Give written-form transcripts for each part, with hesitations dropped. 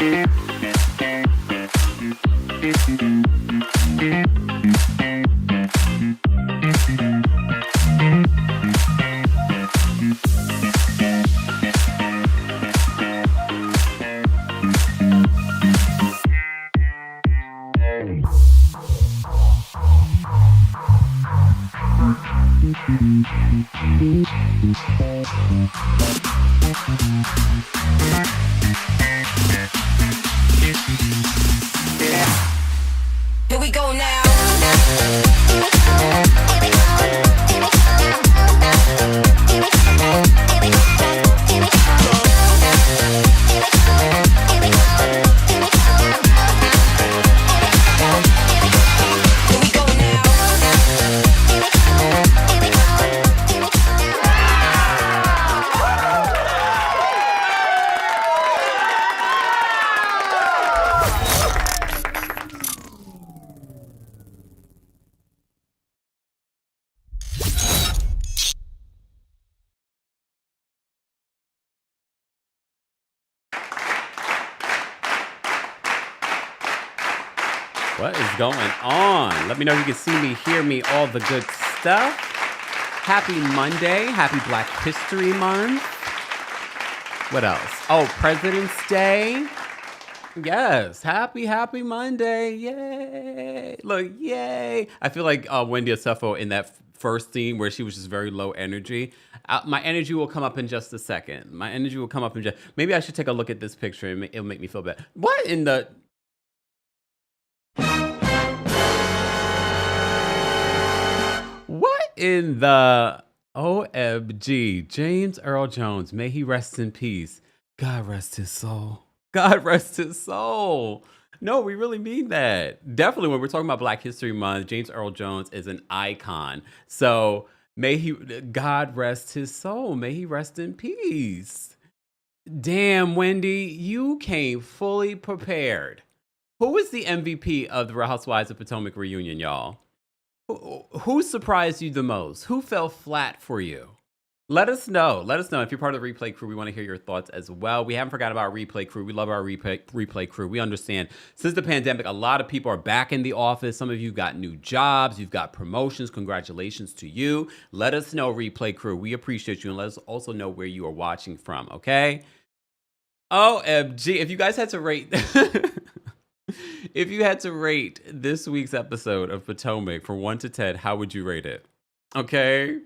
Here we go now. What is going on? Let me know if you can see me, hear me, all the good stuff. Happy Monday. Happy Black History Month. What else? Oh, President's Day. Yes. Happy Monday. Yay. Look, yay. I feel like Wendy Asefo in that first scene where she was just very low energy. My energy will come up in just a second. Maybe I should take a look at this picture and it'll make me feel better. What in the... What in the OMG? James Earl Jones, may he rest in peace. God rest his soul. God rest his soul. No, we really mean that. Definitely when we're talking about Black History Month, James Earl Jones is an icon. So may he, God rest his soul. May he rest in peace. Damn, Wendy, you came fully prepared. Who was the MVP of the Housewives of Potomac reunion, y'all? Who surprised you the most? Who fell flat for you? Let us know. Let us know. If you're part of the replay crew, we want to hear your thoughts as well. We haven't forgotten about our replay crew. We love our replay crew. We understand since the pandemic, a lot of people are back in the office. Some of you got new jobs. You've got promotions. Congratulations to you. Let us know, replay crew. We appreciate you. And let us also know where you are watching from, okay? OMG. If you guys had to rate... If you had to rate this week's episode of Potomac from 1 to 10, how would you rate it? Okay.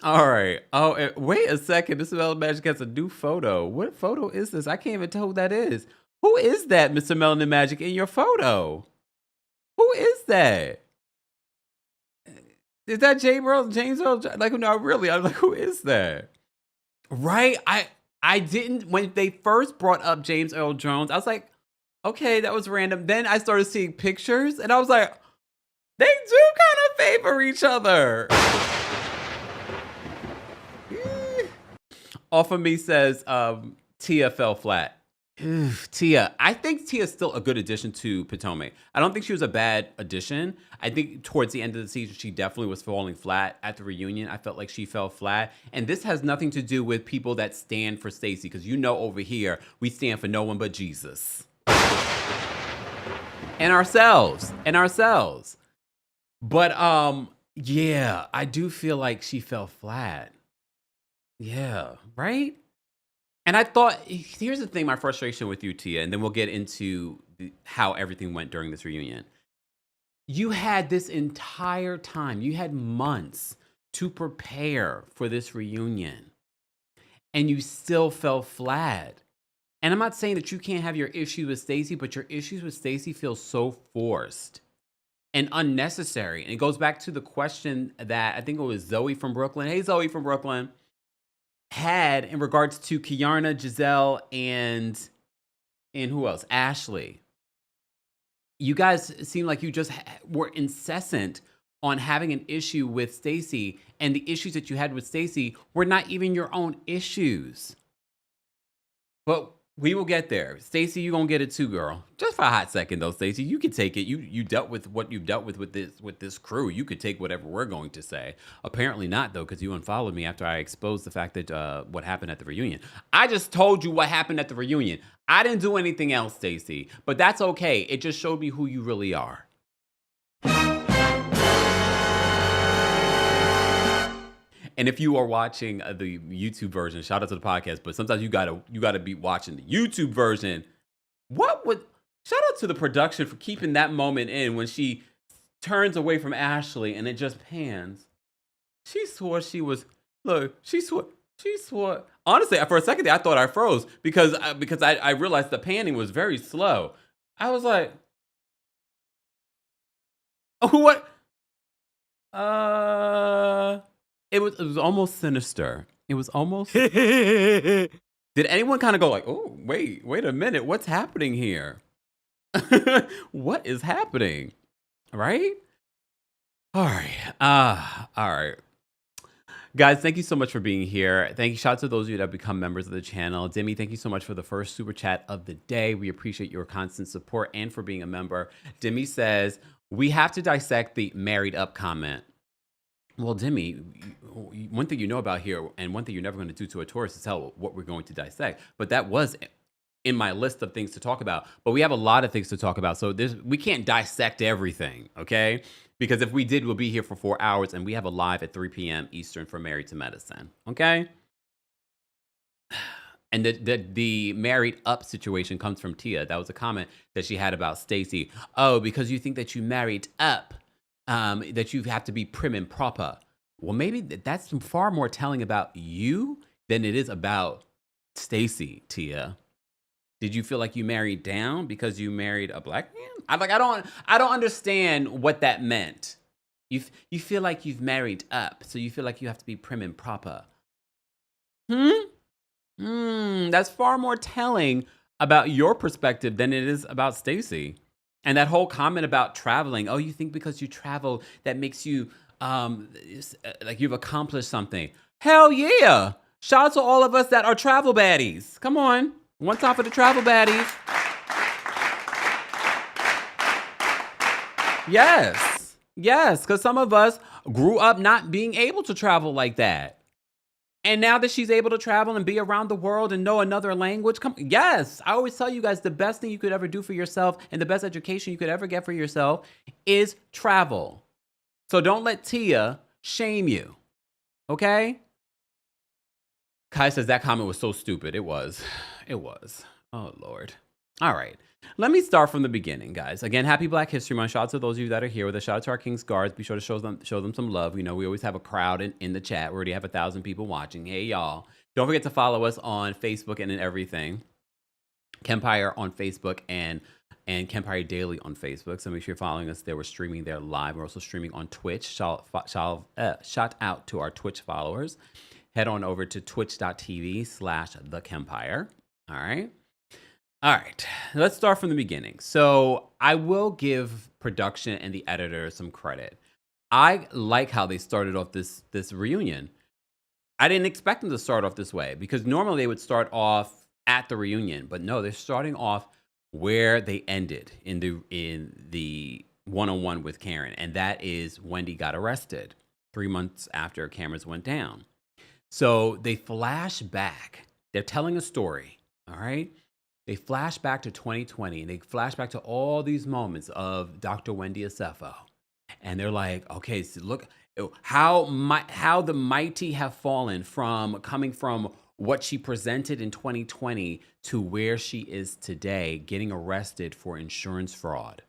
All right. Oh, wait a second. Mr. Melanin Magic has a new photo. What photo is this? I can't even tell who that is. Who is that, Mr. Melanin Magic, in your photo? Who is that? Is that James Earl? Like, no, really. I'm like, who is that? Right? I didn't, when they first brought up James Earl Jones, I was like, okay, that was random. Then I started seeing pictures, and I was like, they do kind of favor each other. Off of me says, Tia fell flat. Tia. I think Tia's still a good addition to Potomac. I don't think she was a bad addition. I think towards the end of the season, she definitely was falling flat. At the reunion, I felt like she fell flat. And this has nothing to do with people that stand for Stacey, because you know over here, we stand for no one but Jesus. And ourselves. But yeah, I do feel like she fell flat. Yeah, right? And I thought, here's the thing, my frustration with you, Tia, and then we'll get into how everything went during this reunion. You had this entire time, you had months to prepare for this reunion, and you still fell flat. And I'm not saying that you can't have your issues with Stacey, but your issues with Stacey feel so forced and unnecessary. And it goes back to the question that I think it was Zoe from Brooklyn. Hey, Zoe from Brooklyn. Had in regards to Kiarna, Giselle, and who else? Ashley. You guys seem like you just were incessant on having an issue with Stacey, and the issues that you had with Stacey were not even your own issues. But We will get there. Stacey, you gonna get it too, girl. Just for a hot second though, Stacey. You can take it. You dealt with what you've dealt with this crew. You could take whatever we're going to say. Apparently not though, because you unfollowed me after I exposed the fact that what happened at the reunion. I just told you what happened at the reunion. I didn't do anything else, Stacey. But that's okay. It just showed me who you really are. And if you are watching the YouTube version, shout out to the podcast, but sometimes you gotta be watching the YouTube version. Shout out to the production for keeping that moment in when she turns away from Ashley and it just pans. She swore she was, she swore. Honestly, for a second there, I thought I froze because I realized the panning was very slow. I was like, oh, what? It was almost sinister. It was almost. Did anyone kind of go like, "Oh, wait a minute, what's happening here? What is happening?" Right? All right. Guys, thank you so much for being here. Thank you. Shout out to those of you that have become members of the channel. Demi, thank you so much for the first super chat of the day. We appreciate your constant support and for being a member. Demi says, we have to dissect the married up comment. Well, Demi, one thing you know about here, and one thing you're never going to do to a tourist is tell what we're going to dissect. But that was in my list of things to talk about. But we have a lot of things to talk about. So we can't dissect everything, okay? Because if we did, we'll be here for 4 hours, and we have a live at 3 p.m. Eastern for Married to Medicine, okay? And the married up situation comes from Tia. That was a comment that she had about Stacey. Oh, because you think that you married up. That you have to be prim and proper. Well, maybe that's far more telling about you than it is about Stacey, Tia. Did you feel like you married down because you married a black man? I don't understand what that meant. You feel like you've married up, so you feel like you have to be prim and proper. That's far more telling about your perspective than it is about Stacey. And that whole comment about traveling, oh, you think because you travel, that makes you, like you've accomplished something. Hell yeah. Shout out to all of us that are travel baddies. Come on. One time for the travel baddies. Yes, because some of us grew up not being able to travel like that. And now that she's able to travel and be around the world and know another language, yes, I always tell you guys the best thing you could ever do for yourself and the best education you could ever get for yourself is travel. So don't let Tia shame you, okay? Kai says that comment was so stupid. It was. Oh, Lord. All right. Let me start from the beginning, guys. Again, happy Black History Month. Shout out to those of you that are here with us. Shout out to our King's Guards. Be sure to show them some love. You know, we always have a crowd in the chat. We already have 1,000 people watching. Hey, y'all. Don't forget to follow us on Facebook and in everything. Kempire on Facebook and Kempire Daily on Facebook. So make sure you're following us there. We're streaming there live. We're also streaming on Twitch. Shout out to our Twitch followers. Head on over to twitch.tv/TheKempire. All right, let's start from the beginning. So I will give production and the editor some credit. I like how they started off this reunion. I didn't expect them to start off this way because normally they would start off at the reunion, but no, they're starting off where they ended in the one-on-one with Karen, and that is Wendy got arrested 3 months after cameras went down. So they flash back. They're telling a story, all right? They flash back to 2020, and they flash back to all these moments of Dr. Wendy Asefo. And they're like, okay, so look how the mighty have fallen from coming from what she presented in 2020 to where she is today, getting arrested for insurance fraud.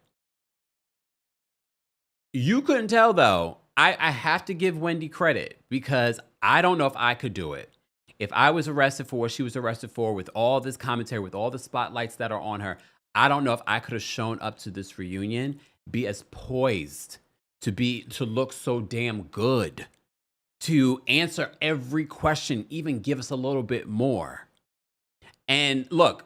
You couldn't tell, though. I have to give Wendy credit because I don't know if I could do it. If I was arrested for what she was arrested for, with all this commentary, with all the spotlights that are on her, I don't know if I could have shown up to this reunion, be as poised, to look so damn good, to answer every question, even give us a little bit more. And look,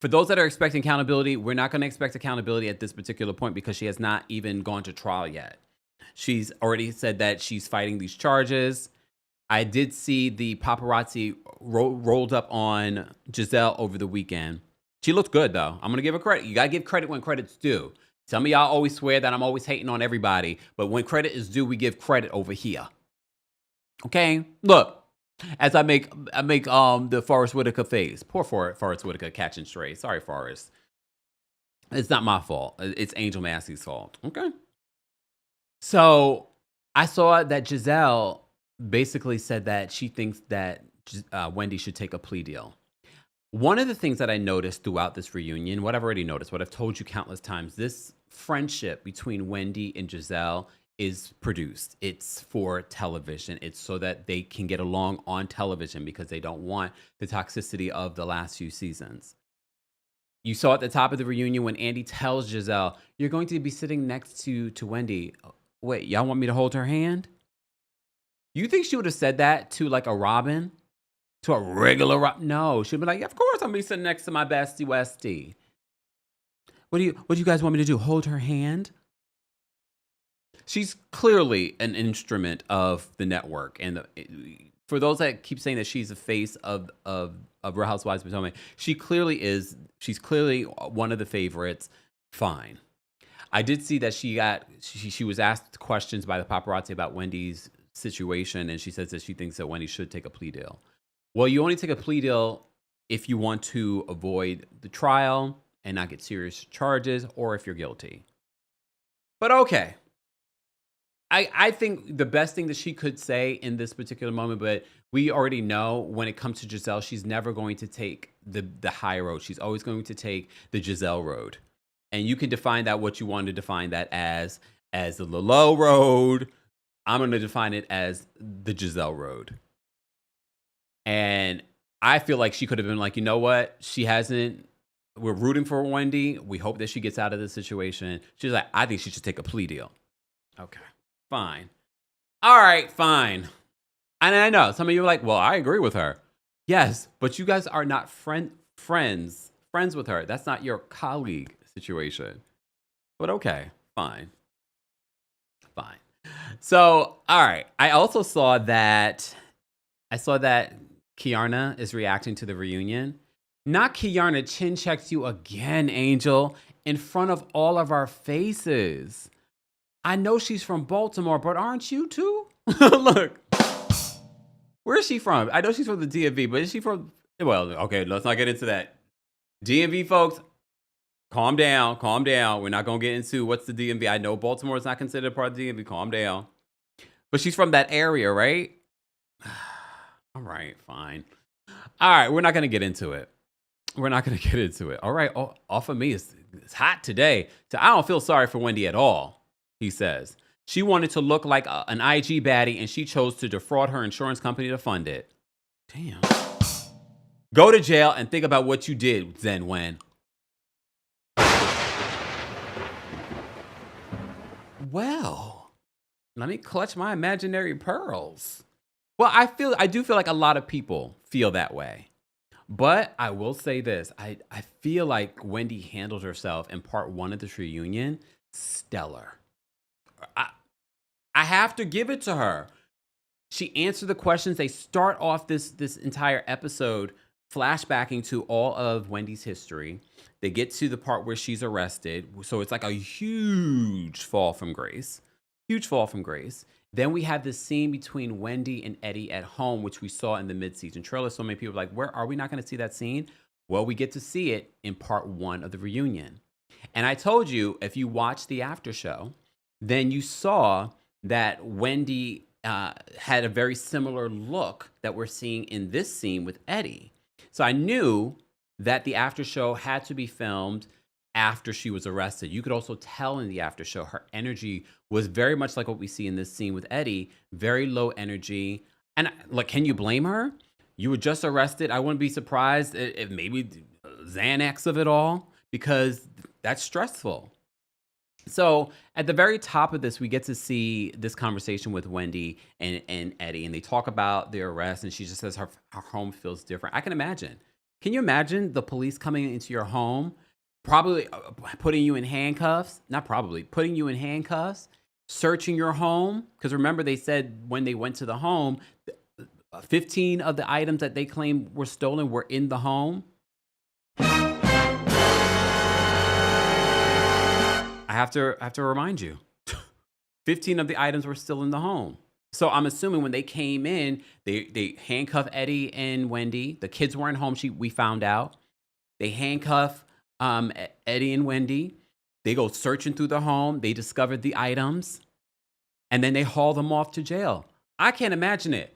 for those that are expecting accountability, we're not going to expect accountability at this particular point because she has not even gone to trial yet. She's already said that she's fighting these charges. I did see the paparazzi rolled up on Giselle over the weekend. She looked good, though. I'm going to give her credit. You got to give credit when credit's due. Some of y'all always swear that I'm always hating on everybody, but when credit is due, we give credit over here. Okay? Look, as I make the Forrest Whitaker face. Poor Forrest Whitaker catching stray. Sorry, Forrest. It's not my fault. It's Angel Massey's fault. Okay? So I saw that Giselle basically said that she thinks that Wendy should take a plea deal. One of the things that I noticed throughout this reunion, what I've already noticed, what I've told you countless times, this friendship between Wendy and Giselle is produced. It's for television. It's so that they can get along on television because they don't want the toxicity of the last few seasons. You saw at the top of the reunion when Andy tells Giselle, you're going to be sitting next to Wendy. Wait, y'all want me to hold her hand? You think she would have said that to like a Robin? To a regular Robin? No, she'd be like, yeah, of course I'm going to be sitting next to my bestie Westie. What do you guys want me to do? Hold her hand? She's clearly an instrument of the network. And for those that keep saying that she's the face of Real Housewives of Potomac, she clearly is. She's clearly one of the favorites. Fine. I did see that she was asked questions by the paparazzi about Wendy's situation, and she says that she thinks that Wendy should take a plea deal. Well, you only take a plea deal if you want to avoid the trial and not get serious charges, or if you're guilty. But okay. I think the best thing that she could say in this particular moment, but we already know when it comes to Giselle, she's never going to take the high road. She's always going to take the Giselle road. And you can define that what you want to define that as the low road. I'm going to define it as the Giselle road. And I feel like she could have been like, you know what? We're rooting for Wendy. We hope that she gets out of this situation. She's like, I think she should take a plea deal. Okay, fine. All right, fine. And I know some of you are like, well, I agree with her. Yes, but you guys are not friends with her. That's not your colleague situation. But okay, fine. So, all right. I also saw that Kiarna is reacting to the reunion. Not Kiarna chin checks you again, Angel, in front of all of our faces. I know she's from Baltimore, but aren't you too? Look. Where is she from? I know she's from the DMV, but is she from... Well, okay, let's not get into that. DMV folks, calm down. We're not going to get into what's the DMV. I know Baltimore is not considered a part of the DMV. Calm down. But she's from that area, right? All right, fine. All right, we're not going to get into it. All right, off of me. It's hot today. So I don't feel sorry for Wendy at all, he says. She wanted to look like an IG baddie, and she chose to defraud her insurance company to fund it. Damn. Go to jail and think about what you did then, when. Well, let me clutch my imaginary pearls. Well, I do feel like a lot of people feel that way. But I will say this. I feel like Wendy handled herself in part one of this reunion stellar. I have to give it to her. She answered the questions. They start off this entire episode flashbacking to all of Wendy's history. They get to the part where she's arrested. So it's like a huge fall from grace. Then we have this scene between Wendy and Eddie at home, which we saw in the mid-season trailer. So many people are like, where are we not going to see that scene? Well, we get to see it in part one of the reunion. And I told you, if you watch the after show, then you saw that Wendy had a very similar look that we're seeing in this scene with Eddie. So I knew that the after show had to be filmed after she was arrested. You could also tell in the after show her energy was very much like what we see in this scene with Eddie, very low energy. And like, can you blame her? You were just arrested. I wouldn't be surprised if maybe Xanax of it all, because that's stressful. So at the very top of this, we get to see this conversation with Wendy and Eddie, and they talk about their arrest, and she just says her home feels different. I can imagine. Can you imagine the police coming into your home, probably putting you in handcuffs? Not probably, putting you in handcuffs, searching your home? Because remember, they said when they went to the home, 15 of the items that they claim were stolen were in the home. I have to remind you, 15 of the items were still in the home. So I'm assuming when they came in, they handcuffed Eddie and Wendy. The kids weren't home. We found out. They handcuff Eddie and Wendy. They go searching through the home. They discovered the items, and then they haul them off to jail. I can't imagine it.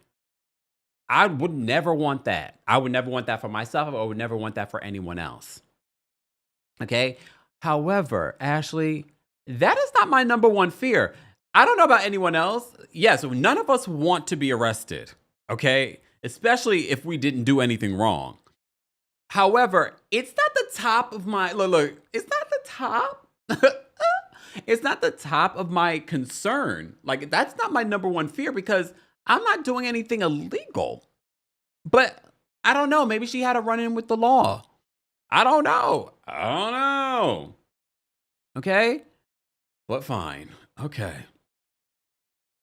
I would never want that. I would never want that for myself. I would never want that for anyone else. Okay. However, Ashley, that is not my number one fear. I don't know about anyone else. Yes, none of us want to be arrested. Okay. Especially if we didn't do anything wrong. However, it's not the top of my look. It's not the top. It's not the top of my concern. Like, that's not my number one fear because I'm not doing anything illegal. But I don't know. Maybe she had a run-in with the law. I don't know. Okay? But fine. Okay.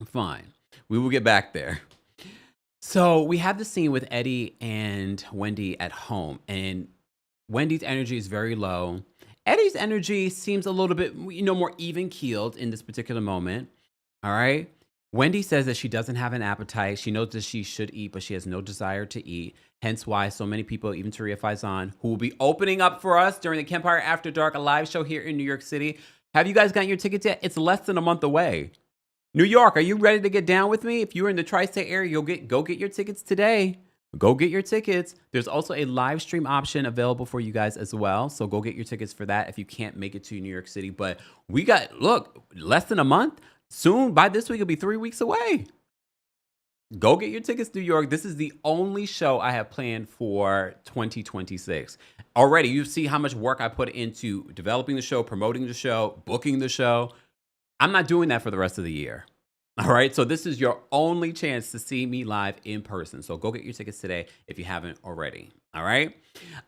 Fine. We will get back there. So we have the scene with Eddie and Wendy at home, and Wendy's energy is very low. Eddie's energy seems a little bit, more even-keeled in this particular moment. All right? Wendy says that she doesn't have an appetite. She knows that she should eat, but she has no desire to eat. Hence why so many people, even Taria Faison, who will be opening up for us during the Kempire After Dark, a live show here in New York City. Have you guys gotten your tickets yet? It's less than a month away. New York, are you ready to get down with me? If you're in the tri-state area, go get your tickets today. Go get your tickets. There's also a live stream option available for you guys as well. So go get your tickets for that if you can't make it to New York City. But we got, less than a month. Soon, by this week, it'll be 3 weeks away. Go get your tickets, New York. This is the only show I have planned for 2026. Already, you see how much work I put into developing the show, promoting the show, booking the show. I'm not doing that for the rest of the year. All right. So this is your only chance to see me live in person. So go get your tickets today if you haven't already. All right.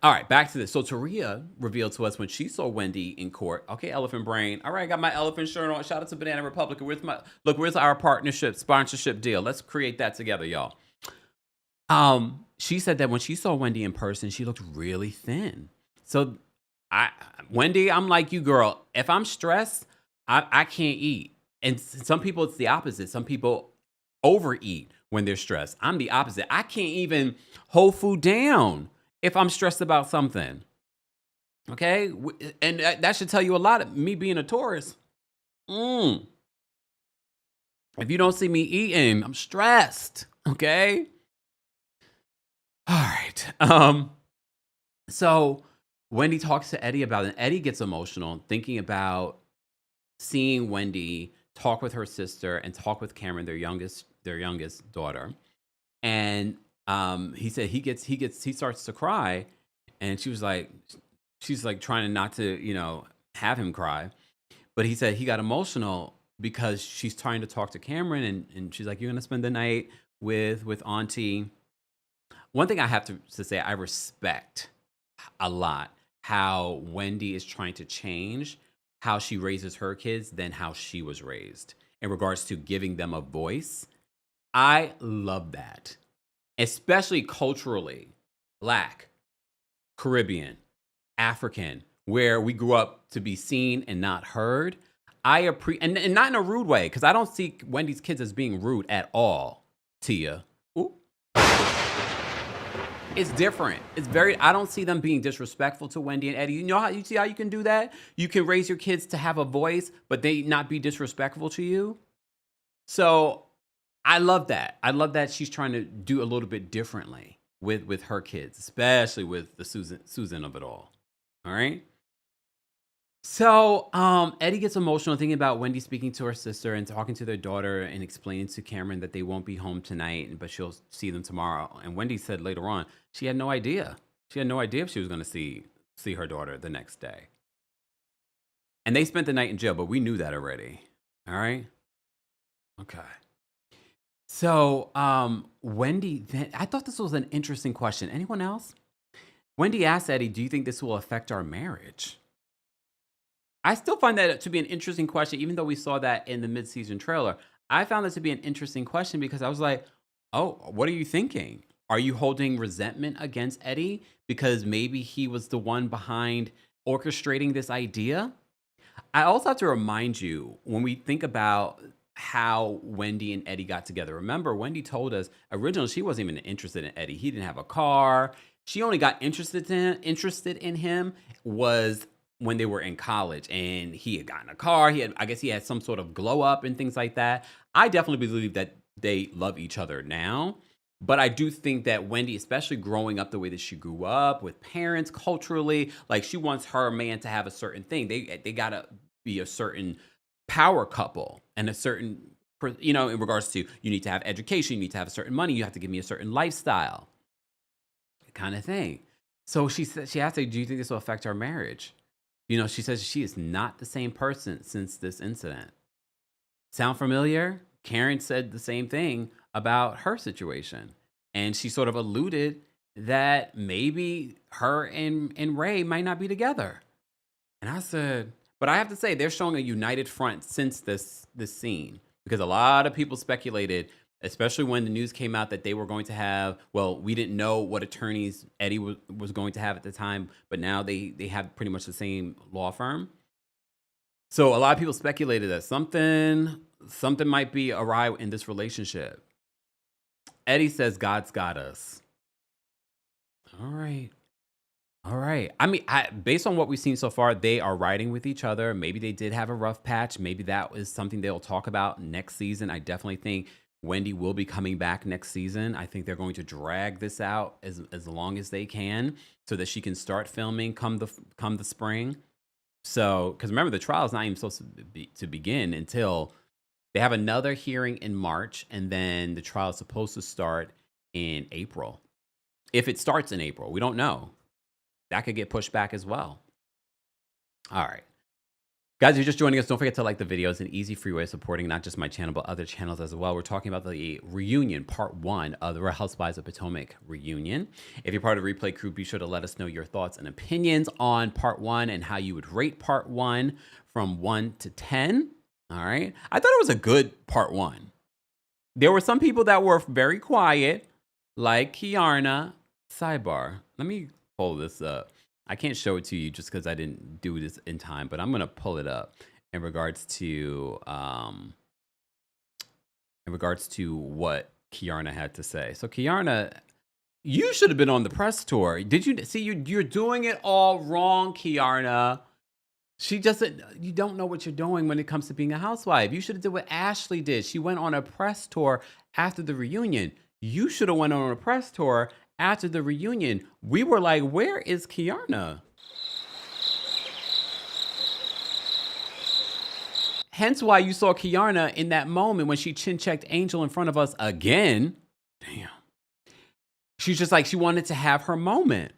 All right. Back to this. So Taria revealed to us when she saw Wendy in court. Okay. Elephant brain. All right. I got my elephant shirt on. Shout out to Banana Republic. Where's our partnership sponsorship deal? Let's create that together, y'all. She said that when she saw Wendy in person, she looked really thin. So Wendy, I'm like you, girl. If I'm stressed, I can't eat. And some people, it's the opposite. Some people overeat when they're stressed. I'm the opposite. I can't even hold food down if I'm stressed about something. Okay? And that should tell you a lot of me being a Taurus. If you don't see me eating, I'm stressed. Okay? All right. So Wendy talks to Eddie about it. And Eddie gets emotional thinking about seeing Wendy talk with her sister and talk with Cameron, their youngest daughter. And he said he starts to cry, and she's like trying not to, have him cry. But he said he got emotional because she's trying to talk to Cameron, and she's like, "You're gonna spend the night with Auntie." One thing I have to say, I respect a lot how Wendy is trying to change how she raises her kids than how she was raised in regards to giving them a voice. I love that, especially culturally, Black, Caribbean, African, where we grew up to be seen and not heard. And not in a rude way, because I don't see Wendy's kids as being rude at all, Tia. Ooh. It's different. I don't see them being disrespectful to Wendy and Eddie. You see how you can do that? You can raise your kids to have a voice, but they not be disrespectful to you. So I love that. I love that she's trying to do a little bit differently with her kids, especially with the Susan of it all. All right. So Eddie gets emotional thinking about Wendy speaking to her sister and talking to their daughter and explaining to Cameron that they won't be home tonight, but she'll see them tomorrow. And Wendy said later on she had no idea. She had no idea if she was going to see her daughter the next day. And they spent the night in jail, but we knew that already. All right. Okay. So Wendy, I thought this was an interesting question. Anyone else? Wendy asked Eddie, "Do you think this will affect our marriage?" I still find that to be an interesting question, even though we saw that in the mid-season trailer. I found this to be an interesting question because I was like, Oh, what are you thinking? Are you holding resentment against Eddie because maybe he was the one behind orchestrating this idea? I also have to remind you when we think about how Wendy and Eddie got together. Remember, Wendy told us originally she wasn't even interested in Eddie. He didn't have a car. She only got interested in him was when they were in college and he had gotten a car. I guess he had some sort of glow up and things like that. I definitely believe that they love each other now. But I do think that Wendy, especially growing up the way that she grew up with parents culturally, like she wants her man to have a certain thing. They gotta be a certain power couple and a certain, in regards to you need to have education, you need to have a certain money, you have to give me a certain lifestyle, kind of thing. So she asked, "Do you think this will affect our marriage?" She says she is not the same person since this incident. Sound familiar? Karen said the same thing about her situation. And she sort of alluded that maybe her and Ray might not be together. And I said, but I have to say, they're showing a united front since this scene. Because a lot of people speculated, especially when the news came out that they were going to have, well, we didn't know what attorneys Eddie was going to have at the time, but now they have pretty much the same law firm. So a lot of people speculated that something might be awry in this relationship. Eddie says God's got us. All right. I mean, based on what we've seen so far, they are riding with each other. Maybe they did have a rough patch. Maybe that is something they'll talk about next season. I definitely think Wendy will be coming back next season. I think they're going to drag this out as long as they can so that she can start filming come the spring. So, because remember, the trial is not even supposed to begin until they have another hearing in March, and then the trial is supposed to start in April. If it starts in April, we don't know. That could get pushed back as well. All right. Guys, if you're just joining us, don't forget to like the video. It's an easy, free way of supporting not just my channel, but other channels as well. We're talking about the reunion, part 1 of the Real Housewives of Potomac reunion. If you're part of the replay crew, be sure to let us know your thoughts and opinions on part 1 and how you would rate part 1 from 1 to 10. All right. I thought it was a good part 1. There were some people that were very quiet, like Kiarna. Sidebar. Let me pull this up. I can't show it to you just because I didn't do this in time, but I'm going to pull it up in regards to what Kiarna had to say. So Kiarna, you should have been on the press tour. Did you see you're doing it all wrong, Kiarna? She doesn't, you don't know what you're doing when it comes to being a housewife. You should have did what Ashley did. She went on a press tour after the reunion. You should have went on a press tour after the reunion. We were like, where is Kiarna? Hence why you saw Kiarna in that moment when she chin-checked Angel in front of us again. Damn. She's just like, she wanted to have her moment.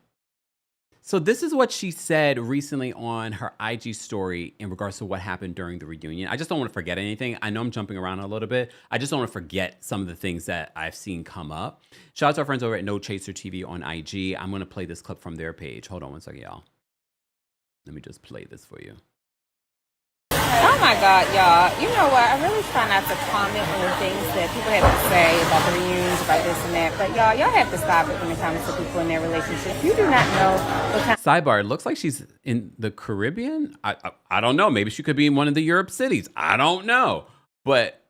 So this is what she said recently on her IG story in regards to what happened during the reunion. I just don't want to forget anything. I know I'm jumping around a little bit. I just don't want to forget some of the things that I've seen come up. Shout out to our friends over at No Chaser TV on IG. I'm going to play this clip from their page. Hold on one second, y'all. Let me just play this for you. Oh my God, y'all. You know what? I really try not to comment on the things that people have to say about the reunions, about this and that. But y'all have to stop it when it comes to people in their relationship. You do not know what kind. Sidebar, it looks like she's in the Caribbean. I don't know. Maybe she could be in one of the Europe cities. I don't know. But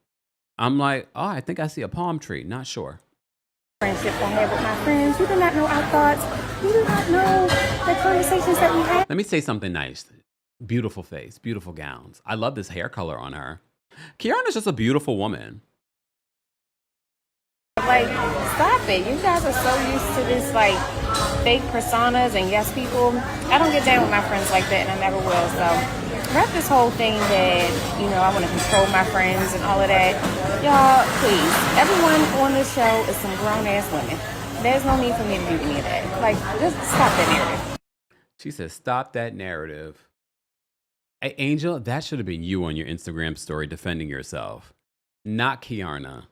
I'm like, oh, I think I see a palm tree. Not sure. Friendships I have with my friends. You do not know our thoughts. You do not know the conversations that we have. Let me say something nice. Beautiful face, beautiful gowns. I love this hair color on her. Kiarna's just a beautiful woman. Like, stop it. You guys are so used to this, like, fake personas and yes people. I don't get down with my friends like that, and I never will. So, wrap this whole thing that, I want to control my friends and all of that. Y'all, please. Everyone on this show is some grown-ass women. There's no need for me to do any of that. Like, just stop that narrative. She says, stop that narrative. Hey, Angel, that should have been you on your Instagram story defending yourself, not Kiarna.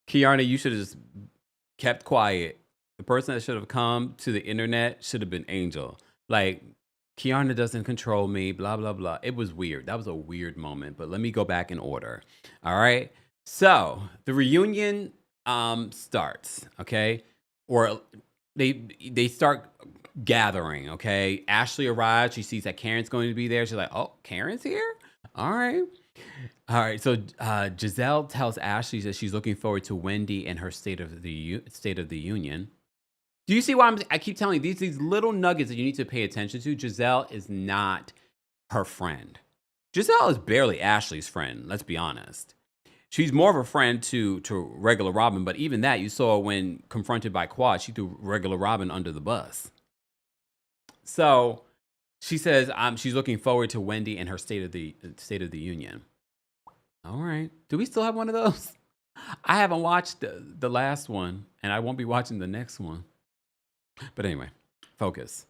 Kiarna, you should have just kept quiet. The person that should have come to the internet should have been Angel. Like, Kiarna doesn't control me, blah, blah, blah. It was weird. That was a weird moment, but let me go back in order. All right. So the reunion starts, okay? Or they start gathering, okay? Ashley arrives. She sees that Karen's going to be there. She's like, oh, Karen's here? All right. All right. So Giselle tells Ashley that she's looking forward to Wendy and her State of the Union. Do you see why I keep telling you these little nuggets that you need to pay attention to? Giselle is not her friend. Giselle is barely Ashley's friend, let's be honest. She's more of a friend to regular Robin, but even that, you saw when confronted by Quad, she threw regular Robin under the bus. So she says she's looking forward to Wendy and her State of the Union. All right. Do we still have one of those? I haven't watched the last one, and I won't be watching the next one. But anyway, focus.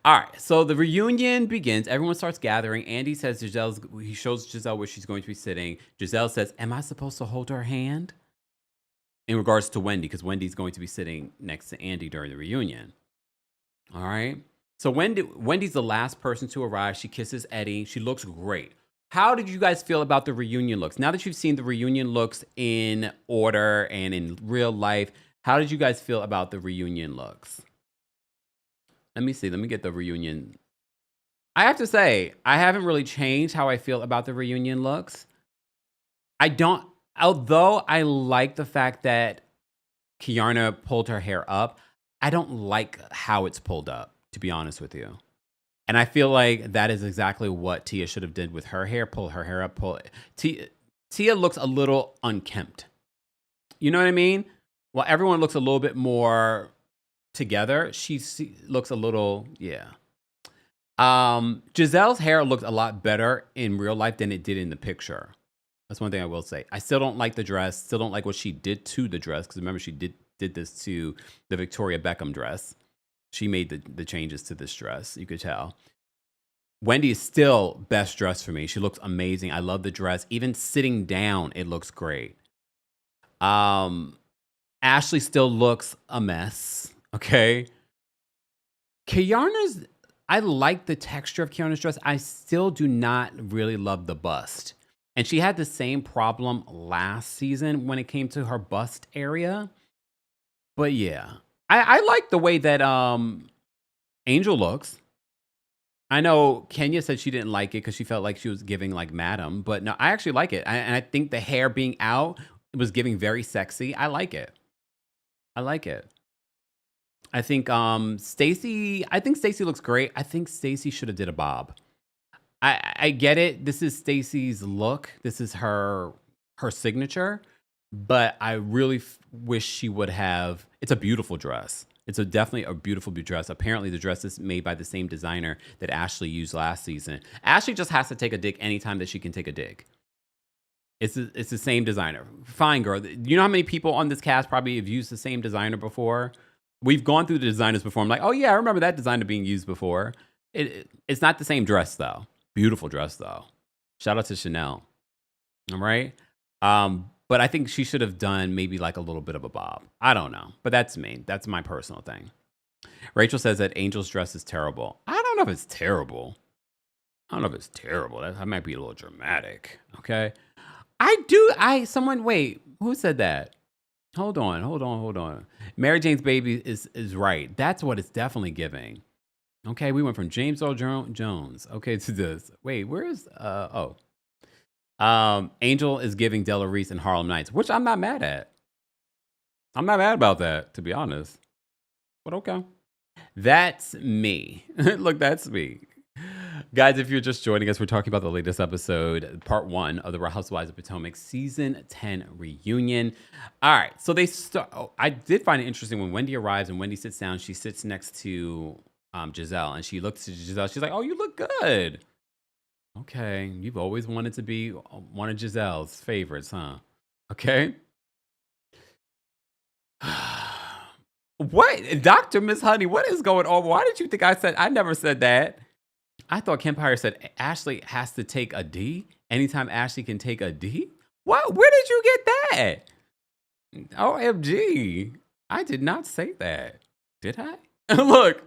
All right, so the reunion begins. Everyone starts gathering. Andy says he shows Giselle where she's going to be sitting. Giselle says, am I supposed to hold her hand? In regards to Wendy, because Wendy's going to be sitting next to Andy during the reunion. All right. So Wendy's the last person to arrive. She kisses Eddie. She looks great. How did you guys feel about the reunion looks? Now that you've seen the reunion looks in order and in real life, how did you guys feel about the reunion looks? Let me see. Let me get the reunion. I have to say, I haven't really changed how I feel about the reunion looks. Although I like the fact that Kiarna pulled her hair up, I don't like how it's pulled up, to be honest with you. And I feel like that is exactly what Tia should have did with her hair. Pull her hair up. Tia looks a little unkempt. You know what I mean? Well, everyone looks a little bit more together. She looks a little, yeah. Giselle's hair looked a lot better in real life than it did in the picture. That's one thing I will say. I still don't like the dress. Still don't like what she did to the dress. Because remember, she did this to the Victoria Beckham dress. She made the changes to this dress. You could tell. Wendy is still best dressed for me. She looks amazing. I love the dress. Even sitting down, it looks great. Ashley still looks a mess. Okay. I like the texture of Kiarna's dress. I still do not really love the bust. And she had the same problem last season when it came to her bust area. But yeah, I like the way that Angel looks. I know Kenya said she didn't like it because she felt like she was giving like Madam. But no, I actually like it. And I think the hair being out, it was giving very sexy. I like it. I like it. I think Stacey looks great. I think Stacey should have did a bob. I get it. This is Stacey's look. This is her signature. But I really wish she would have. It's a beautiful dress. It's definitely a beautiful dress. Apparently, the dress is made by the same designer that Ashley used last season. Ashley just has to take a dig anytime that she can take a dig. It's the same designer. Fine, girl. You know how many people on this cast probably have used the same designer before? We've gone through the designers before. I'm like, oh, yeah, I remember that designer being used before. It's not the same dress, though. Beautiful dress, though. Shout out to Chanel. All right? But I think she should have done maybe like a little bit of a bob. I don't know. But that's me. That's my personal thing. Rachel says that Angel's dress is terrible. I don't know if it's terrible. That might be a little dramatic. Okay? Wait, who said that? Hold on. Mary Jane's Baby is right. That's what it's definitely giving. Okay, we went from James Earl Jones, okay, to this. Wait, where is, Angel is giving Della Reese and Harlem Nights, which I'm not mad at. I'm not mad about that, to be honest. But okay. That's me. Look, that's me. Guys, if you're just joining us, we're talking about the latest episode, part 1 of the Real Housewives of Potomac season 10 reunion. All right, so I did find it interesting when Wendy arrives and Wendy sits down. She sits next to Giselle, and she looks at Giselle. She's like, "Oh, you look good." Okay, you've always wanted to be one of Giselle's favorites, huh? Okay. What, Dr. Miss Honey? What is going on? Why did you think I never said that? I thought Kempire said Ashley has to take a D anytime Ashley can take a D. What? Where did you get that? OMG. I did not say that. Did I? Look,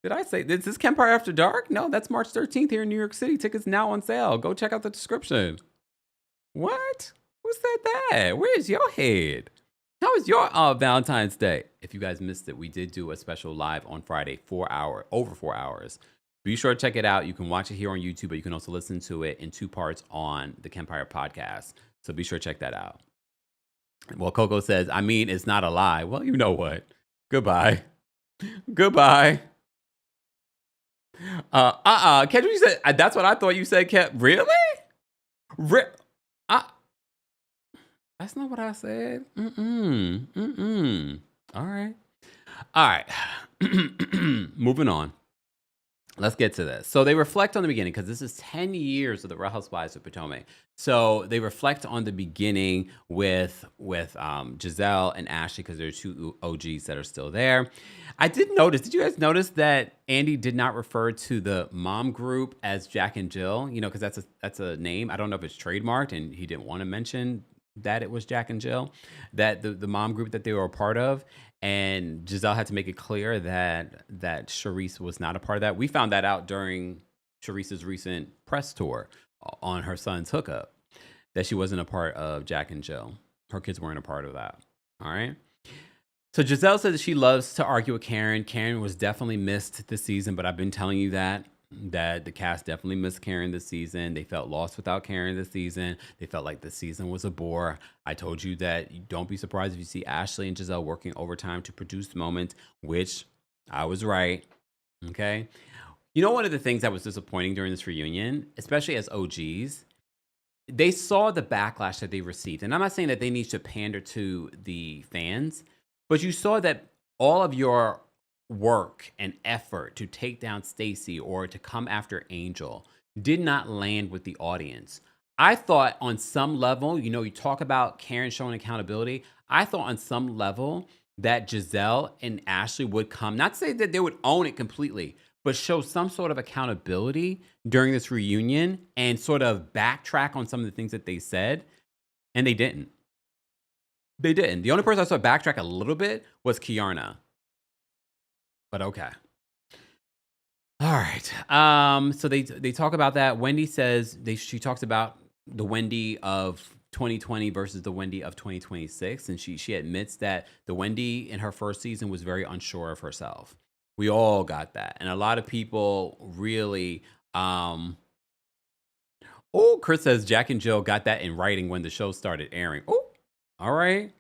did I say this is Kempire After Dark? No, that's March 13th here in New York City. Tickets now on sale. Go check out the description. What? Who said that? Where's your head? How was your Valentine's Day? If you guys missed it, we did do a special live on Friday, over 4 hours. Be sure to check it out. You can watch it here on YouTube, but you can also listen to it in 2 parts on the Kempire podcast. So be sure to check that out. Well, Coco says, I mean, it's not a lie. Well, you know what? Goodbye. Goodbye. Kendra, you said, that's what I thought you said, Kev. Really? That's not what I said. All right. All right. Moving on. Let's get to this. So they reflect on the beginning because this is 10 years of the Real Housewives of Potomac. So they reflect on the beginning with Giselle and Ashley because there are 2 OGs that are still there. I did notice. Did you guys notice that Andy did not refer to the mom group as Jack and Jill? You know, because that's a name. I don't know if it's trademarked, and he didn't want to mention that it was Jack and Jill, that the mom group that they were a part of. And Giselle had to make it clear that Charisse was not a part of that. We found that out during Charisse's recent press tour on her son's hookup, that she wasn't a part of Jack and Jill. Her kids weren't a part of that. All right. So Giselle said that she loves to argue with Karen. Karen was definitely missed this season, but I've been telling you that the cast definitely missed Karen this season. They felt lost without Karen this season. They felt like the season was a bore. I told you that don't be surprised if you see Ashley and Giselle working overtime to produce moments, which I was right. Okay. You know, one of the things that was disappointing during this reunion, especially as OGs, they saw the backlash that they received. And I'm not saying that they need to pander to the fans, but you saw that all of your work and effort to take down Stacey or to come after Angel did not land with the audience. I thought on some level, you know, you talk about Karen showing accountability. I thought on some level that Giselle and Ashley would come, not to say that they would own it completely, but show some sort of accountability during this reunion and sort of backtrack on some of the things that they said. And they didn't. They didn't. The only person I saw backtrack a little bit was Kiarna. But okay. All right. So they talk about that. Wendy says she talks about the Wendy of 2020 versus the Wendy of 2026. And she admits that the Wendy in her first season was very unsure of herself. We all got that. And a lot of people really Chris says Jack and Jill got that in writing when the show started airing. Oh, all right.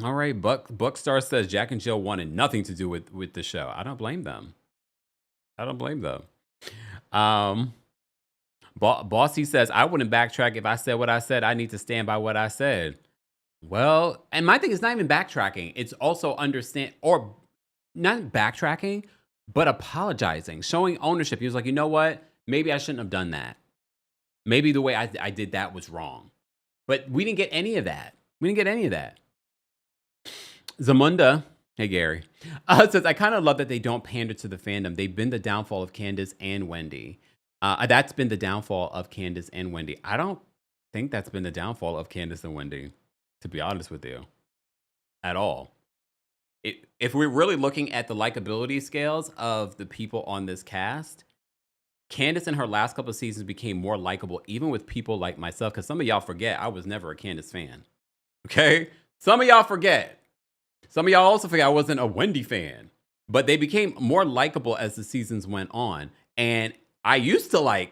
All right, Buckstar says Jack and Jill wanted nothing to do with the show. I don't blame them. Bossy says, I wouldn't backtrack if I said what I said. I need to stand by what I said. Well, and my thing is not even backtracking. It's also or not backtracking, but apologizing, showing ownership. He was like, you know what? Maybe I shouldn't have done that. Maybe the way I did that was wrong. But we didn't get any of that. Zamunda, hey Gary, says, I kind of love that they don't pander to the fandom. They've been the downfall of Candace and Wendy. That's been the downfall of Candace and Wendy. I don't think that's been the downfall of Candace and Wendy, to be honest with you, at all. If we're really looking at the likability scales of the people on this cast, Candace in her last couple of seasons became more likable, even with people like myself, because some of y'all forget I was never a Candace fan. Okay? Some of y'all forget. Some of y'all also forget I wasn't a Wendy fan. But they became more likable as the seasons went on. And I used to I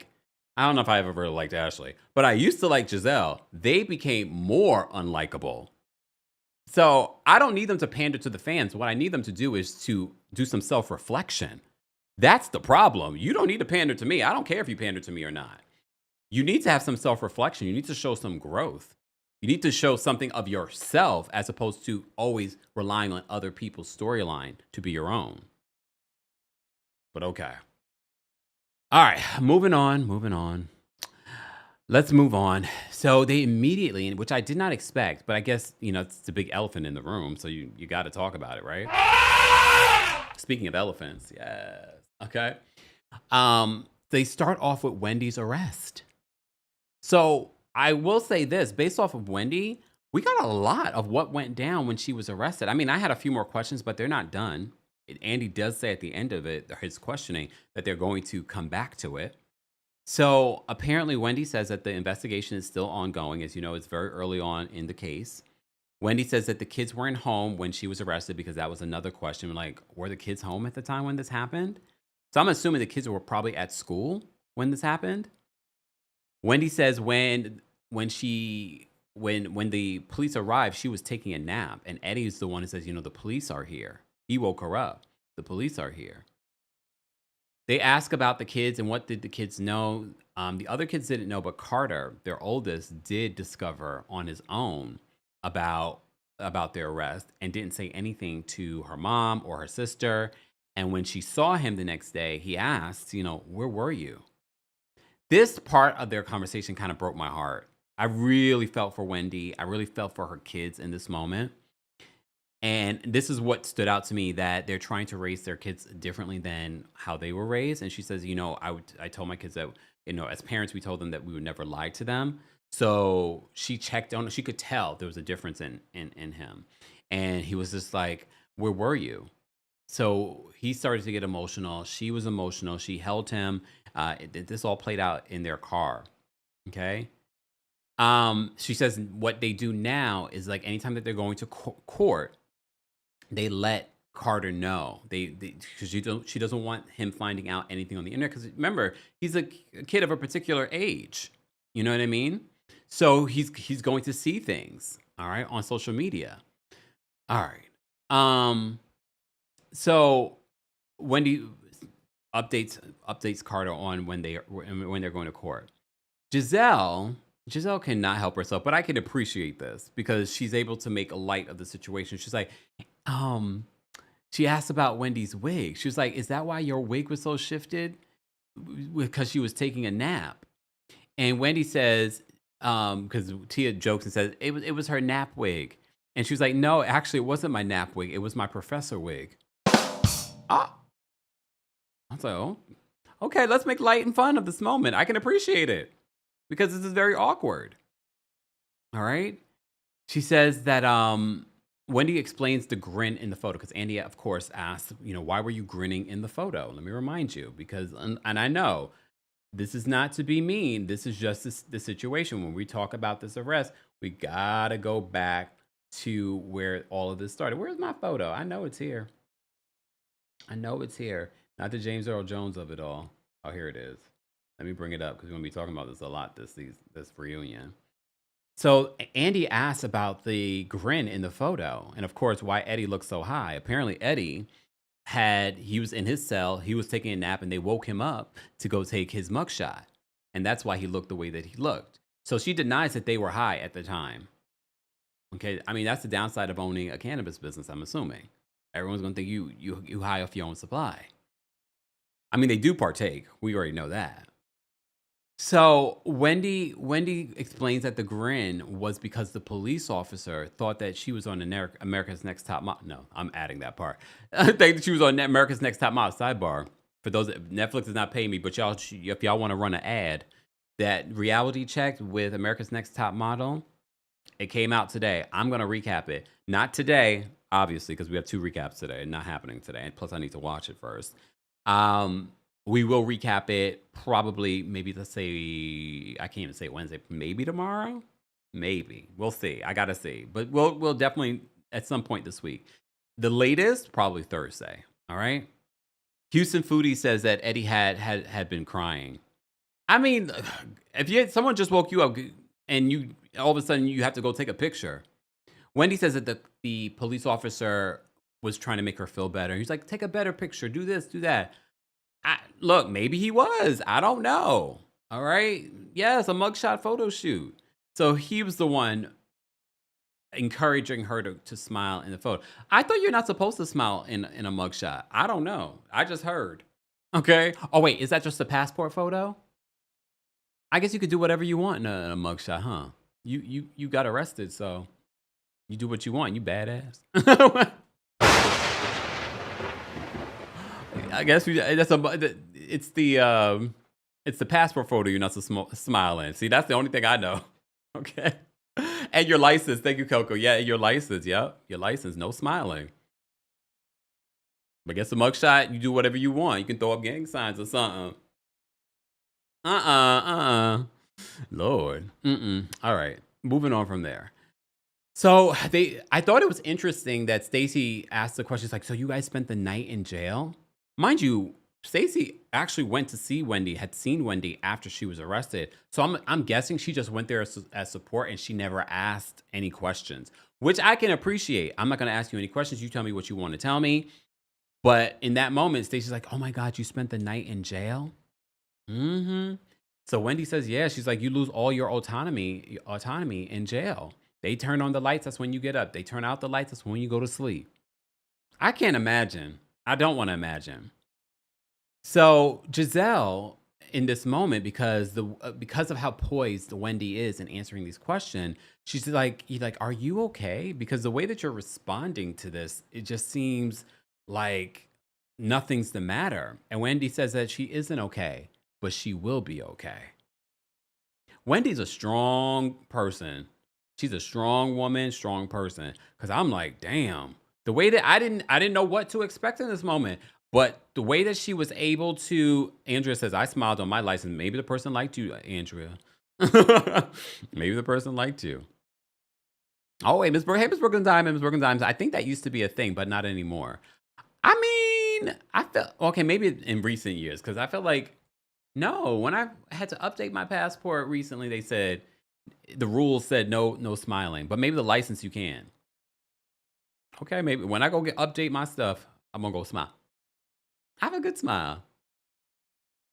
don't know if I ever really liked Ashley, but I used to like Giselle. They became more unlikable. So I don't need them to pander to the fans. What I need them to do is to do some self-reflection. That's the problem. You don't need to pander to me. I don't care if you pander to me or not. You need to have some self-reflection. You need to show some growth. You need to show something of yourself as opposed to always relying on other people's storyline to be your own. But okay. All right, moving on. Let's move on. So they immediately, which I did not expect, but I guess, it's the big elephant in the room, so you got to talk about it, right? Speaking of elephants, yes. Okay. They start off with Wendy's arrest. So I will say this, based off of Wendy, we got a lot of what went down when she was arrested. I mean, I had a few more questions, but they're not done. Andy does say at the end of it, his questioning, that they're going to come back to it. So apparently Wendy says that the investigation is still ongoing. As you know, it's very early on in the case. Wendy says that the kids weren't home when she was arrested because that was another question. Like, were the kids home at the time when this happened? So I'm assuming the kids were probably at school when this happened. Wendy says when the police arrived, she was taking a nap, and Eddie's the one who says, the police are here. He woke her up. The police are here. They ask about the kids and what did the kids know. The other kids didn't know, but Carter, their oldest, did discover on his own about their arrest and didn't say anything to her mom or her sister. And when she saw him the next day, he asked, where were you? This part of their conversation kind of broke my heart. I really felt for Wendy. I really felt for her kids in this moment. And this is what stood out to me, that they're trying to raise their kids differently than how they were raised. And she says, I told my kids that, as parents, we told them that we would never lie to them. So she checked on, she could tell there was a difference in him. And he was just like, where were you? So he started to get emotional. She was emotional. She held him. This all played out in their car. Okay. She says what they do now is, like, anytime that they're going to court, they let Carter know. Because she doesn't want him finding out anything on the internet. Because remember, he's a kid of a particular age. You know what I mean? So he's going to see things, all right, on social media. All right. So Wendy updates Carter on when they're going to court. Giselle cannot help herself, but I can appreciate this because she's able to make a light of the situation. She's like, she asked about Wendy's wig. She was like, is that why your wig was so shifted? Because she was taking a nap. And Wendy says, because Tia jokes and says, it was her nap wig. And she was like, no, actually, it wasn't my nap wig. It was my professor wig. I was like, oh, okay, let's make light and fun of this moment. I can appreciate it because this is very awkward. All right. She says that Wendy explains the grin in the photo because Andy, of course, asked, why were you grinning in the photo? Let me remind you, because, and I know this is not to be mean. This is just the situation. When we talk about this arrest, we got to go back to where all of this started. Where's my photo? I know it's here. Not the James Earl Jones of it all. Oh, here it is. Let me bring it up because we're going to be talking about this a lot this reunion. So Andy asked about the grin in the photo and, of course, why Eddie looked so high. Apparently, Eddie he was in his cell. He was taking a nap and they woke him up to go take his mugshot. And that's why he looked the way that he looked. So she denies that they were high at the time. Okay. I mean, that's the downside of owning a cannabis business, I'm assuming. Everyone's going to think you high off your own supply. I mean, they do partake. We already know that. So Wendy explains that the grin was because the police officer thought that she was on America's Next Top Model. No, I'm adding that part. I think that she was on America's Next Top Model. Sidebar. For those, Netflix is not paying me, but if y'all want to run an ad, that reality check with America's Next Top Model, it came out today. I'm going to recap it. Not today, obviously, because we have 2 recaps today. Not happening today. And plus, I need to watch it first. We will recap it probably, maybe, let's say, I can't even say Wednesday, maybe tomorrow? Maybe. We'll see. I got to see. But we'll definitely, at some point this week. The latest, probably Thursday. All right? Houston Foodie says that Eddie had been crying. I mean, if someone just woke you up and you all of a sudden you have to go take a picture. Wendy says that the police officer was trying to make her feel better. He's like, take a better picture. Do this, do that. Look, maybe he was. I don't know. All right. Yes, a mugshot photo shoot. So he was the one encouraging her to smile in the photo. I thought you're not supposed to smile in a mugshot. I don't know. I just heard. Okay. Oh, wait. Is that just a passport photo? I guess you could do whatever you want in a mugshot, huh? You got arrested, so you do what you want. You badass. I guess it's the passport photo you're not so smiling. See, that's the only thing I know. Okay. And your license. Thank you, Coco. Yeah, your license. Yep. Your license. No smiling. But guess the mugshot, you do whatever you want. You can throw up gang signs or something. Lord. All right. Moving on from there. So I thought it was interesting that Stacey asked the questions like, "So you guys spent the night in jail?" Mind you, Stacey actually went to see Wendy, had seen Wendy after she was arrested. So I'm guessing she just went there as support and she never asked any questions, which I can appreciate. I'm not going to ask you any questions. You tell me what you want to tell me. But in that moment, Stacey's like, "Oh my God, you spent the night in jail?" Mm-hmm. So Wendy says, "Yeah." She's like, "You lose all your autonomy in jail. They turn on the lights, that's when you get up. They turn out the lights, that's when you go to sleep." I can't imagine. I don't want to imagine. So Giselle, in this moment, because of how poised Wendy is in answering these questions, she's like, "You like, are you okay?" Because the way that you're responding to this, it just seems like nothing's the matter. And Wendy says that she isn't okay, but she will be okay. Wendy's a strong person. She's a strong woman, strong person. Cause I'm like, damn. The way that I didn't know what to expect in this moment. But the way that she was able to, Andrea says, "I smiled on my license." Maybe the person liked you, Andrea. Maybe the person liked you. Oh, wait, hey, Miss Brooklyn Diamond, Miss Brooklyn Diamond. I think that used to be a thing, but not anymore. I mean, I felt okay, maybe in recent years, because I felt like no, when I had to update my passport recently, they said the rules said no smiling, but maybe the license you can. Okay, maybe when I go update my stuff, I'm gonna go smile. I have a good smile.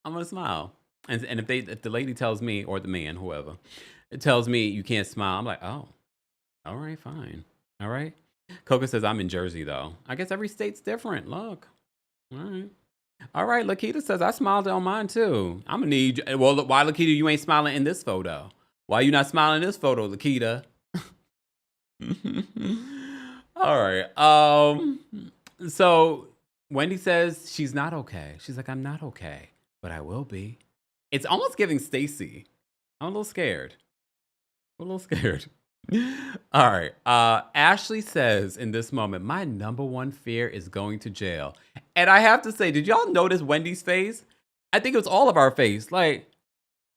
I'm gonna smile. And if the lady tells me, or the man, whoever, it tells me you can't smile, I'm like, oh, all right, fine. All right. Coca says I'm in Jersey though. I guess every state's different. Look. All right. All right, Lakita says I smiled on mine too. I'm gonna need. Well, look, why, Lakita, you ain't smiling in this photo? Why you not smiling in this photo, Lakita? All right. So Wendy says she's not okay. She's like, "I'm not okay, but I will be." It's almost giving Stacey. I'm a little scared. I'm a little scared. All right. Ashley says in this moment, "My number one fear is going to jail." And I have to say, did y'all notice Wendy's face? I think it was all of our face. Like,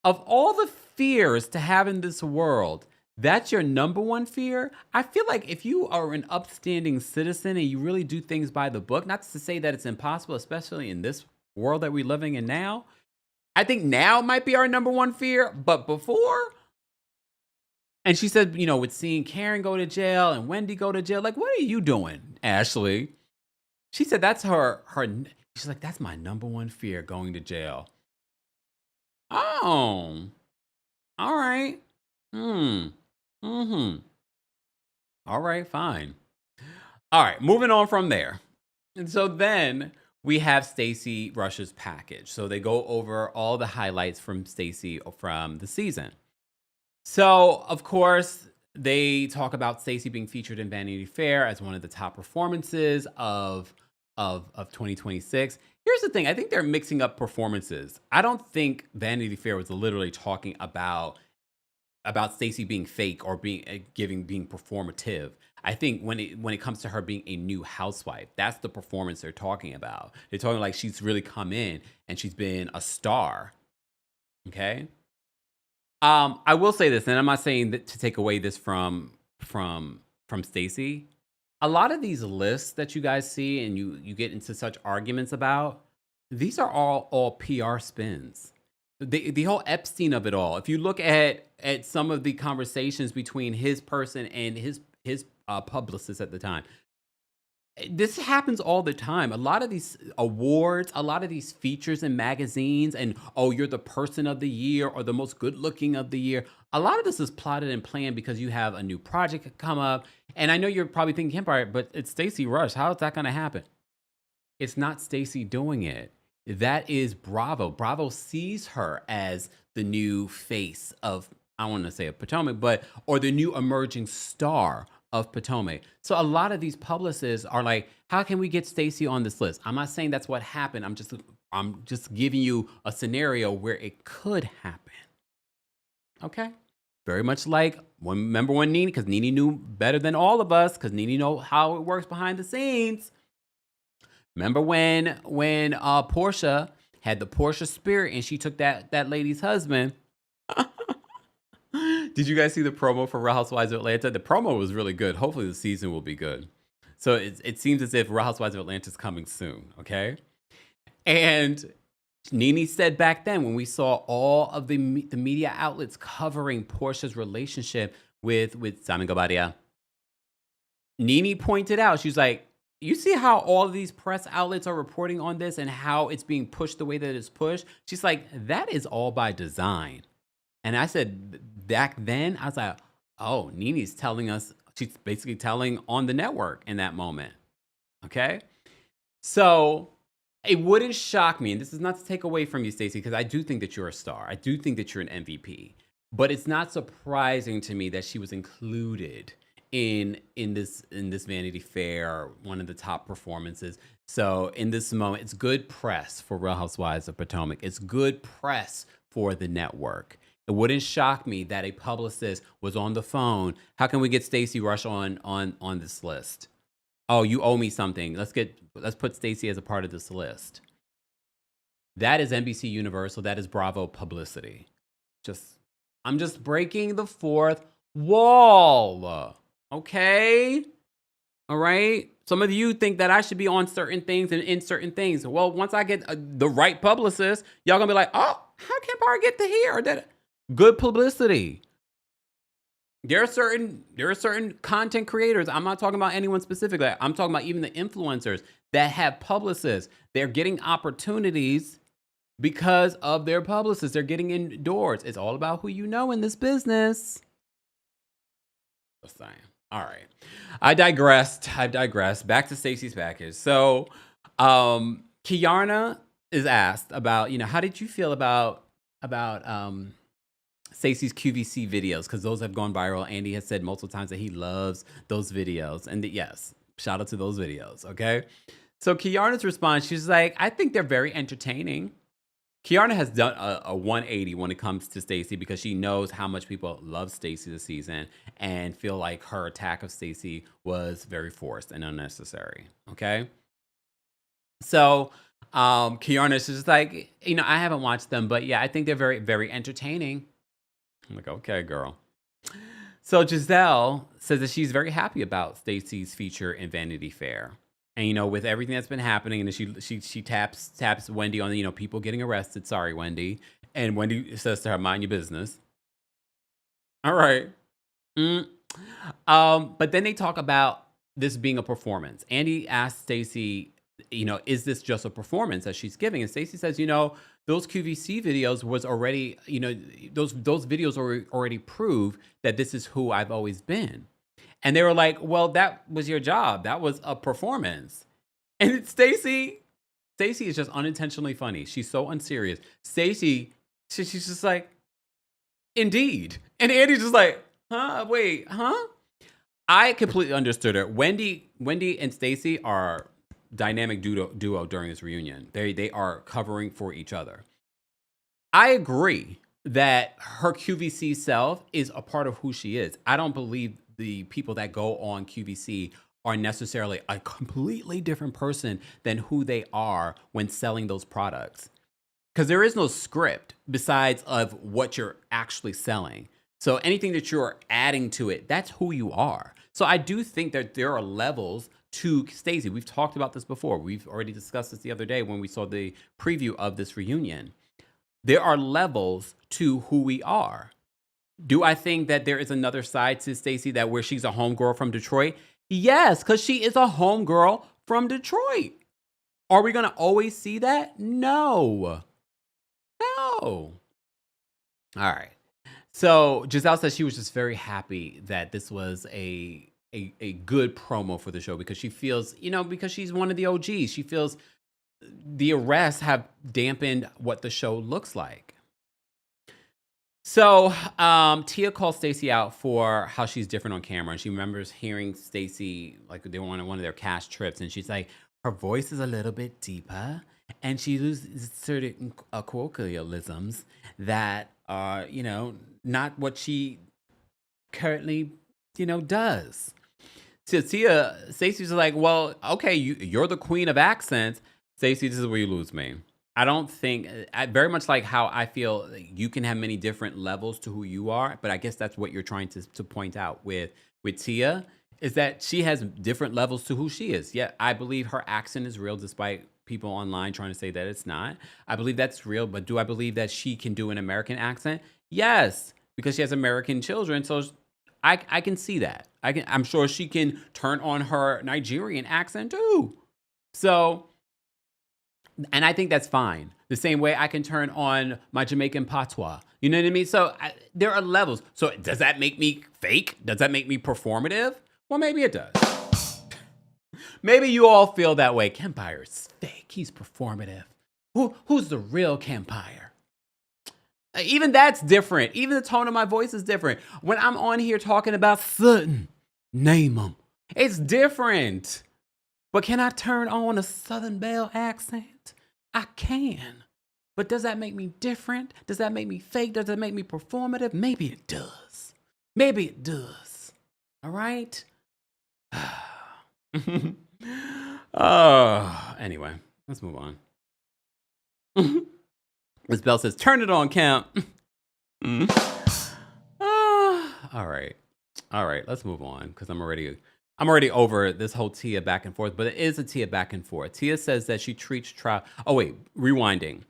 of all the fears to have in this world, that's your number one fear. I feel like if you are an upstanding citizen and you really do things by the book, not to say that it's impossible, especially in this world that we're living in now, I think now might be our number one fear. But before, and she said, with seeing Karen go to jail and Wendy go to jail, like, what are you doing, Ashley? She said that's her. She's like, "That's my number one fear, going to jail." Oh, all right. Mm-hmm. All right, fine. All right, moving on from there. And so then we have Stacey Rush's package. So they go over all the highlights from Stacey from the season. So, of course, they talk about Stacey being featured in Vanity Fair as one of the top performances of 2026. Here's the thing. I think they're mixing up performances. I don't think Vanity Fair was literally talking about Stacey being fake or being performative. I think when it comes to her being a new housewife, that's the performance they're talking about. They're talking like she's really come in and she's been a star. Okay. I will say this, and I'm not saying that to take away this from Stacey. A lot of these lists that you guys see and you get into such arguments about, these are all PR spins. The whole Epstein of it all. If you look at some of the conversations between his person and his publicist at the time, this happens all the time. A lot of these awards, a lot of these features in magazines, and oh, you're the person of the year or the most good looking of the year. A lot of this is plotted and planned because you have a new project come up. And I know you're probably thinking, Kempire, but it's Stacey Rush. How is that going to happen? It's not Stacey doing it. That is Bravo. Bravo sees her as the new face of, I want to say of Potomac, or the new emerging star of Potomac. So a lot of these publicists are like, how can we get Stacey on this list? I'm not saying that's what happened. I'm just giving you a scenario where it could happen. Okay? Very much like, remember when Nene, because Nene knew better than all of us, because Nene know how it works behind the scenes. Remember when Portia had the Portia spirit and she took that lady's husband? Did you guys see the promo for Real Housewives of Atlanta? The promo was really good. Hopefully the season will be good. So it seems as if Real Housewives of Atlanta is coming soon, okay? And Nene said back then when we saw all of the media outlets covering Portia's relationship with Simon Guobadia, Nene pointed out, she was like, you see how all of these press outlets are reporting on this and how it's being pushed the way that it's pushed? She's like, that is all by design. And I said, back then, I was like, oh, Nene's telling us, she's basically telling on the network in that moment. Okay? So it wouldn't shock me, and this is not to take away from you, Stacey, because I do think that you're a star. I do think that you're an MVP. But it's not surprising to me that she was included in this Vanity Fair, one of the top performances. So in this moment, it's good press for Real Housewives of Potomac. It's good press for the network. It wouldn't shock me that a publicist was on the phone. How can we get Stacey Rush on this list? Oh, you owe me something. Let's put Stacey as a part of this list. That is NBC Universal. That is Bravo publicity. I'm just breaking the fourth wall. Okay? All right? Some of you think that I should be on certain things and in certain things. Well, once I get the right publicist, y'all gonna be like, oh, how can Kempire get to here? That good publicity. There are certain content creators. I'm not talking about anyone specifically. I'm talking about even the influencers that have publicists. They're getting opportunities because of their publicists. They're getting indoors. It's all about who you know in this business. Just saying. All right. I digressed. Back to Stacey's package. So, Kiana is asked about, how did you feel about Stacey's QVC videos? Because those have gone viral. Andy has said multiple times that he loves those videos. And yes, shout out to those videos. Okay. So Kiana's response, she's like, I think they're very entertaining. Kiana has done a 180 when it comes to Stacey because she knows how much people love Stacey this season and feel like her attack of Stacey was very forced and unnecessary. Okay. So Kiana's just like, I haven't watched them, but yeah, I think they're very, very entertaining. I'm like, okay, girl. So Giselle says that she's very happy about Stacey's feature in Vanity Fair. And, with everything that's been happening, and she taps Wendy on, people getting arrested. Sorry, Wendy. And Wendy says to her, mind your business. All right. But then they talk about this being a performance. Andy asked Stacey, is this just a performance that she's giving? And Stacey says, those QVC videos was already, those videos already prove that this is who I've always been. And they were like, well, that was your job. That was a performance. And Stacey is just unintentionally funny. She's so unserious. Stacey, she's just like, indeed. And Andy's just like, wait. I completely understood her. Wendy and Stacey are dynamic duo during this reunion. They are covering for each other. I agree that her QVC self is a part of who she is. I don't believe the people that go on QVC are necessarily a completely different person than who they are when selling those products. Because there is no script besides of what you're actually selling. So anything that you're adding to it, that's who you are. So I do think that there are levels to Stacey. We've talked about this before. We've already discussed this the other day when we saw the preview of this reunion. There are levels to who we are. Do I think that there is another side to Stacey that where she's a homegirl from Detroit? Yes, because she is a homegirl from Detroit. Are we going to always see that? No. All right. So Giselle says she was just very happy that this was a good promo for the show because she feels, because she's one of the OGs, she feels the arrests have dampened what the show looks like. So Tia calls Stacey out for how she's different on camera. And she remembers hearing Stacey, like they were on one of their cast trips. And she's like, her voice is a little bit deeper. And she uses certain colloquialisms that are, not what she currently, does. So Stacey's like, well, okay, you're the queen of accents. Stacey, this is where you lose me. I don't think very much like how I feel you can have many different levels to who you are, but I guess that's what you're trying to point out with Tia is that she has different levels to who she is. Yeah, I believe her accent is real despite people online trying to say that it's not. I believe that's real, but do I believe that she can do an American accent? Yes, because she has American children, so I can see that. I'm sure she can turn on her Nigerian accent too. So, and I think that's fine. The same way I can turn on my Jamaican patois. You know what I mean? So there are levels. So does that make me fake? Does that make me performative? Well, maybe it does. Maybe you all feel that way. Kempire's fake. He's performative. Who's the real Kempire? Even that's different. Even the tone of my voice is different. When I'm on here talking about Sutton, name them. It's different. But can I turn on a Southern Belle accent? I can. But does that make me different? Does that make me fake? Does that make me performative? Maybe it does. Maybe it does. All right? Anyway, let's move on. Miss Bell says, turn it on, Camp. All right. All right, let's move on because I'm already over this whole Tia back and forth, but it is a Tia back and forth. Tia says that she treats rewinding.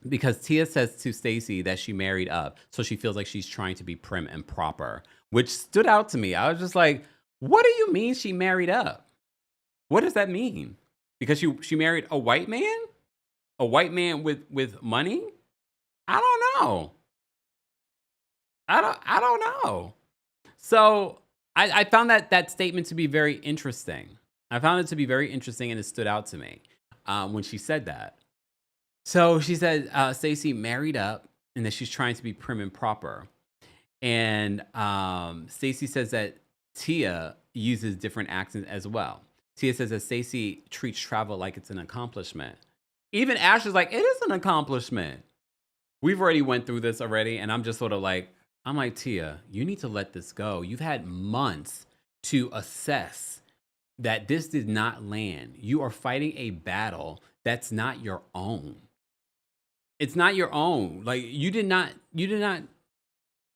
Because Tia says to Stacey that she married up, so she feels like she's trying to be prim and proper, which stood out to me. I was just like, what do you mean she married up? What does that mean? Because she married a white man? A white man with money? I don't know. I don't know. So I found that statement to be very interesting. I found it to be very interesting, and it stood out to me when she said that. So she said Stacey married up, and that she's trying to be prim and proper. And Stacey says that Tia uses different accents as well. Tia says that Stacey treats travel like it's an accomplishment. Even Ash is like, it is an accomplishment. We've already went through this already, and I'm just sort of like, Tia, you need to let this go. You've had months to assess that this did not land. You are fighting a battle that's not your own. It's not your own. Like you did not.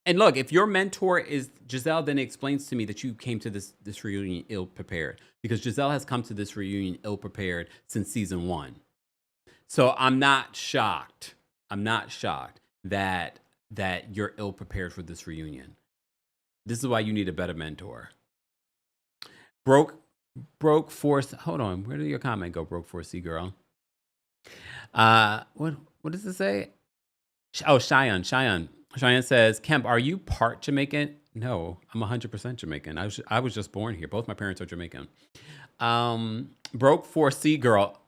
And look, if your mentor is Giselle, then it explains to me that you came to this reunion ill prepared, because Giselle has come to this reunion ill prepared since season 1. So I'm not shocked. That you're ill prepared for this reunion. This is why you need a better mentor. Broke force. Hold on. Where did your comment go? Broke force, girl. What does it say? Oh, Cheyenne. Cheyenne says, Kemp, are you part Jamaican? No, I'm 100% Jamaican. I was just born here. Both my parents are Jamaican. Broke for C girl.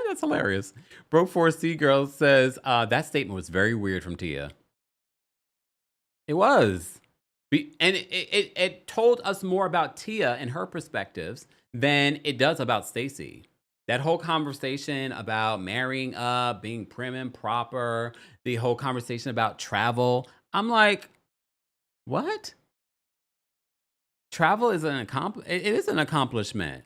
That's hilarious. Broke for C girl says that statement was very weird from Tia. It was. And it told us more about Tia and her perspectives than it does about Stacey. That whole conversation about marrying up, being prim and proper, the whole conversation about travel. I'm like, what? Travel is it is an accomplishment.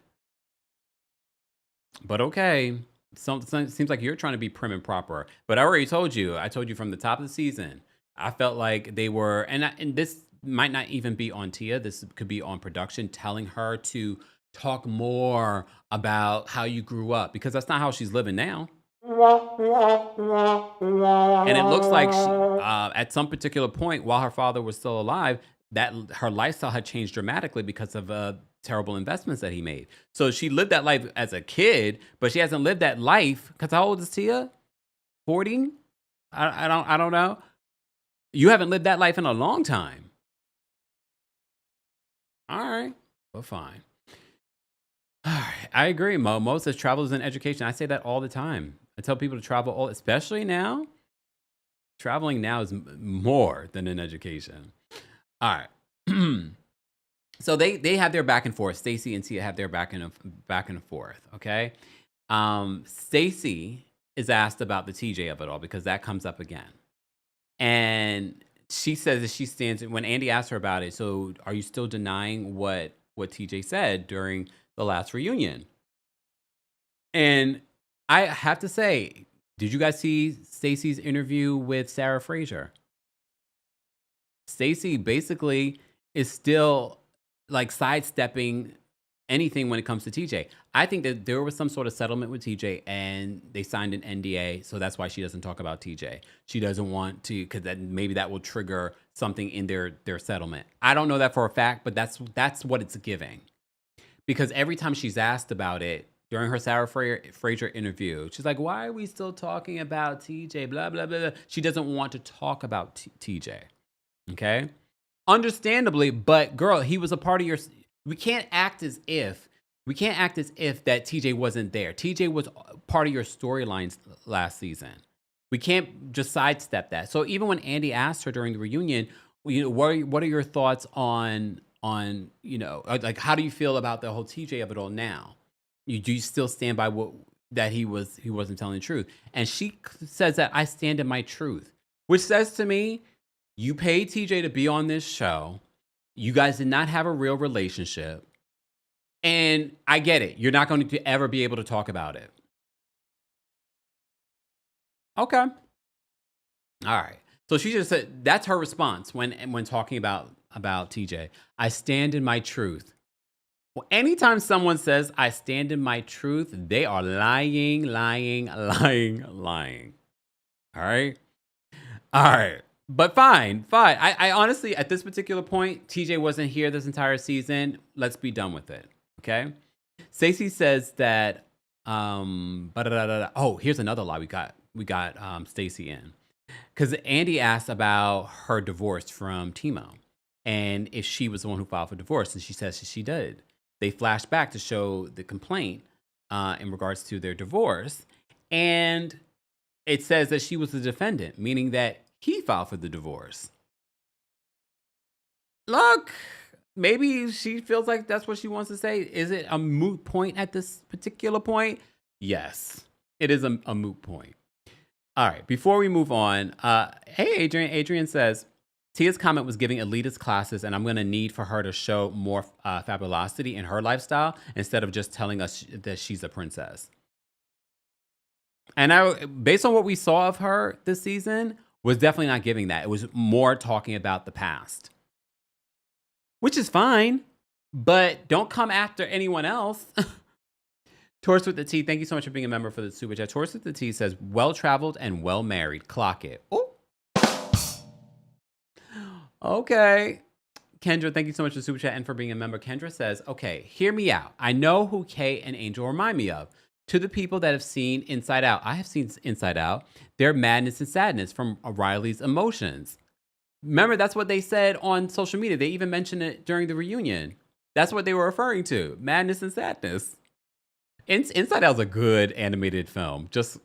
But okay. Seems like you're trying to be prim and proper. But I already told you. I told you from the top of the season. I felt like they were, and this might not even be on Tia. This could be on production, telling her to talk more about how you grew up, because that's not how she's living now. And it looks like she, at some particular point while her father was still alive, that her lifestyle had changed dramatically because of terrible investments that he made. So she lived that life as a kid, but she hasn't lived that life. Because how old is Tia? 40? I don't know. You haven't lived that life in a long time. All right. Well, fine. All right. I agree, Mo. Mo says travel is an education. I say that all the time. I tell people to travel, especially now. Traveling now is more than an education. All right. So they have their back and forth. Stacey and Tia have their back and forth. Okay. Stacey is asked about the TJ of it all, because that comes up again. And she says that she stands, when Andy asked her about it, so are you still denying what TJ said during the last reunion? And I have to say, Did you guys see Stacey's interview with Sarah Fraser? Stacey basically is still like sidestepping anything when it comes to TJ. I think that there was some sort of settlement with TJ and they signed an NDA, so that's why she doesn't talk about TJ. She doesn't want to, because maybe that will trigger something in their settlement. I don't know that for a fact, but that's what it's giving. Because every time she's asked about it during her Sarah Fraser interview, she's like, "Why are we still talking about TJ?" Blah blah blah. She doesn't want to talk about TJ. Okay, understandably, but girl, he was a part of your. We can't act as if that TJ wasn't there. TJ was part of your storylines last season. We can't just sidestep that. So even when Andy asked her during the reunion, what are your thoughts on like how do you feel about the whole TJ of it all now? Do you still stand by that he wasn't telling the truth? And she says that I stand in my truth, which says to me, you paid TJ to be on this show. You guys did not have a real relationship. And I get it. You're not going to ever be able to talk about it. Okay. All right. So she just said that's her response when talking about TJ. I stand in my truth. Well, anytime someone says I stand in my truth, they are lying. All right. All right. But fine. I honestly, at this particular point, TJ wasn't here this entire season. Let's be done with it. Okay. Stacey says that, oh, here's another lie we got Stacey in. Because Andy asked about her divorce from Timo and if she was the one who filed for divorce. And she says she did. They flashed back to show the complaint in regards to their divorce. And it says that she was the defendant, meaning that he filed for the divorce. Look, maybe she feels like that's what she wants to say. Is it a moot point at this particular point? Yes, it is a moot point. All right, before we move on, hey, Adrian. Adrian says, Tia's comment was giving elitist classes, and I'm going to need for her to show more fabulosity in her lifestyle instead of just telling us that she's a princess. And based on what we saw of her this season, was definitely not giving that. It was more talking about the past, which is fine, but don't come after anyone else. Taurus with the T, thank you so much for being a member for the Super Chat. Taurus with the T says, well-traveled and well-married. Clock it. Oh. Okay. Kendra, thank you so much for the Super Chat and for being a member. Kendra says, okay, hear me out. I know who Kay and Angel remind me of. To the people that have seen Inside Out, I have seen Inside Out, their madness and sadness from Riley's emotions. Remember, that's what they said on social media. They even mentioned it during the reunion. That's what they were referring to, madness and sadness. Inside Out is a good animated film, just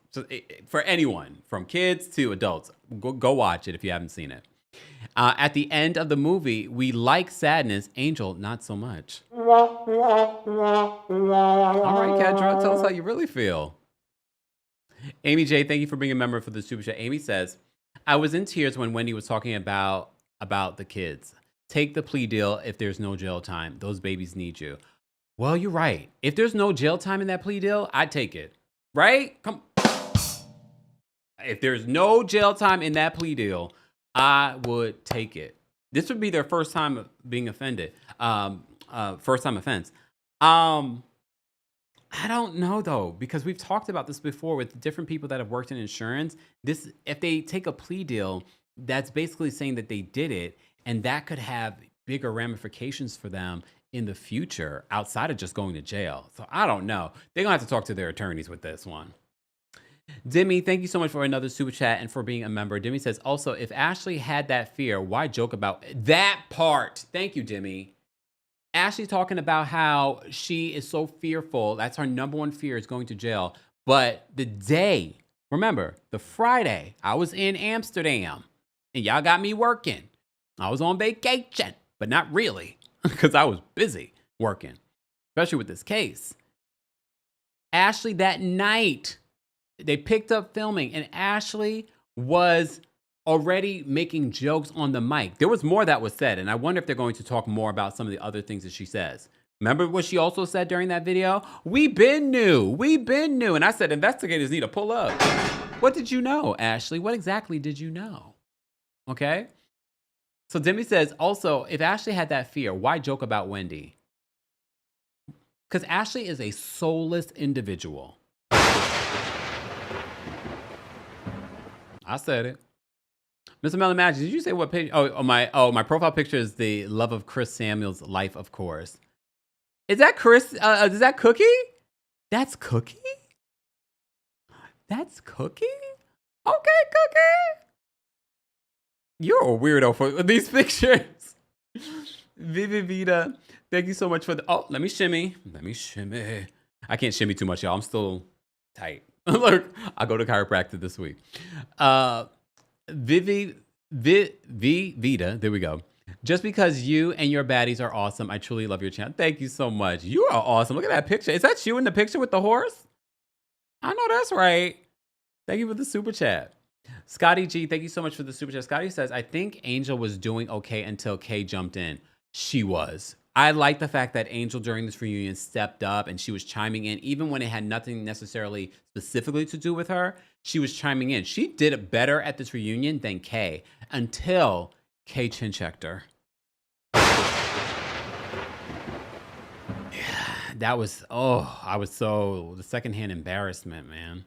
for anyone, from kids to adults. Go watch it if you haven't seen it. At the end of the movie, we like sadness. Angel, not so much. All right, Kendra, tell us how you really feel. Amy J, thank you for being a member for the Super Chat. Amy says, I was in tears when Wendy was talking about the kids. Take the plea deal if there's no jail time. Those babies need you. Well, you're right. If there's no jail time in that plea deal, I'd take it. Right? Come. If there's no jail time in that plea deal, I would take it. This would be their first time being offended. First time offense. I don't know though, because we've talked about this before with different people that have worked in insurance. If they take a plea deal, that's basically saying that they did it, and that could have bigger ramifications for them in the future outside of just going to jail. So I don't know. They're gonna have to talk to their attorneys with this one. Demi, thank you so much for another super chat and for being a member. Demi says, also, if Ashley had that fear, why joke about that part? Thank you, Demi. Ashley's talking about how she is so fearful. That's her number one fear, is going to jail. But remember, the Friday, I was in Amsterdam and y'all got me working. I was on vacation, but not really because I was busy working, especially with this case. Ashley, that night, they picked up filming and Ashley was already making jokes on the mic. There was more that was said, and I wonder if they're going to talk more about some of the other things that she says. Remember what she also said during that video? We been new. We been new. And I said, investigators need to pull up. What did you know, Ashley? What exactly did you know? Okay. So Demi says, also, if Ashley had that fear, why joke about Wendy? Because Ashley is a soulless individual. I said it. Mr. Melon Magic, did you say what page? My profile picture is the love of Chris Samuel's life, of course. Is that Chris? Is that Cookie? That's Cookie? That's Cookie? Okay, Cookie. You're a weirdo for these pictures. Vivi Vita, thank you so much for the. Oh, let me shimmy. Let me shimmy. I can't shimmy too much, y'all. I'm still tight. Look, I'll go to chiropractor this week. Vita, there we go. Just because you and your baddies are awesome, I truly love your channel. Thank you so much. You are awesome. Look at that picture. Is that you in the picture with the horse? I know that's right. Thank you for the super chat. Scotty G, thank you so much for the super chat. Scotty says, I think Angel was doing okay until Kay jumped in. She was. I like the fact that Angel during this reunion stepped up and she was chiming in, even when it had nothing necessarily specifically to do with her. She was chiming in. She did it better at this reunion than Kay until Kay chin checked her. That was, the secondhand embarrassment, man.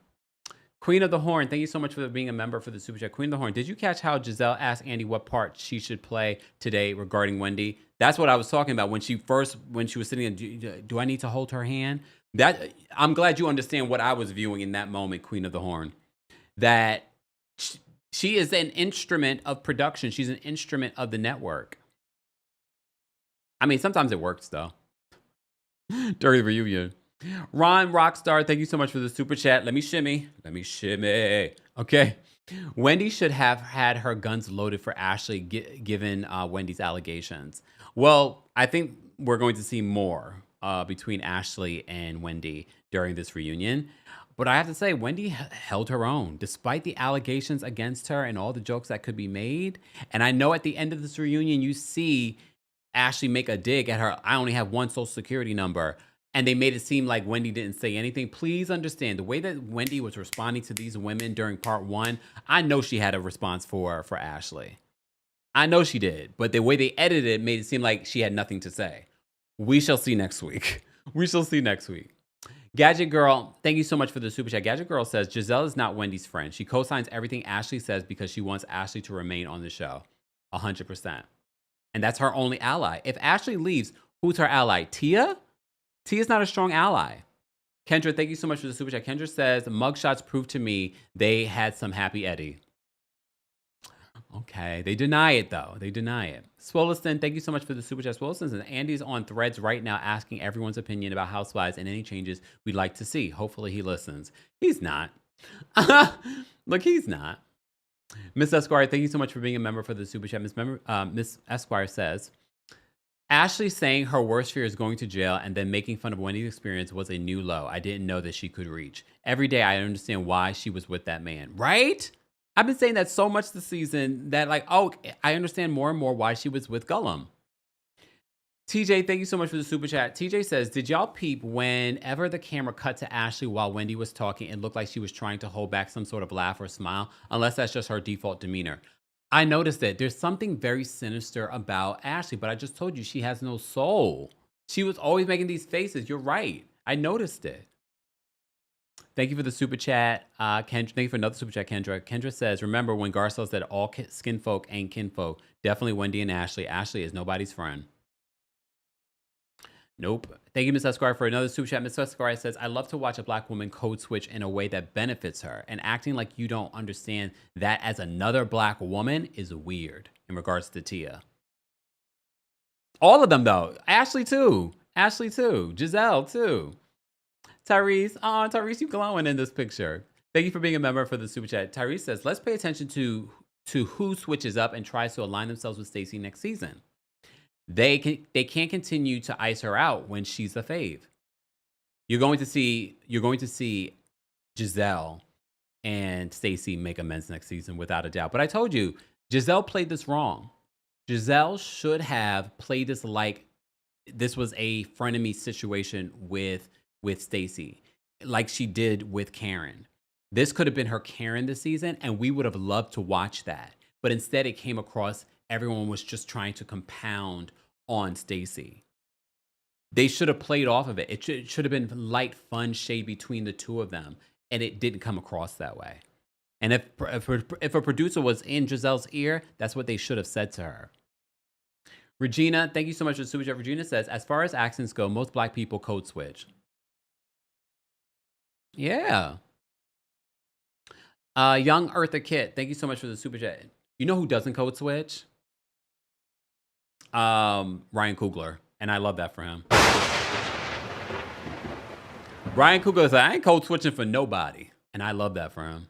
Queen of the Horn, thank you so much for being a member for the Super Chat. Queen of the Horn, did you catch how Giselle asked Andy what part she should play today regarding Wendy? That's what I was talking about when she was sitting there. Do I need to hold her hand? I'm glad you understand what I was viewing in that moment, Queen of the Horn. That she is an instrument of production. She's an instrument of the network. I mean, sometimes it works, though. During the reunion. Ron Rockstar, thank you so much for the super chat. Let me shimmy. Okay. Wendy should have had her guns loaded for Ashley, given Wendy's allegations. Well, I think we're going to see more between Ashley and Wendy during this reunion. But I have to say, Wendy held her own, despite the allegations against her and all the jokes that could be made. And I know at the end of this reunion, you see Ashley make a dig at her, I only have one social security number. And they made it seem like Wendy didn't say anything. Please understand, the way that Wendy was responding to these women during part one, I know she had a response for Ashley. I know she did. But the way they edited it made it seem like she had nothing to say. We shall see next week. Gadget Girl, thank you so much for the super chat. Gadget Girl says, Giselle is not Wendy's friend. She co-signs everything Ashley says because she wants Ashley to remain on the show. 100%. And that's her only ally. If Ashley leaves, who's her ally? Tia? Tia's not a strong ally. Kendra, thank you so much for the super chat. Kendra says, mugshots prove to me they had some happy Eddie. Okay, they deny it though. They deny it. Swoleston, thank you so much for the super chat. Swoleston and Andy's on Threads right now asking everyone's opinion about Housewives and any changes we'd like to see. Hopefully he listens. He's not. Look, he's not. Miss Esquire, thank you so much for being a member for the super chat. Miss Esquire says, Ashley saying her worst fear is going to jail and then making fun of Wendy's experience was a new low I didn't know that she could reach. Every day I understand why she was with that man. Right? I've been saying that so much this season that I understand more and more why she was with Gullum. TJ, thank you so much for the super chat. TJ says, did y'all peep whenever the camera cut to Ashley while Wendy was talking, it looked like she was trying to hold back some sort of laugh or smile, unless that's just her default demeanor. I noticed that there's something very sinister about Ashley, but I just told you she has no soul. She was always making these faces. You're right. I noticed it. Thank you for the super chat. Kendra, thank you for another super chat, Kendra. Kendra says, remember when Garcelle said all skin folk ain't kinfolk? Definitely Wendy and Ashley. Ashley is nobody's friend. Nope. Thank you, Miss Esquire, for another super chat. Miss Esquire says, I love to watch a black woman code switch in a way that benefits her. And acting like you don't understand that as another black woman is weird in regards to Tia. All of them, though. Ashley, too. Giselle, too. Tyrese, you glowing in this picture. Thank you for being a member for the super chat. Tyrese says, let's pay attention to who switches up and tries to align themselves with Stacey next season. They can't continue to ice her out when she's a fave. You're going to see Giselle and Stacey make amends next season without a doubt. But I told you, Giselle played this wrong. Giselle should have played this like this was a frenemy situation with Stacey, like she did with Karen. This could have been her Karen this season, and we would have loved to watch that. But instead, it came across everyone was just trying to compound on Stacey. They should have played off of it. It should have been light, fun shade between the two of them, and it didn't come across that way. And if a producer was in Giselle's ear, that's what they should have said to her. Regina, thank you so much for the super chat. Regina says, as far as accents go, most black people code switch. Yeah. Young Eartha Kitt, thank you so much for the super chat. You know who doesn't code switch? Ryan Coogler. And I love that for him. Ryan Coogler said, I ain't code switching for nobody. And I love that for him.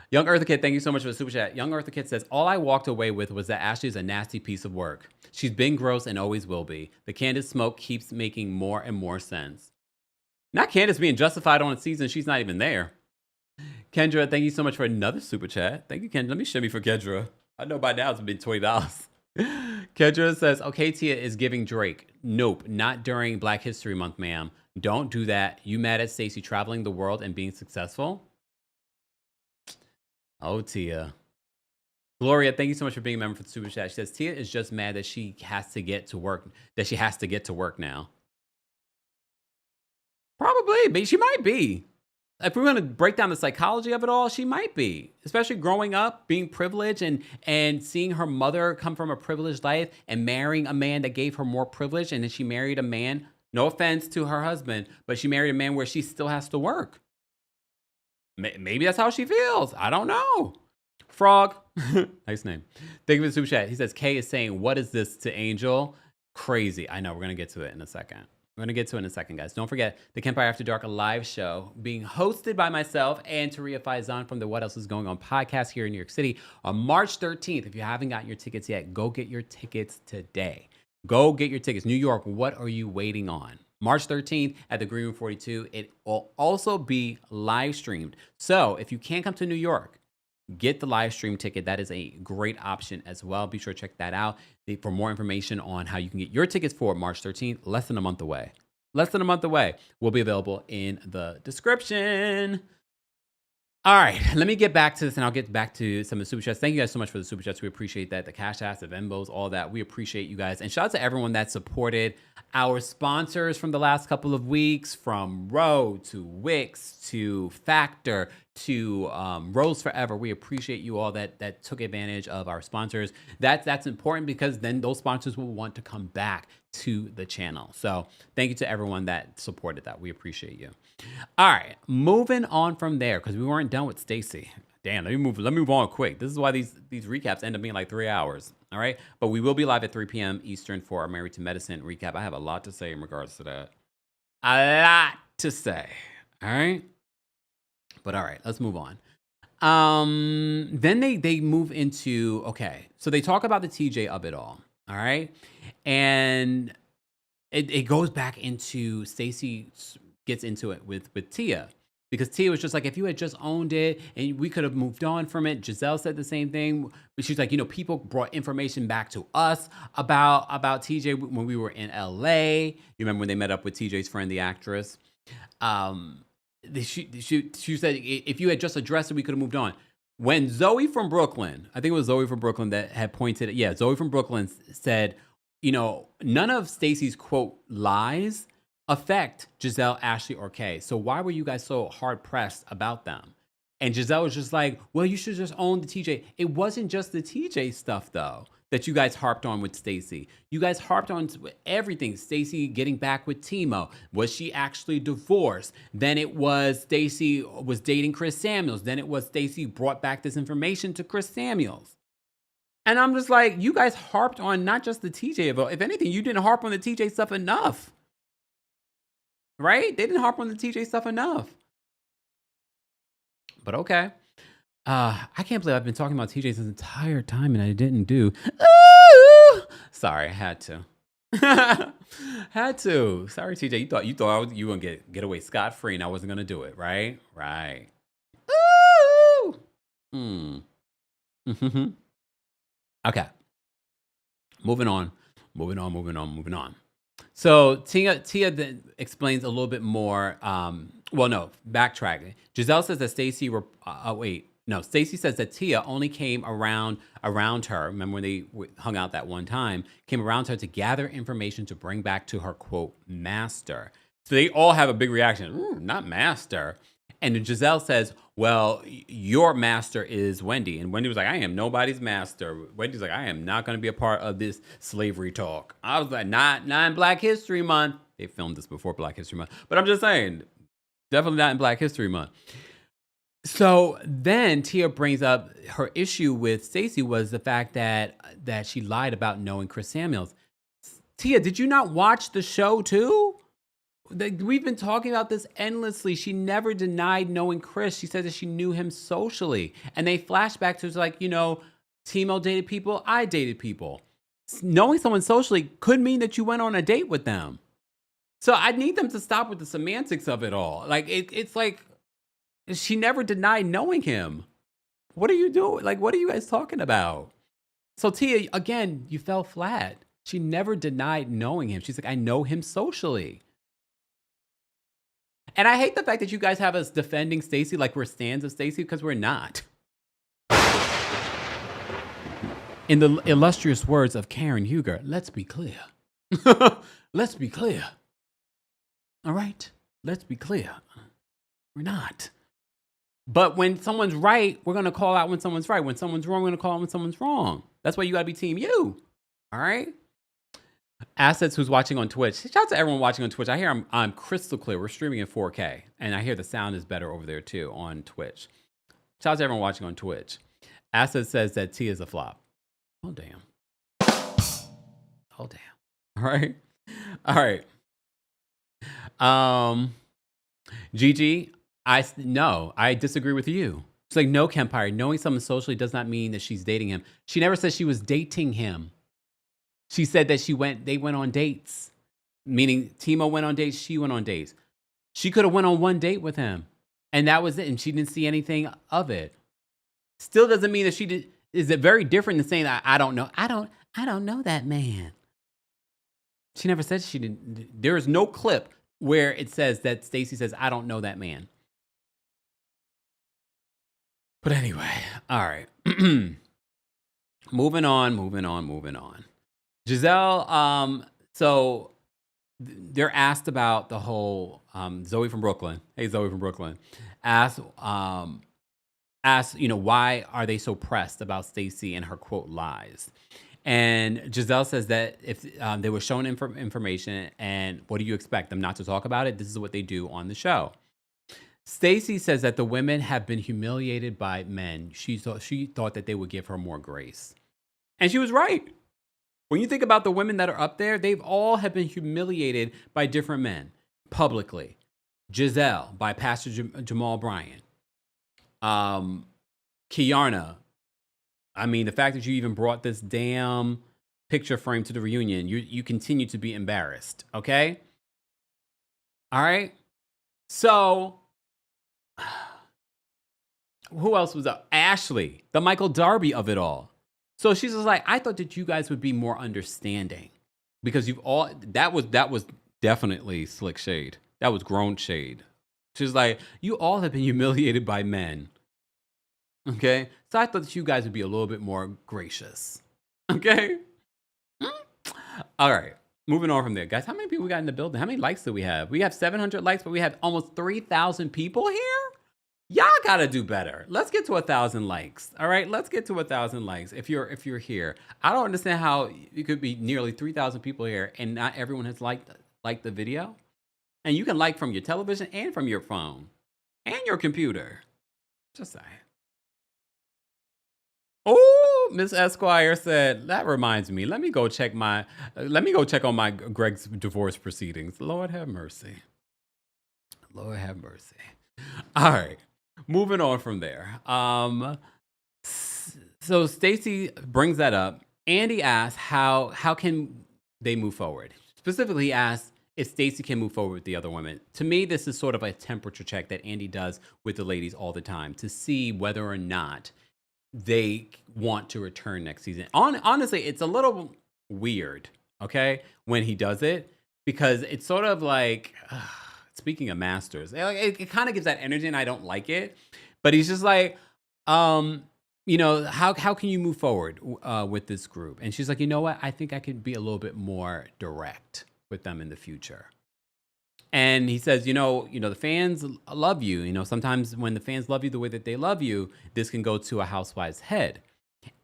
Young Eartha Kitt, thank you so much for the super chat. Young Eartha Kitt says, all I walked away with was that Ashley is a nasty piece of work. She's been gross and always will be. The Candace smoke keeps making more and more sense. Not Candace being justified on a season she's not even there. Kendra, thank you so much for another super chat. Thank you, Kendra. Let me shimmy for Kendra. I know by now it's been $20. Kendra says, okay, Tia is giving Drake. Nope, not during Black History Month, ma'am. Don't do that. You mad at Stacey traveling the world and being successful? Oh, Tia. Gloria, thank you so much for being a member for the super chat. She says, Tia is just mad that she has to get to work, now. Probably, but she might be. If we're going to break down the psychology of it all, she might be, especially growing up, being privileged and seeing her mother come from a privileged life and marrying a man that gave her more privilege. And then she married a man, no offense to her husband, but she married a man where she still has to work. Maybe that's how she feels. I don't know. Frog, nice name. Thank you for the super chat. He says, Kay is saying, what is this to Angel? Crazy. I know. We're going to get to it in a second. We're going to get to it in a second, guys. Don't forget the Kempire After Dark, a live show being hosted by myself and Taria Faizan from the What Else Is Going On podcast here in New York City on March 13th. If you haven't gotten your tickets yet, go get your tickets today. Go get your tickets. New York, what are you waiting on? March 13th at the Green Room 42. It will also be live streamed. So if you can't come to New York, get the live stream ticket. That is a great option as well. Be sure to check that out for more information on how you can get your tickets for March 13th. Less than a month away. Will be available in the description. All right, let me get back to this, and I'll get back to some of the super chats. Thank you guys so much for the super chats. We appreciate that. The Cash Apps, the Venmos, all that. We appreciate you guys. And shout out to everyone that supported our sponsors from the last couple of weeks, from Row to Wix to Factor to Rose Forever. We appreciate you all that took advantage of our sponsors. That's important because then those sponsors will want to come back to the channel. So thank you to everyone that supported that. We appreciate you. All right, moving on from there because we weren't done with Stacey. Damn, let me move on quick. This is why these recaps end up being like 3 hours. All right, but we will be live at 3 p.m. Eastern for our Married to Medicine recap. I have a lot to say in regards to that. A lot to say. All right, but all right, let's move on. Then they move into, okay, so they talk about the TJ of it all. All right, and it goes back into Stacey gets into it with Tia, because Tia was just like, if you had just owned it and we could have moved on from it. Giselle said the same thing, but she's like, people brought information back to us about TJ when we were in LA. You remember when they met up with TJ's friend, the actress? She said, if you had just addressed it, we could have moved on. When Zoe from Brooklyn, I think it was Zoe from Brooklyn that had pointed, Zoe from Brooklyn said, none of Stacey's quote lies affect Giselle, Ashley, or Kay. So why were you guys so hard pressed about them? And Giselle was just like, well, you should just own the TJ. It wasn't just the TJ stuff though that you guys harped on with Stacey. You guys harped on everything. Stacey getting back with Timo. Was she actually divorced? Then it was Stacey was dating Chris Samuels. Then it was Stacey brought back this information to Chris Samuels. And I'm just like, you guys harped on not just the TJ vote. If anything, you didn't harp on the TJ stuff enough. Right? They didn't harp on the TJ stuff enough. But okay. I can't believe I've been talking about TJ this entire time and I didn't do. Ooh! Sorry, I had to. Had to. Sorry, TJ. You thought you were gonna get away scot-free and I wasn't gonna do it, right? Right. Ooh! Okay. Moving on. So Tia then explains a little bit more. Well, no, backtracking. Giselle says that Stacey. Wait, no. Stacey says that Tia only came around her. Remember when they hung out that one time? Came around her to gather information to bring back to her quote master. So they all have a big reaction. Ooh, not master. And then Giselle says, well, your master is Wendy. And Wendy was like, I am nobody's master. Wendy's like, I am not going to be a part of this slavery talk. I was like, not in Black History Month. They filmed this before Black History Month. But I'm just saying, definitely not in Black History Month. So then Tia brings up her issue with Stacey was the fact that she lied about knowing Chris Samuels. Tia, did you not watch the show too? We've been talking about this endlessly. She never denied knowing Chris. She said that she knew him socially. And they flash back to like, Timo dated people. I dated people. Knowing someone socially could mean that you went on a date with them. So I need them to stop with the semantics of it all. Like, it's like she never denied knowing him. What are you doing? Like, what are you guys talking about? So Tia, again, you fell flat. She never denied knowing him. She's like, I know him socially. And I hate the fact that you guys have us defending Stacey like we're stands of Stacey because we're not. In the illustrious words of Karen Huger, let's be clear. Let's be clear. All right? Let's be clear. We're not. But when someone's right, we're going to call out when someone's right. When someone's wrong, we're going to call out when someone's wrong. That's why you got to be team you. All right? Assets who's watching on Twitch. Shout out to everyone watching on Twitch. I hear I'm crystal clear. We're streaming in 4K. And I hear the sound is better over there too on Twitch. Shout out to everyone watching on Twitch. Assets says that T is a flop. Oh, damn. Oh, damn. All right. All right. Gigi, I disagree with you. It's like, no, Kempire. Knowing someone socially does not mean that she's dating him. She never said she was dating him. She said that they went on dates, meaning Timo went on dates, she went on dates. She could have went on one date with him, and that was it, and she didn't see anything of it. Still doesn't mean that she did. Is it very different than saying that I don't know? I don't know that man. She never said she didn't. There is no clip where it says that Stacey says, I don't know that man. But anyway, all right. Moving on. Giselle, so they're asked about the whole Zoe from Brooklyn. Hey, Zoe from Brooklyn. Asked, why are they so pressed about Stacey and her quote lies? And Giselle says that if they were shown information, and what do you expect them not to talk about it? This is what they do on the show. Stacey says that the women have been humiliated by men. She thought that they would give her more grace. And she was right. When you think about the women that are up there, they've all have been humiliated by different men publicly. Giselle by Pastor Jamal Bryant. Kiarna. I mean, the fact that you even brought this damn picture frame to the reunion, you continue to be embarrassed, okay? All right? So, who else was up? Ashley, the Michael Darby of it all. So she's just like, I thought that you guys would be more understanding because that was definitely slick shade. That was grown shade. She's like, you all have been humiliated by men. Okay? So I thought that you guys would be a little bit more gracious. Okay? All right. Moving on from there. Guys, how many people we got in the building? How many likes do we have? We have 700 likes, but we have almost 3,000 people here? Y'all gotta do better. Let's get to 1,000 likes. All right, let's get to 1,000 likes. If you're here, I don't understand how you could be nearly 3,000 people here and not everyone has liked the video. And you can like from your television and from your phone and your computer. Just saying. Oh, Miss Esquire said that reminds me. Let me go check on my Greg's divorce proceedings. Lord have mercy. Lord have mercy. All right. Moving on from there. So Stacey brings that up. Andy asks how can they move forward? Specifically, he asks if Stacey can move forward with the other women. To me, this is sort of a temperature check that Andy does with the ladies all the time to see whether or not they want to return next season. Honestly, it's a little weird, okay, when he does it, because it's sort of like, speaking of masters, it kind of gives that energy, and I don't like it. But he's just like, how can you move forward with this group? And she's like, you know what? I think I could be a little bit more direct with them in the future. And he says, the fans love you. Sometimes when the fans love you the way that they love you, this can go to a housewife's head.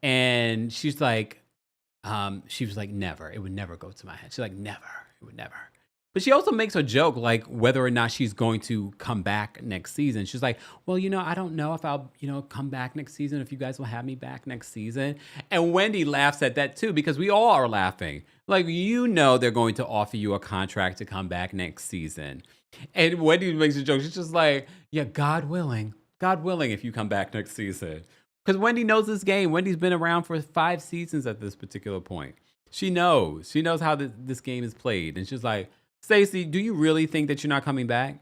And she's like, she was like, never. It would never go to my head. She's like, never. It would never. But she also makes a joke, like whether or not she's going to come back next season. She's like, well, I don't know if I'll, come back next season, if you guys will have me back next season. And Wendy laughs at that too, because we all are laughing. Like, they're going to offer you a contract to come back next season. And Wendy makes a joke. She's just like, yeah, God willing, if you come back next season. Because Wendy knows this game. Wendy's been around for 5 seasons at this particular point. She knows how this game is played. And she's like, Stacey, do you really think that you're not coming back?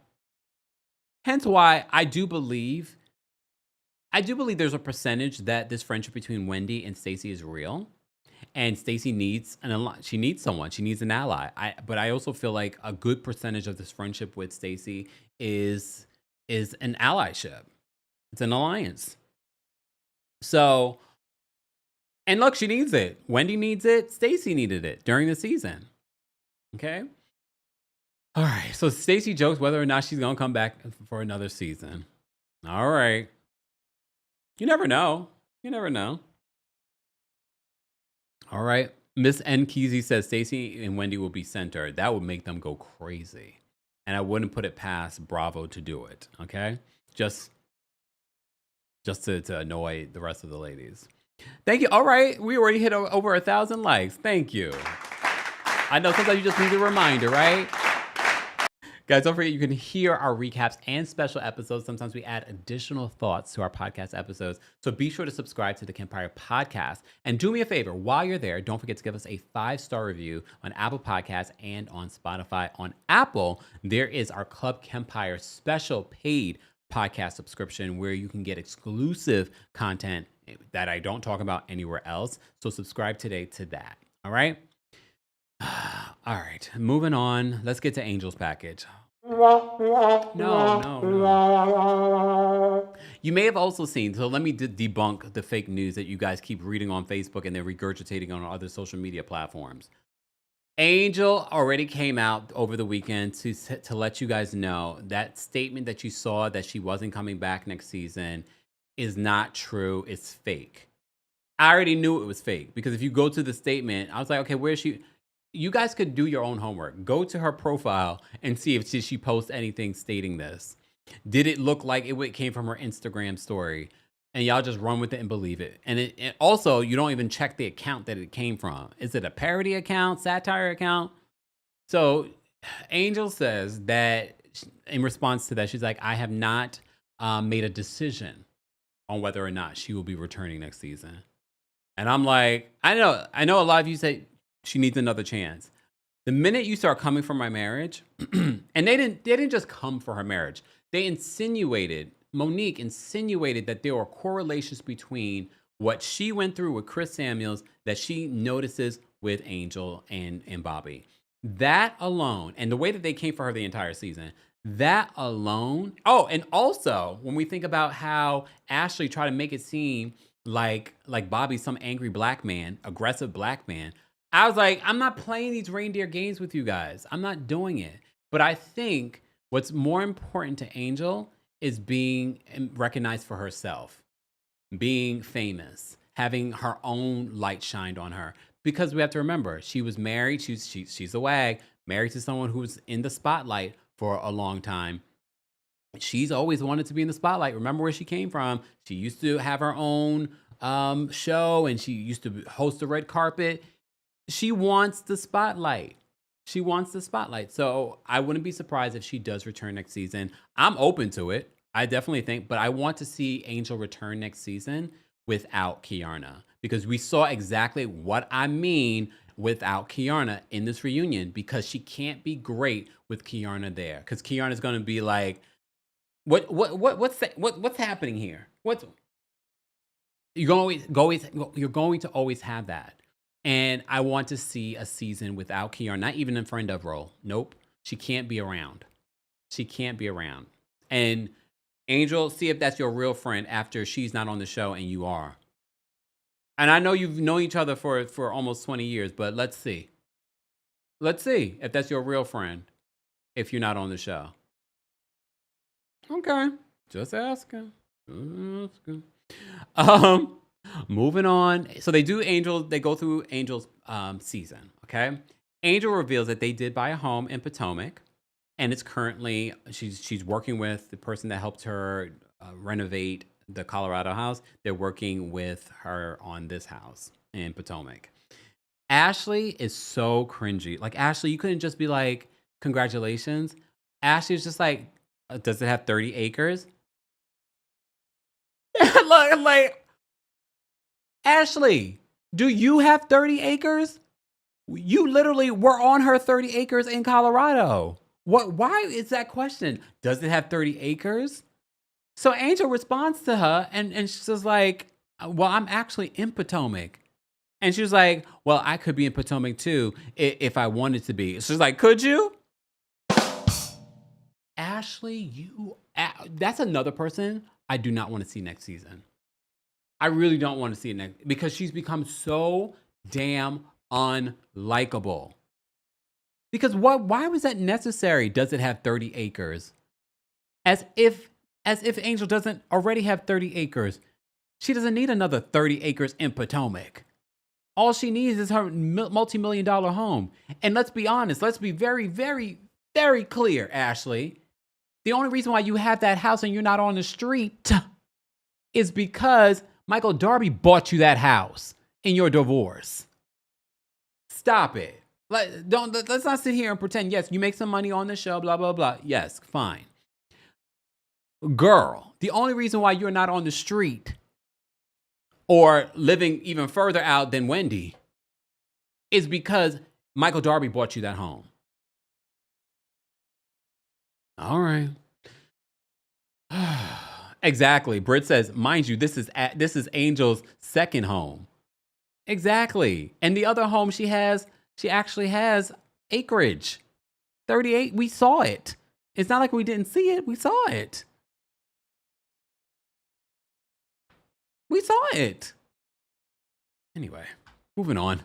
Hence why I do believe there's a percentage that this friendship between Wendy and Stacey is real. And Stacey needs she needs someone. She needs an ally. But I also feel like a good percentage of this friendship with Stacey is an allyship. It's an alliance. So, and look, she needs it. Wendy needs it. Stacey needed it during the season. Okay? All right. So Stacey jokes whether or not she's going to come back for another season. All right. You never know. All right. Miss N. Kesey says Stacey and Wendy will be center. That would make them go crazy. And I wouldn't put it past Bravo to do it. Okay? Just to annoy the rest of the ladies. Thank you. All right. We already hit over 1,000 likes. Thank you. I know sometimes you just need a reminder, right? Guys, don't forget you can hear our recaps and special episodes. Sometimes we add additional thoughts to our podcast episodes. So be sure to subscribe to the Kempire podcast. And do me a favor, while you're there, don't forget to give us a 5-star review on Apple Podcasts and on Spotify. On Apple, there is our Club Kempire special paid podcast subscription where you can get exclusive content that I don't talk about anywhere else. So subscribe today to that. All right? All right, moving on. Let's get to Angel's package. No. You may have also seen, so let me debunk the fake news that you guys keep reading on Facebook and then regurgitating on other social media platforms. Angel already came out over the weekend to let you guys know that statement that you saw that she wasn't coming back next season is not true. It's fake. I already knew it was fake because if you go to the statement, I was like, okay, where is she? You guys could do your own homework. Go to her profile and see if she posts anything stating this. Did it look like it came from her Instagram story? And y'all just run with it and believe it. And also, you don't even check the account that it came from. Is it a parody account, satire account? So Angel says that in response to that, she's like, I have not made a decision on whether or not she will be returning next season. And I'm like, I know a lot of you say she needs another chance. The minute you start coming for my marriage, and they didn't just come for her marriage. Monique insinuated that there were correlations between what she went through with Chris Samuels that she notices with Angel and Bobby. That alone, and the way that they came for her the entire season, that alone. Oh, and also when we think about how Ashley tried to make it seem like Bobby's some angry black man, aggressive black man, I was like, I'm not playing these reindeer games with you guys. I'm not doing it. But I think what's more important to Angel is being recognized for herself, being famous, having her own light shined on her. Because we have to remember, she was married. She's a wag, married to someone who was in the spotlight for a long time. She's always wanted to be in the spotlight. Remember where she came from. She used to have her own show, and she used to host the red carpet. She wants the spotlight. So I wouldn't be surprised if she does return next season. I'm open to it. I definitely think, but I want to see Angel return next season without Kiarna, because we saw exactly what I mean without Kiarna in this reunion, because she can't be great with Kiarna there, because Kiarna's going to be like, what's happening here? You're going to always have that. And I want to see a season without Kiara, not even in friend of role. Nope. She can't be around. She can't be around. And Angel, see if that's your real friend after she's not on the show and you are. And I know you've known each other for almost 20 years, but let's see. Let's see if that's your real friend if you're not on the show. Okay. Just asking. Moving on. So they go through Angel's season, okay? Angel reveals that they did buy a home in Potomac, and it's currently, she's working with the person that helped her renovate the Colorado house. They're working with her on this house in Potomac. Ashley is so cringy. Like, Ashley, you couldn't just be like, congratulations. Ashley's just like, does it have 30 acres? like, Ashley, do you have 30 acres? You literally were on her 30 acres in Colorado. Why is that question? Does it have 30 acres? So Angel responds to her and she's like, well, I'm actually in Potomac. And she was like, well, I could be in Potomac too if I wanted to be. She's like, could you? Ashley, that's another person I do not want to see next season. I really don't want to see it next, because she's become so damn unlikable. Because why was that necessary? Does it have 30 acres? As if Angel doesn't already have 30 acres. She doesn't need another 30 acres in Potomac. All she needs is her multi-million-dollar home. And let's be honest, let's be very, very, very clear, Ashley. The only reason why you have that house and you're not on the street is because Michael Darby bought you that house in your divorce. Stop it. Let's not sit here and pretend, yes, you make some money on the show, blah, blah, blah. Yes, fine. Girl, the only reason why you're not on the street or living even further out than Wendy is because Michael Darby bought you that home. All right. Exactly. Britt says, mind you, this is Angel's second home. Exactly. And the other home she actually has acreage. 38. We saw it. It's not like we didn't see it. We saw it. We saw it. Anyway, moving on.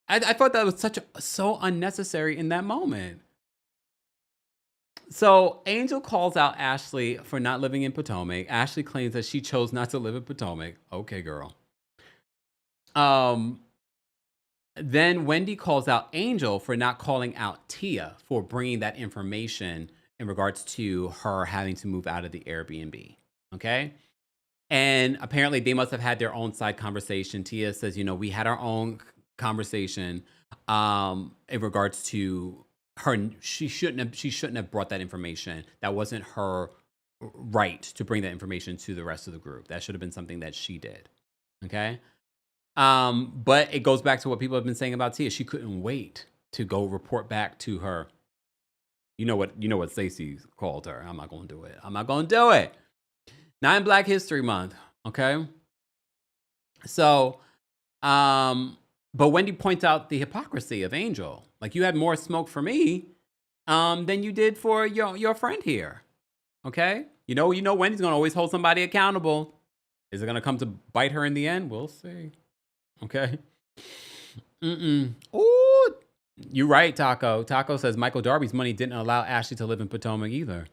I thought that was so unnecessary in that moment. So Angel calls out Ashley for not living in Potomac. Ashley claims that she chose not to live in Potomac. Okay, girl. Then Wendy calls out Angel for not calling out Tia for bringing that information in regards to her having to move out of the Airbnb. Okay. And apparently they must have had their own side conversation. Tia says, we had our own conversation in regards to her. She shouldn't have brought that information. That wasn't her right to bring that information to the rest of the group. That should have been something that she did. Okay. But it goes back to what people have been saying about Tia. She couldn't wait to go report back to her. You know what Stacey called her. I'm not going to do it. Not in Black History Month. Okay. So, but Wendy points out the hypocrisy of Angel. Like, you had more smoke for me, than you did for your friend here. Okay. Wendy's going to always hold somebody accountable. Is it going to come to bite her in the end? We'll see. Okay. Ooh, you're right, Taco. Taco says Michael Darby's money didn't allow Ashley to live in Potomac either.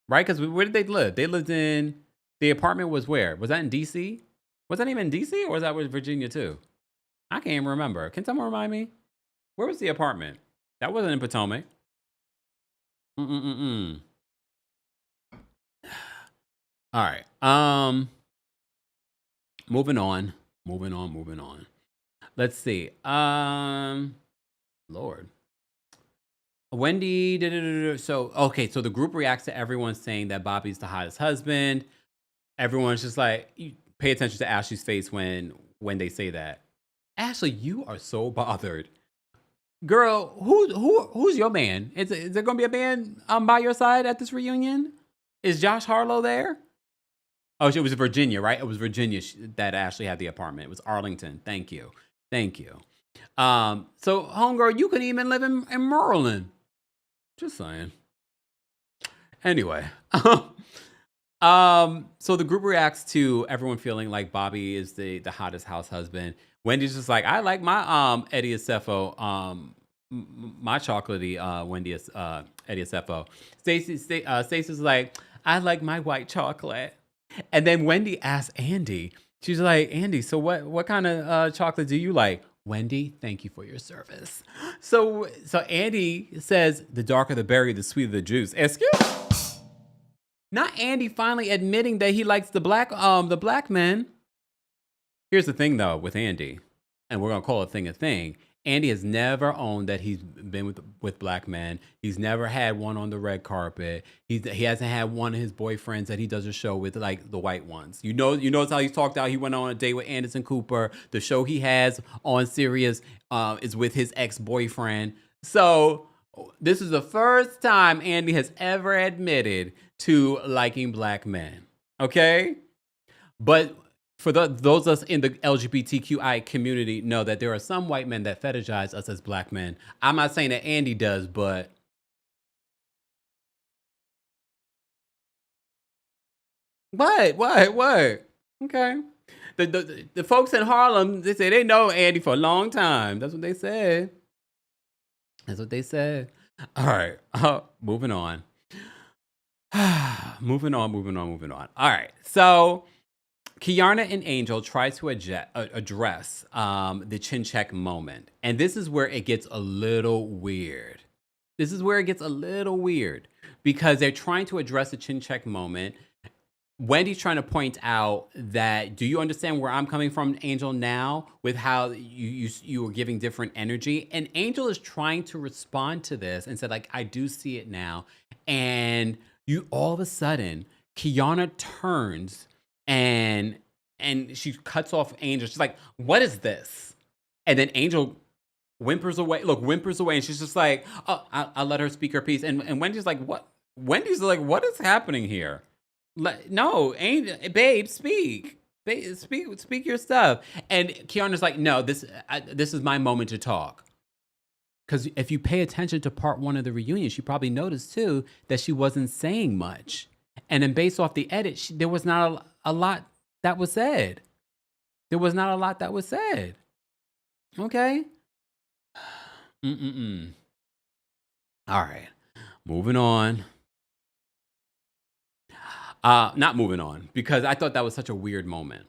Right? Because where did they live? They lived in, the apartment was where? Was that in D.C.? Was that even in D.C. or was that with Virginia too? I can't even remember. Can someone remind me? Where was the apartment? That wasn't in Potomac. All right. Moving on. Let's see. Lord. Wendy. So the group reacts to everyone saying that Bobby's the hottest husband. Everyone's just like, you pay attention to Ashley's face when they say that. Ashley, you are so bothered. Girl, who's your man? Is there going to be a man by your side at this reunion? Is Josh Harlow there? Oh, it was Virginia, right? It was Virginia that Ashley had the apartment. It was Arlington. Thank you. Thank you. So homegirl, you can even live in Maryland. Just saying. Anyway, so the group reacts to everyone feeling like Bobby is the hottest house husband. Wendy's just like, I like my Eddie Acefo, my chocolatey Wendy Eddie Acefo. Stacey's like, I like my white chocolate. And then Wendy asks Andy, she's like, Andy, so what kind of chocolate do you like? Wendy, thank you for your service. So Andy says, the darker the berry, the sweeter the juice. Excuse me? Not Andy finally admitting that he likes the black men. Here's the thing though with Andy, and we're gonna call a thing. Andy has never owned that he's been with black men. He's never had one on the red carpet. He hasn't had one of his boyfriends that he does a show with, like the white ones. You notice how he's talked out. He went on a date with Anderson Cooper. The show he has on Sirius is with his ex-boyfriend. So this is the first time Andy has ever admitted to liking black men. Okay? But for those of us in the LGBTQI community know that there are some white men that fetishize us as black men. I'm not saying that Andy does, but what? Okay. The folks in Harlem, they say they know Andy for a long time. That's what they said. All right. Moving on. Moving on. All right. So Kiarna and Angel try to address the chin check moment. And this is where it gets a little weird. Because they're trying to address the chin check moment. Wendy's trying to point out that, do you understand where I'm coming from, Angel, now with how you were giving different energy? And Angel is trying to respond to this and said, like, I do see it now. And you all of a sudden, Kiarna turns and she cuts off Angel. She's like, what is this? And then Angel whimpers away, and she's just like, oh, I'll let her speak her piece. And Wendy's like, what? Wendy's like, what is happening here? No, babe, speak. Speak your stuff. And Kiarna's like, no, this is my moment to talk. Because if you pay attention to part 1 of the reunion, she probably noticed too that she wasn't saying much. And then based off the edit, there was not a lot that was said. Okay? All right. Moving on. Not moving on, because I thought that was such a weird moment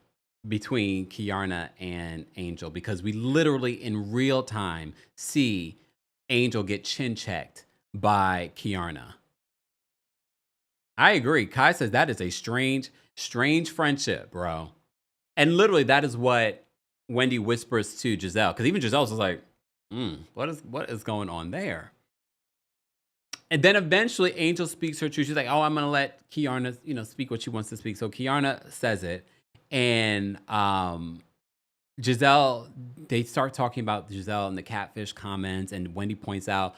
between Kiarna and Angel, because we literally in real time see Angel get chin checked by Kiarna. I agree. Kai says that is a strange friendship, bro. And literally that is what Wendy whispers to Giselle, because even Giselle's just like, what is going on there? And then eventually Angel speaks her truth. She's like, oh, I'm going to let Kiarna, speak what she wants to speak. So Kiarna says it. And Giselle, they start talking about Giselle and the catfish comments. And Wendy points out,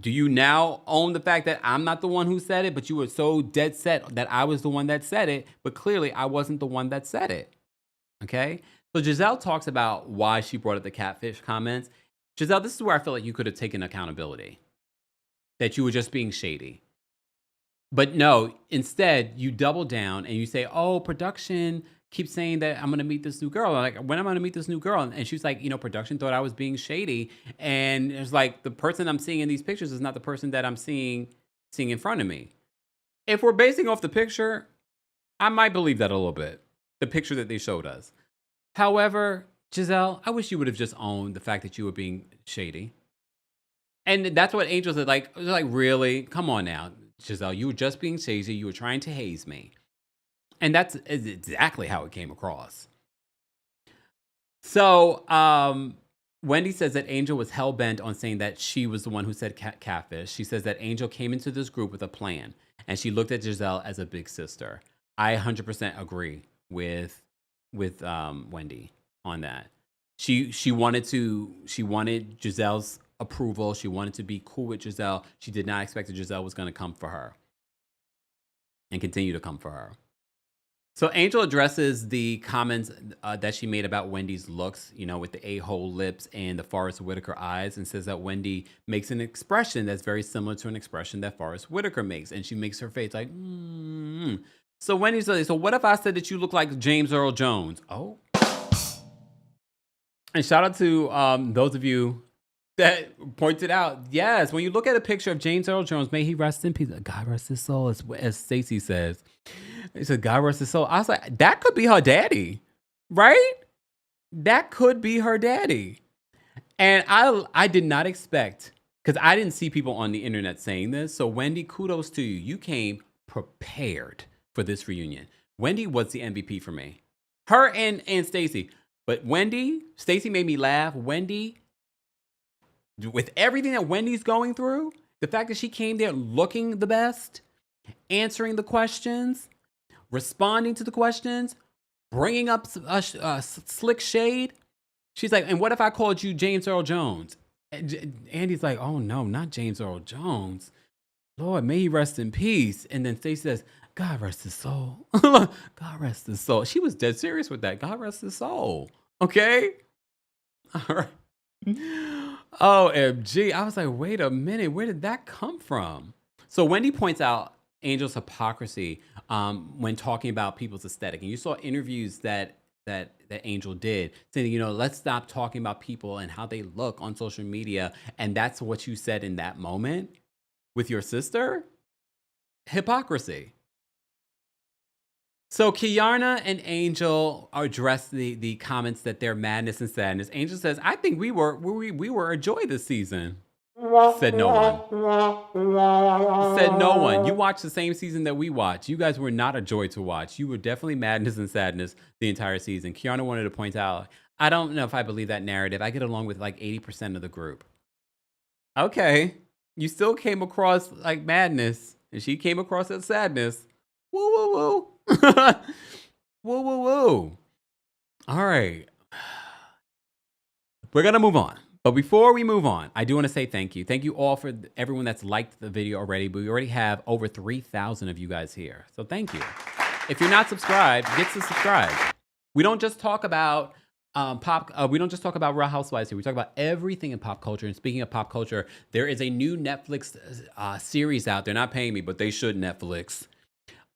do you now own the fact that I'm not the one who said it, but you were so dead set that I was the one that said it, but clearly I wasn't the one that said it. Okay? So Giselle talks about why she brought up the catfish comments. Giselle, this is where I feel like you could have taken accountability, that you were just being shady. But no, instead you double down and you say, oh, production keeps saying that I'm going to meet this new girl. I'm like, when am I going to meet this new girl? And she's like, production thought I was being shady. And it's like, the person I'm seeing in these pictures is not the person that I'm seeing in front of me. If we're basing off the picture, I might believe that a little bit, the picture that they showed us. However, Giselle, I wish you would have just owned the fact that you were being shady. And that's what Angel said. Like, really? Come on now, Giselle. You were just being shady. You were trying to haze me. And that's exactly how it came across. So Wendy says that Angel was hell-bent on saying that she was the one who said catfish. She says that Angel came into this group with a plan, and she looked at Giselle as a big sister. I 100% agree with Wendy on that. She wanted Giselle's approval. She wanted to be cool with Giselle. She did not expect that Giselle was going to come for her and continue to come for her. So Angel addresses the comments that she made about Wendy's looks, you know, with the a-hole lips and the Forrest Whitaker eyes, and says that Wendy makes an expression that's very similar to an expression that Forrest Whitaker makes. And she makes her face like, So Wendy's like, so what if I said that you look like James Earl Jones? Oh. And shout out to those of you that pointed out, yes, when you look at a picture of James Earl Jones, may he rest in peace. God rest his soul, as Stacey says. He said, God rest his soul. I was like, that could be her daddy, right? That could be her daddy. And I did not expect, because I didn't see people on the internet saying this. So Wendy, kudos to you. You came prepared for this reunion. Wendy was the MVP for me. Her and Stacey. But Stacey made me laugh. Wendy, with everything that Wendy's going through, the fact that she came there looking the best, answering the questions, responding to the questions, bringing up slick shade. She's like, and what if I called you James Earl Jones? And Andy's like, oh no, not James Earl Jones. Lord, may he rest in peace. And then Stacey says, God rest his soul. God rest his soul. She was dead serious with that. God rest his soul. Okay? All right. OMG. I was like, wait a minute. Where did that come from? So Wendy points out Angel's hypocrisy when talking about people's aesthetic. And you saw interviews that Angel did saying, you know, let's stop talking about people and how they look on social media. And that's what you said in that moment with your sister? Hypocrisy. So Kiana and Angel address the comments that they're madness and sadness. Angel says, I think we were a joy this season. Said no one. Said no one. You watched the same season that we watched. You guys were not a joy to watch. You were definitely madness and sadness the entire season. Kiana wanted to point out, I don't know if I believe that narrative. I get along with like 80% of the group. Okay. You still came across like madness, and she came across as sadness. Woo, woo, woo. Woo, woo, woo. All right. We're going to move on. But before we move on, I do want to say thank you. Thank you all for everyone that's liked the video already. But we already have over 3,000 of you guys here. So thank you. If you're not subscribed, get to subscribe. We don't just talk about we don't just talk about Real Housewives here. We talk about everything in pop culture. And speaking of pop culture, there is a new Netflix series out. They're not paying me, but they should, Netflix.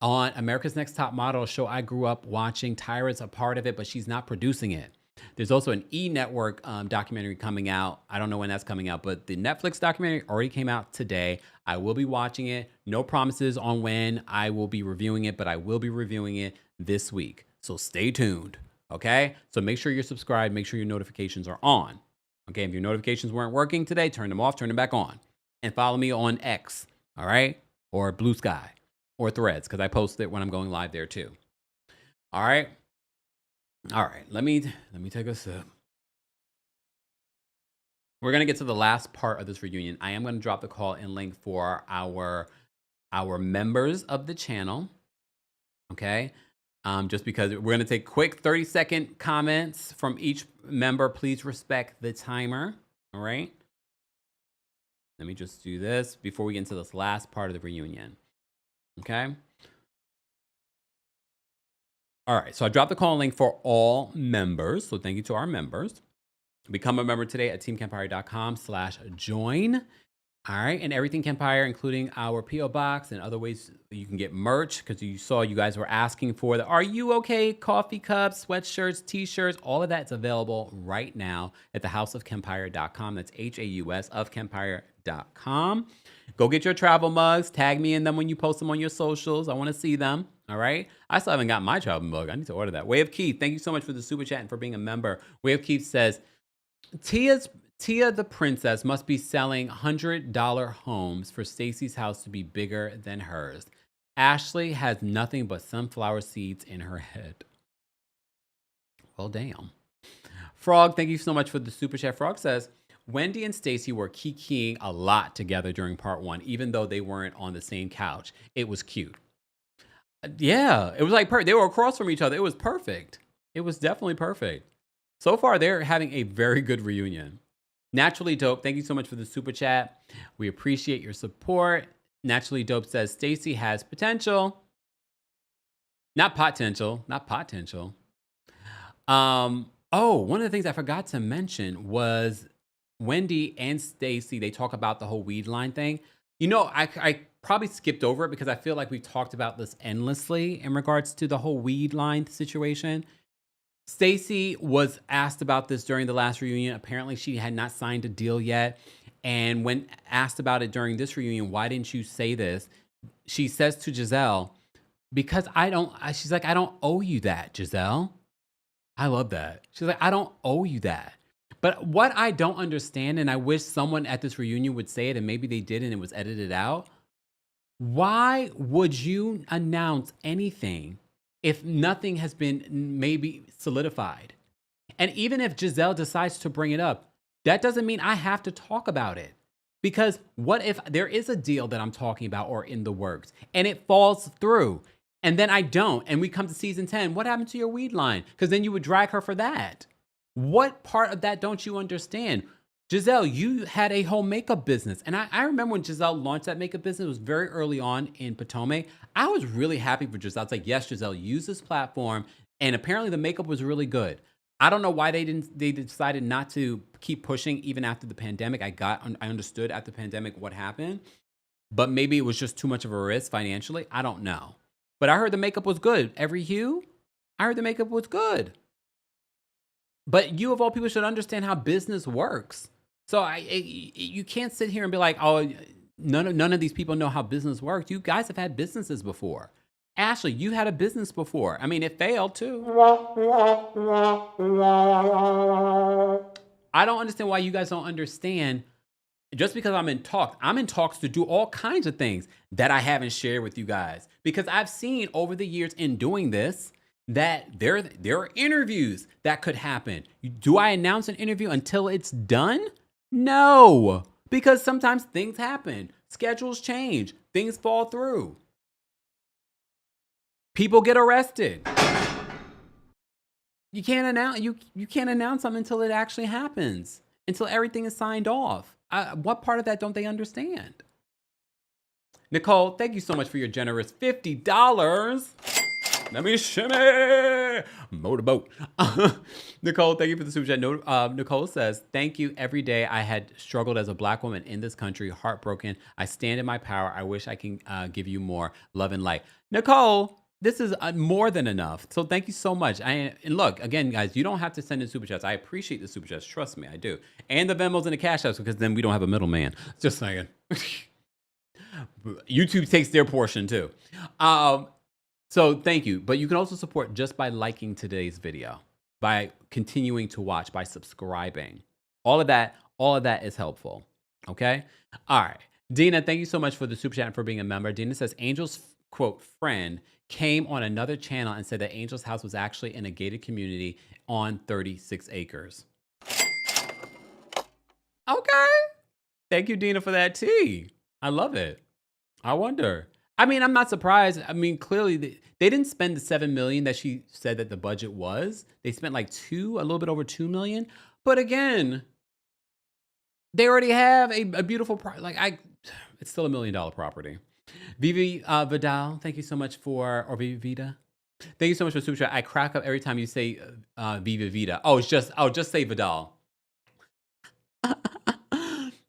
On America's Next Top Model, a show I grew up watching. Tyra's a part of it, but she's not producing it. There's also an E! Network documentary coming out. I don't know when that's coming out, but the Netflix documentary already came out today. I will be watching it. No promises on when I will be reviewing it, but I will be reviewing it this week. So stay tuned, okay? So make sure you're subscribed. Make sure your notifications are on. Okay, if your notifications weren't working today, turn them off, turn them back on. And follow me on X, all right? Or Blue Sky. Or Threads, because I post it when I'm going live there too. All right. Let me take a sip. We're gonna get to the last part of this reunion. I am gonna drop the call in link for our members of the channel. Okay. Just because we're gonna take quick 30-second comments from each member. Please respect the timer. All right. Let me just do this before we get into this last part of the reunion. Okay. All right. So I dropped the call link for all members. So thank you to our members. Become a member today at TeamKempire.com/join. All right. And everything Kempire, including our P.O. Box and other ways you can get merch, because you saw you guys were asking for the Are You Okay coffee cups, sweatshirts, t-shirts. All of that's available right now at thehouseofkempire.com. That's HAUS of Kempire.com. Go get your travel mugs. Tag me in them when you post them on your socials. I want to see them. All right. I still haven't got my travel mug. I need to order that. Way of Keith, thank you so much for the super chat and for being a member. Way of Keith says, Tia the princess must be selling $100 homes for Stacey's house to be bigger than hers. Ashley has nothing but sunflower seeds in her head. Well, damn. Frog, thank you so much for the super chat. Frog says, Wendy and Stacey were kikiing a lot together during part 1, even though they weren't on the same couch. It was cute. Yeah, it was like they were across from each other. It was perfect. It was definitely perfect. So far, they're having a very good reunion. Naturally Dope, thank you so much for the super chat. We appreciate your support. Naturally Dope says Stacey has potential. Not potential. Not potential. One of the things I forgot to mention was Wendy and Stacy, they talk about the whole weed line thing. You know, I probably skipped over it because I feel like we've talked about this endlessly in regards to the whole weed line situation. Stacy was asked about this during the last reunion. Apparently, she had not signed a deal yet. And when asked about it during this reunion, why didn't you say this? She says to Giselle, because she's like, I don't owe you that, Giselle. I love that. She's like, I don't owe you that. But what I don't understand, and I wish someone at this reunion would say it, and maybe they did and it was edited out. Why would you announce anything if nothing has been maybe solidified? And even if Giselle decides to bring it up, that doesn't mean I have to talk about it. Because what if there is a deal that I'm talking about or in the works and it falls through and then I don't, and we come to season 10, what happened to your weed line? Because then you would drag her for that. What part of that don't you understand? Giselle, you had a whole makeup business. And I remember when Giselle launched that makeup business, it was very early on in Potomac. I was really happy for Giselle. It's like, yes, Giselle, use this platform. And apparently the makeup was really good. I don't know why they decided not to keep pushing even after the pandemic. I understood after the pandemic what happened, but maybe it was just too much of a risk financially. I don't know. But I heard the makeup was good. Every hue, I heard the makeup was good. But you of all people should understand how business works. So you can't sit here and be like, oh, none of these people know how business works. You guys have had businesses before. Ashley, you had a business before. I mean, it failed too. I don't understand why you guys don't understand. Just because I'm in talks to do all kinds of things that I haven't shared with you guys. Because I've seen over the years in doing this that there are interviews that could happen. Do I announce an interview until it's done? No, because sometimes things happen. Schedules change. Things fall through. People get arrested. You can't announce something until it actually happens, until everything is signed off. What part of that don't they understand? Nicole, thank you so much for your generous $50. Let me shimmy. Motorboat. Nicole, thank you for the super chat. Nicole says, thank you. Every day I had struggled as a Black woman in this country, heartbroken. I stand in my power. I wish I can give you more love and light. Nicole, this is more than enough. So thank you so much. And look, again, guys, you don't have to send in super chats. I appreciate the super chats. Trust me, I do. And the Venmos and the Cash Apps, because then we don't have a middleman. Just saying. YouTube takes their portion too. So thank you. But you can also support just by liking today's video, by continuing to watch, by subscribing. All of that is helpful. Okay? All right. Dina, thank you so much for the super chat and for being a member. Dina says, Angel's, quote, friend came on another channel and said that Angel's house was actually in a gated community on 36 acres. Okay. Thank you, Dina, for that tea. I love it. I wonder. I mean, I'm not surprised. I mean, clearly they didn't spend the $7 million that she said that the budget was. They spent like a little bit over $2 million. But again, they already have a beautiful, it's still $1 million property. Vivi Vidal, thank you so much or Vivi Vida. Thank you so much for super chat. I crack up every time you say Vivi Vida. Just say Vidal.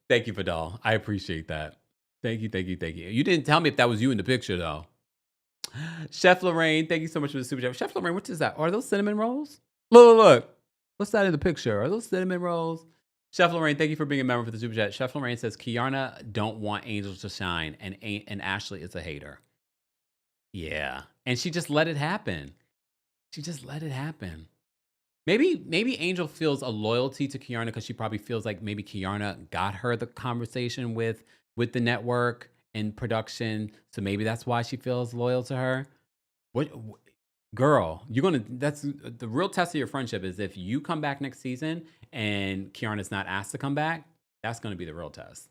Thank you, Vidal. I appreciate that. Thank you. You didn't tell me if that was you in the picture, though. Chef Lorraine, thank you so much for the super chat. Chef Lorraine, what is that? Are those cinnamon rolls? Look. What's that in the picture? Are those cinnamon rolls? Chef Lorraine, thank you for being a member for the super chat. Chef Lorraine says, Kiarna don't want Angel to shine, and Ashley is a hater. Yeah. And she just let it happen. Maybe Angel feels a loyalty to Kiarna because she probably feels like maybe Kiarna got her the conversation with the network and production. So maybe that's why she feels loyal to her. Girl, that's the real test of your friendship is if you come back next season and Kiarna's not asked to come back, that's going to be the real test.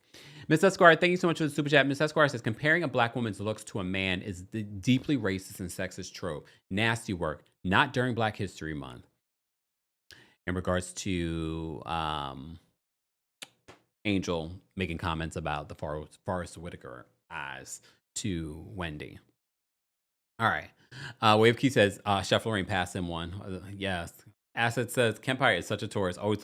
Miss Esquire, thank you so much for the super chat. Miss Esquire says, comparing a Black woman's looks to a man is the deeply racist and sexist trope. Nasty work, not during Black History Month. In regards to Angel making comments about the Forrest Whitaker eyes to Wendy. All right. Wave Key says, Chef Lorraine passed him one. Yes. Asset says, Kempire is such a tourist, always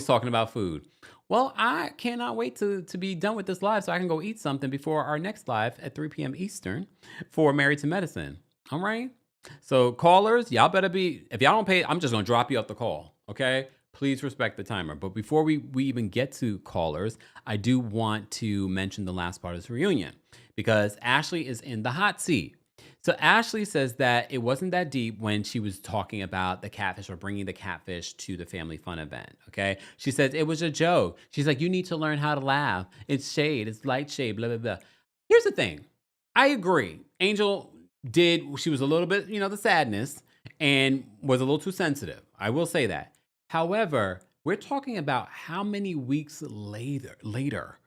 talking about food. Well, I cannot wait to be done with this live so I can go eat something before our next live at 3 p.m. Eastern for Married to Medicine. All right. So callers, y'all better be, if y'all don't pay, I'm just going to drop you off the call. Okay. Please respect the timer. But before we even get to callers, I do want to mention the last part of this reunion because Ashley is in the hot seat. So Ashley says that it wasn't that deep when she was talking about the catfish or bringing the catfish to the family fun event, okay? She says it was a joke. She's like, you need to learn how to laugh. It's shade, it's light shade, blah, blah, blah. Here's the thing. I agree. Angel she was a little bit, the sadness and was a little too sensitive. I will say that. However, we're talking about how many weeks later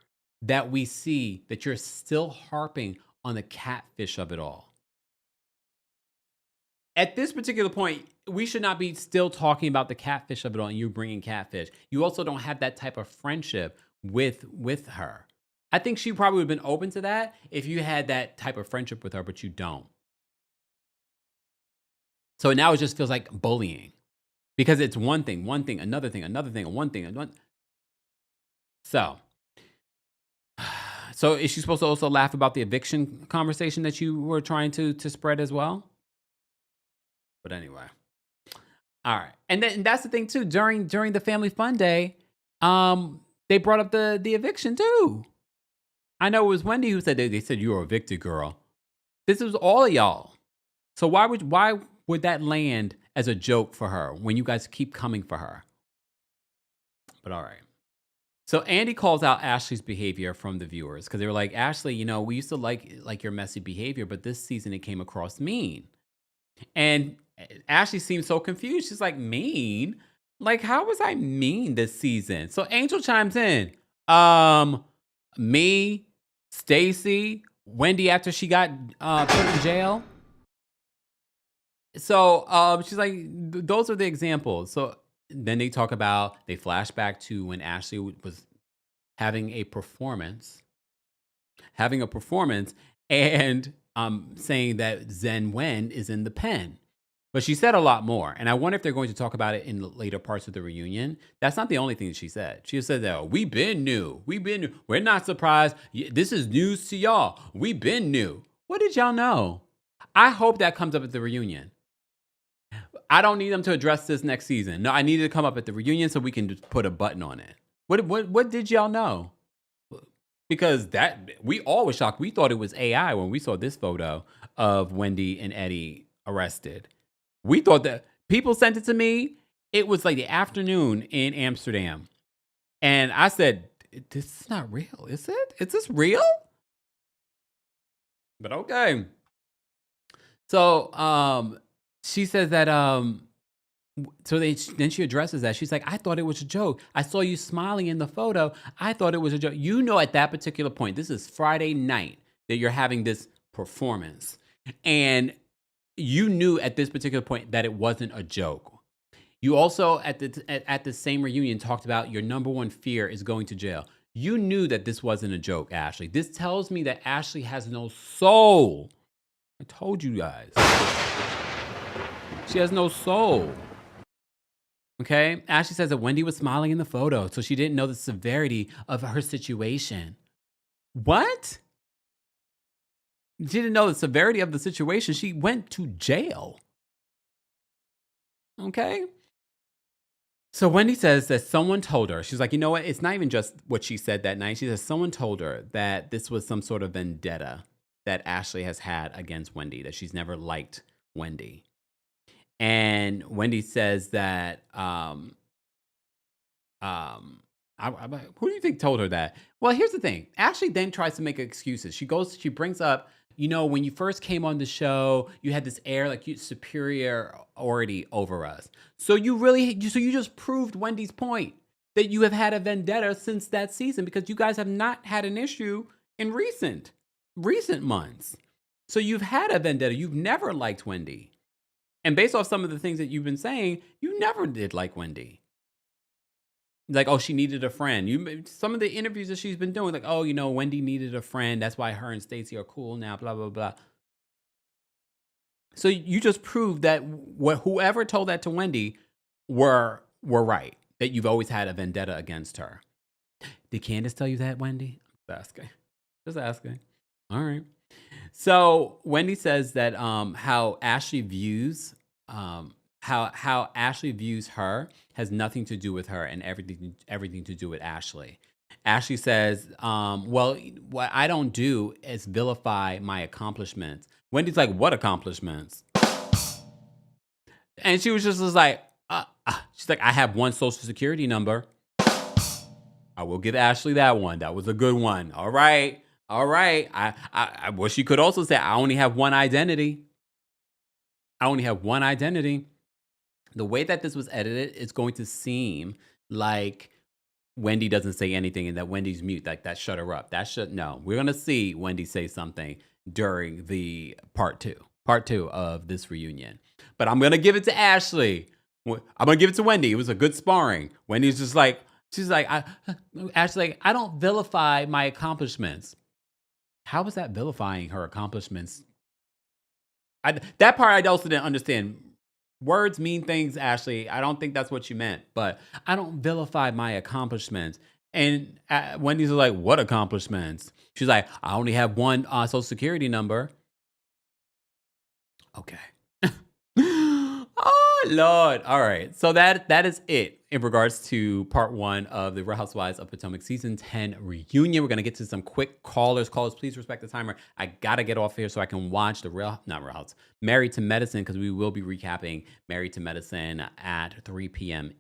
that we see that you're still harping on the catfish of it all. At this particular point, we should not be still talking about the catfish of it all and you bringing catfish. You also don't have that type of friendship with her. I think she probably would have been open to that if you had that type of friendship with her, but you don't. So now it just feels like bullying because it's one thing, another thing, one thing. So is she supposed to also laugh about the eviction conversation that you were trying to spread as well? But anyway, all right. And that's the thing too. During the family fun day, they brought up the eviction too. I know it was Wendy who said they said you were evicted, girl. This was all of y'all. So why would that land as a joke for her when you guys keep coming for her? But all right. So Andy calls out Ashley's behavior from the viewers because they were like, Ashley, we used to like your messy behavior, but this season it came across mean. And Ashley seems so confused. She's like, mean? Like, how was I mean this season? So Angel chimes in. Me, Stacy, Wendy after she got put in jail. So she's like, those are the examples. So then they flash back to when Ashley was having a performance and saying that Zen Wen is in the pen. But she said a lot more. And I wonder if they're going to talk about it in the later parts of the reunion. That's not the only thing that she said. She said that, we've been new. We're not surprised. This is news to y'all. We've been new. What did y'all know? I hope that comes up at the reunion. I don't need them to address this next season. No, I need it to come up at the reunion so we can just put a button on it. What did y'all know? Because we all were shocked. We thought it was AI when we saw this photo of Wendy and Eddie arrested. We thought that people sent it to me. It was like the afternoon in Amsterdam. And I said, this is not real, is it? Is this real? But okay. So she says that, then she addresses that. She's like, I thought it was a joke. I saw you smiling in the photo. I thought it was a joke. At that particular point, this is Friday night that you're having this performance. And you knew at this particular point that it wasn't a joke. You also at the same reunion talked about your number one fear is going to jail. You knew that this wasn't a joke, Ashley. This tells me that Ashley has no soul. I told you guys. She has no soul. Okay? Ashley says that Wendy was smiling in the photo, so she didn't know the severity of her situation. What? She didn't know the severity of the situation. She went to jail. Okay? So Wendy says that someone told her, she's like, you know what? It's not even just what she said that night. She says someone told her that this was some sort of vendetta that Ashley has had against Wendy, that she's never liked Wendy. And Wendy says that, who do you think told her that? Well, here's the thing. Ashley then tries to make excuses. She brings up, when you first came on the show, you had this air like you superiority over us. So you just proved Wendy's point that you have had a vendetta since that season because you guys have not had an issue in recent months. So you've had a vendetta. You've never liked Wendy. And based off some of the things that you've been saying, you never did like Wendy. Like, oh, she needed a friend. Some of the interviews that she's been doing, like, oh, Wendy needed a friend. That's why her and Stacey are cool now, blah, blah, blah. So you just proved that whoever told that to Wendy were right. That you've always had a vendetta against her. Did Candace tell you that, Wendy? Just asking. Just asking. All right. So Wendy says that how Ashley views how Ashley views her has nothing to do with her and everything to do with Ashley. Ashley says, well, what I don't do is vilify my accomplishments. Wendy's like, what accomplishments? And she was just like, she's like, I have one social security number. I will give Ashley that one. That was a good one. All right. All right. Well, she could also say, I only have one identity. I only have one identity. The way that this was edited, it's going to seem like Wendy doesn't say anything and that Wendy's mute. Like that shut her up. No. We're going to see Wendy say something during the part two of this reunion. But I'm going to give it to Ashley. I'm going to give it to Wendy. It was a good sparring. Wendy's just like, she's like, Ashley, I don't vilify my accomplishments. How was that vilifying her accomplishments? That part I also didn't understand. Words mean things, Ashley. I don't think that's what you meant, but I don't vilify my accomplishments. And Wendy's like, what accomplishments? She's like, I only have one social security number. Okay. Oh, Lord. All right. So that is it in regards to part one of the Real Housewives of Potomac season 10 reunion. We're going to get to some quick callers. Callers, please respect the timer. I got to get off here so I can watch Married to Medicine, because we will be recapping Married to Medicine at 3 p.m.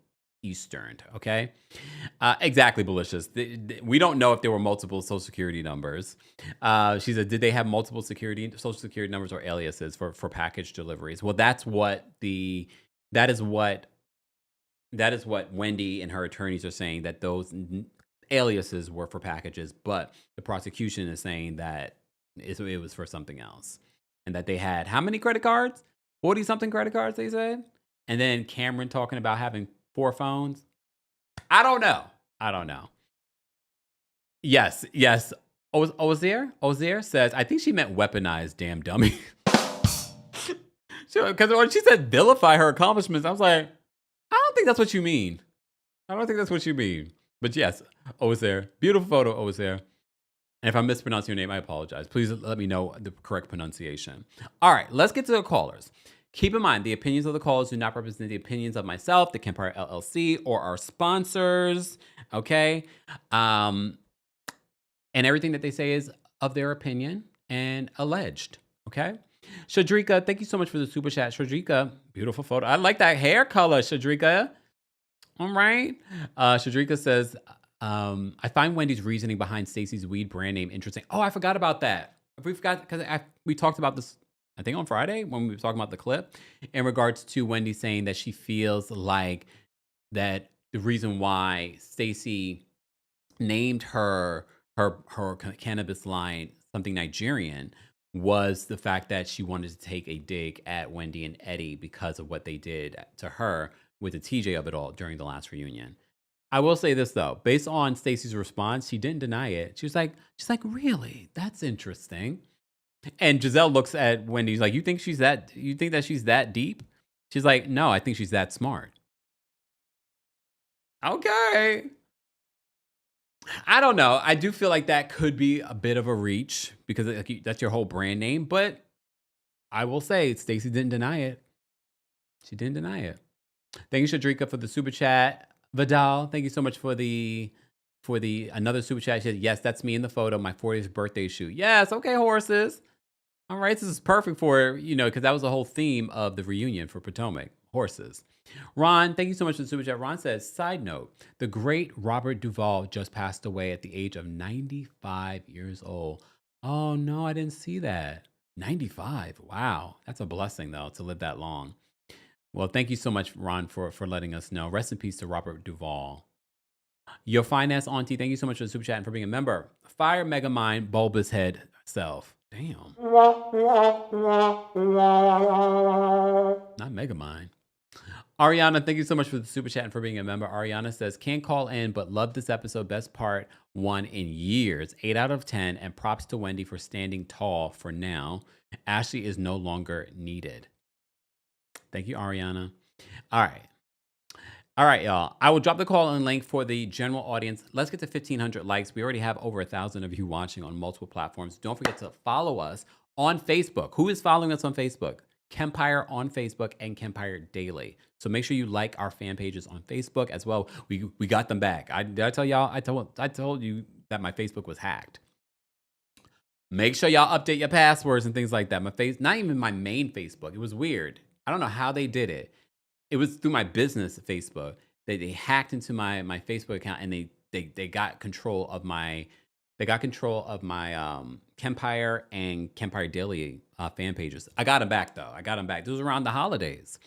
Eastern. Okay. Exactly, Malicious. We don't know if there were multiple social security numbers. She said, did they have multiple social security numbers or aliases for package deliveries? Well, that is what Wendy and her attorneys are saying, that those aliases were for packages, but the prosecution is saying that it was for something else. And that they had how many credit cards? 40 something credit cards, they said. And then Cameron talking about having 4 phones. I don't know. Yes. Ozier says, I think she meant weaponized, damn dummy. Because when she said vilify her accomplishments, I was like, I don't think that's what you mean. But yes, Ozier. Beautiful photo, Ozier. And if I mispronounce your name, I apologize. Please let me know the correct pronunciation. All right, let's get to the callers. Keep in mind, the opinions of the callers do not represent the opinions of myself, the Kempire LLC, or our sponsors, okay? And everything that they say is of their opinion and alleged, okay? Shadrika, thank you so much for the super chat. Shadrika, beautiful photo. I like that hair color, Shadrika. All right. Shadrika says, I find Wendy's reasoning behind Stacey's weed brand name interesting. Oh, I forgot about that. We talked about this, I think on Friday when we were talking about the clip, in regards to Wendy saying that she feels like that the reason why Stacey named her cannabis line something Nigerian was the fact that she wanted to take a dig at Wendy and Eddie because of what they did to her with the TJ of it all during the last reunion. I will say this though, based on Stacey's response, she didn't deny it. She's like, really? That's interesting. And Giselle looks at Wendy. She's like, you think that she's that deep? She's like, no, I think she's that smart. Okay. I don't know. I do feel like that could be a bit of a reach because that's your whole brand name. But I will say Stacey didn't deny it. She didn't deny it. Thank you, Shadrika, for the super chat. Vidal, thank you so much for the another super chat. She said, yes, that's me in the photo, my 40th birthday shoot. Yes, okay, horses. All right, this is perfect for, because that was the whole theme of the reunion for Potomac, horses. Ron, thank you so much for the super chat. Ron says, side note, the great Robert Duvall just passed away at the age of 95 years old. Oh, no, I didn't see that. 95. Wow. That's a blessing, though, to live that long. Well, thank you so much, Ron, for letting us know. Rest in peace to Robert Duvall. Your finance auntie, thank you so much for the super chat and for being a member. Fire Megamind, bulbous head self. Damn. Not Megamind. Ariana, thank you so much for the super chat and for being a member. Ariana says, can't call in, but love this episode. Best part one in years. 8 out of 10. And props to Wendy for standing tall for now. Ashley is no longer needed. Thank you, Ariana. All right. All right, y'all. I will drop the call in link for the general audience. Let's get to 1,500 likes. We already have over 1,000 of you watching on multiple platforms. Don't forget to follow us on Facebook. Who is following us on Facebook? Kempire on Facebook and Kempire Daily. So make sure you like our fan pages on Facebook as well. We got them back. Did I tell y'all? I told you that my Facebook was hacked. Make sure y'all update your passwords and things like that. Not even my main Facebook. It was weird. I don't know how they did it. It was through my business Facebook. They hacked into my Facebook account and they got control of my Kempire and Kempire Daily fan pages. I got them back though. This was around the holidays.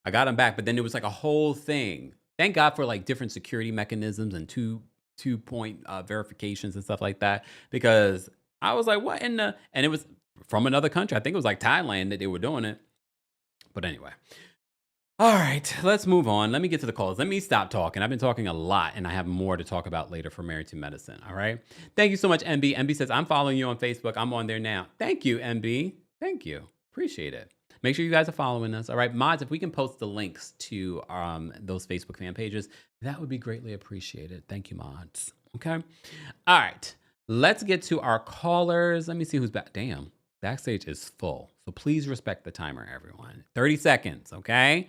I got them back, but then it was like a whole thing. Thank God for like different security mechanisms and two-point verifications and stuff like that, because I was like, what in the? And it was from another country. I think it was like Thailand that they were doing it. But anyway. All right, let's move on. Let me get to the calls. Let me stop talking. I've been talking a lot, and I have more to talk about later for Married to Medicine. All right. Thank you so much, MB. MB says, I'm following you on Facebook. I'm on there now. Thank you, MB. Thank you. Appreciate it. Make sure you guys are following us. All right, mods, if we can post the links to those Facebook fan pages, that would be greatly appreciated. Thank you, mods. Okay. All right. Let's get to our callers. Let me see who's back. Damn, backstage is full. So please respect the timer, everyone. 30 seconds, okay?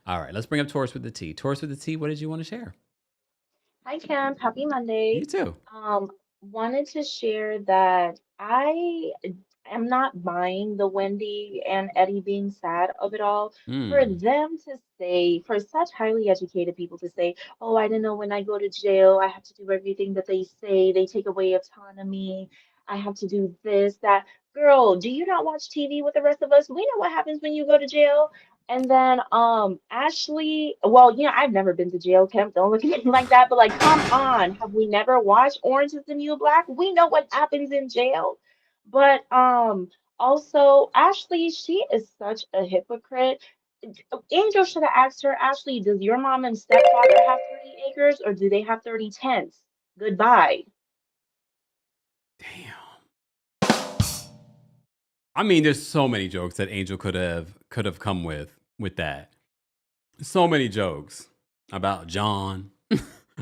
All right, let's bring up Taurus with the T. Taurus with the T, what did you want to share? Hi, Kemp. Happy Monday. You too. Um, Wanted to share that I am not buying the Wendy and Eddie being sad of it all. For Hmm. them to say, for such highly educated people to say, oh, I don't know, when I go to jail, I have to do everything that they say. They take away autonomy. I have to do this, that. Girl, do you not watch TV with the rest of us? We know what happens when you go to jail. And then Ashley, well, I've never been to jail, Kemp. Don't look at me like that, but like, come on. Have we never watched Orange is the New Black? We know what happens in jail. But also Ashley, she is such a hypocrite. Angel should have asked her, Ashley, does your mom and stepfather have 30 acres or do they have 30 tents? Goodbye. Damn. I mean, there's so many jokes that Angel could have come with that. So many jokes about John,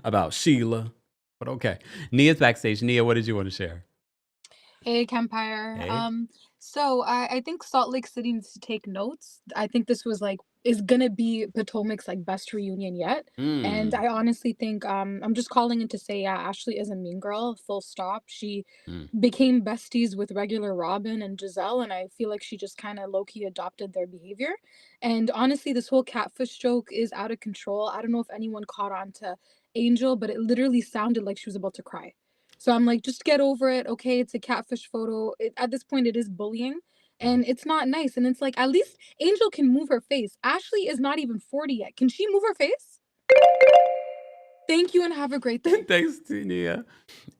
about Sheila. But okay. Nia's backstage. Nia, what did you want to share? Hey, Kempire. Hey. So I think Salt Lake City needs to take notes. I think this was like is gonna be Potomac's like best reunion yet. And Mm. I honestly think I'm just calling in to say, yeah, Ashley is a mean girl, full stop. She Mm. became besties with regular Robin and Giselle, and I feel like she just kind of low-key adopted their behavior. And honestly, this whole catfish joke is out of control. I don't know if anyone caught on to Angel, but it literally sounded like she was about to cry. So I'm like, just get over it. Okay, it's a catfish photo. At this point, it is bullying, Mm. and it's not nice. And it's like, at least Angel can move her face. Ashley is not even 40 yet. Can she move her face? Thank you and have a great day. Thanks to Nia.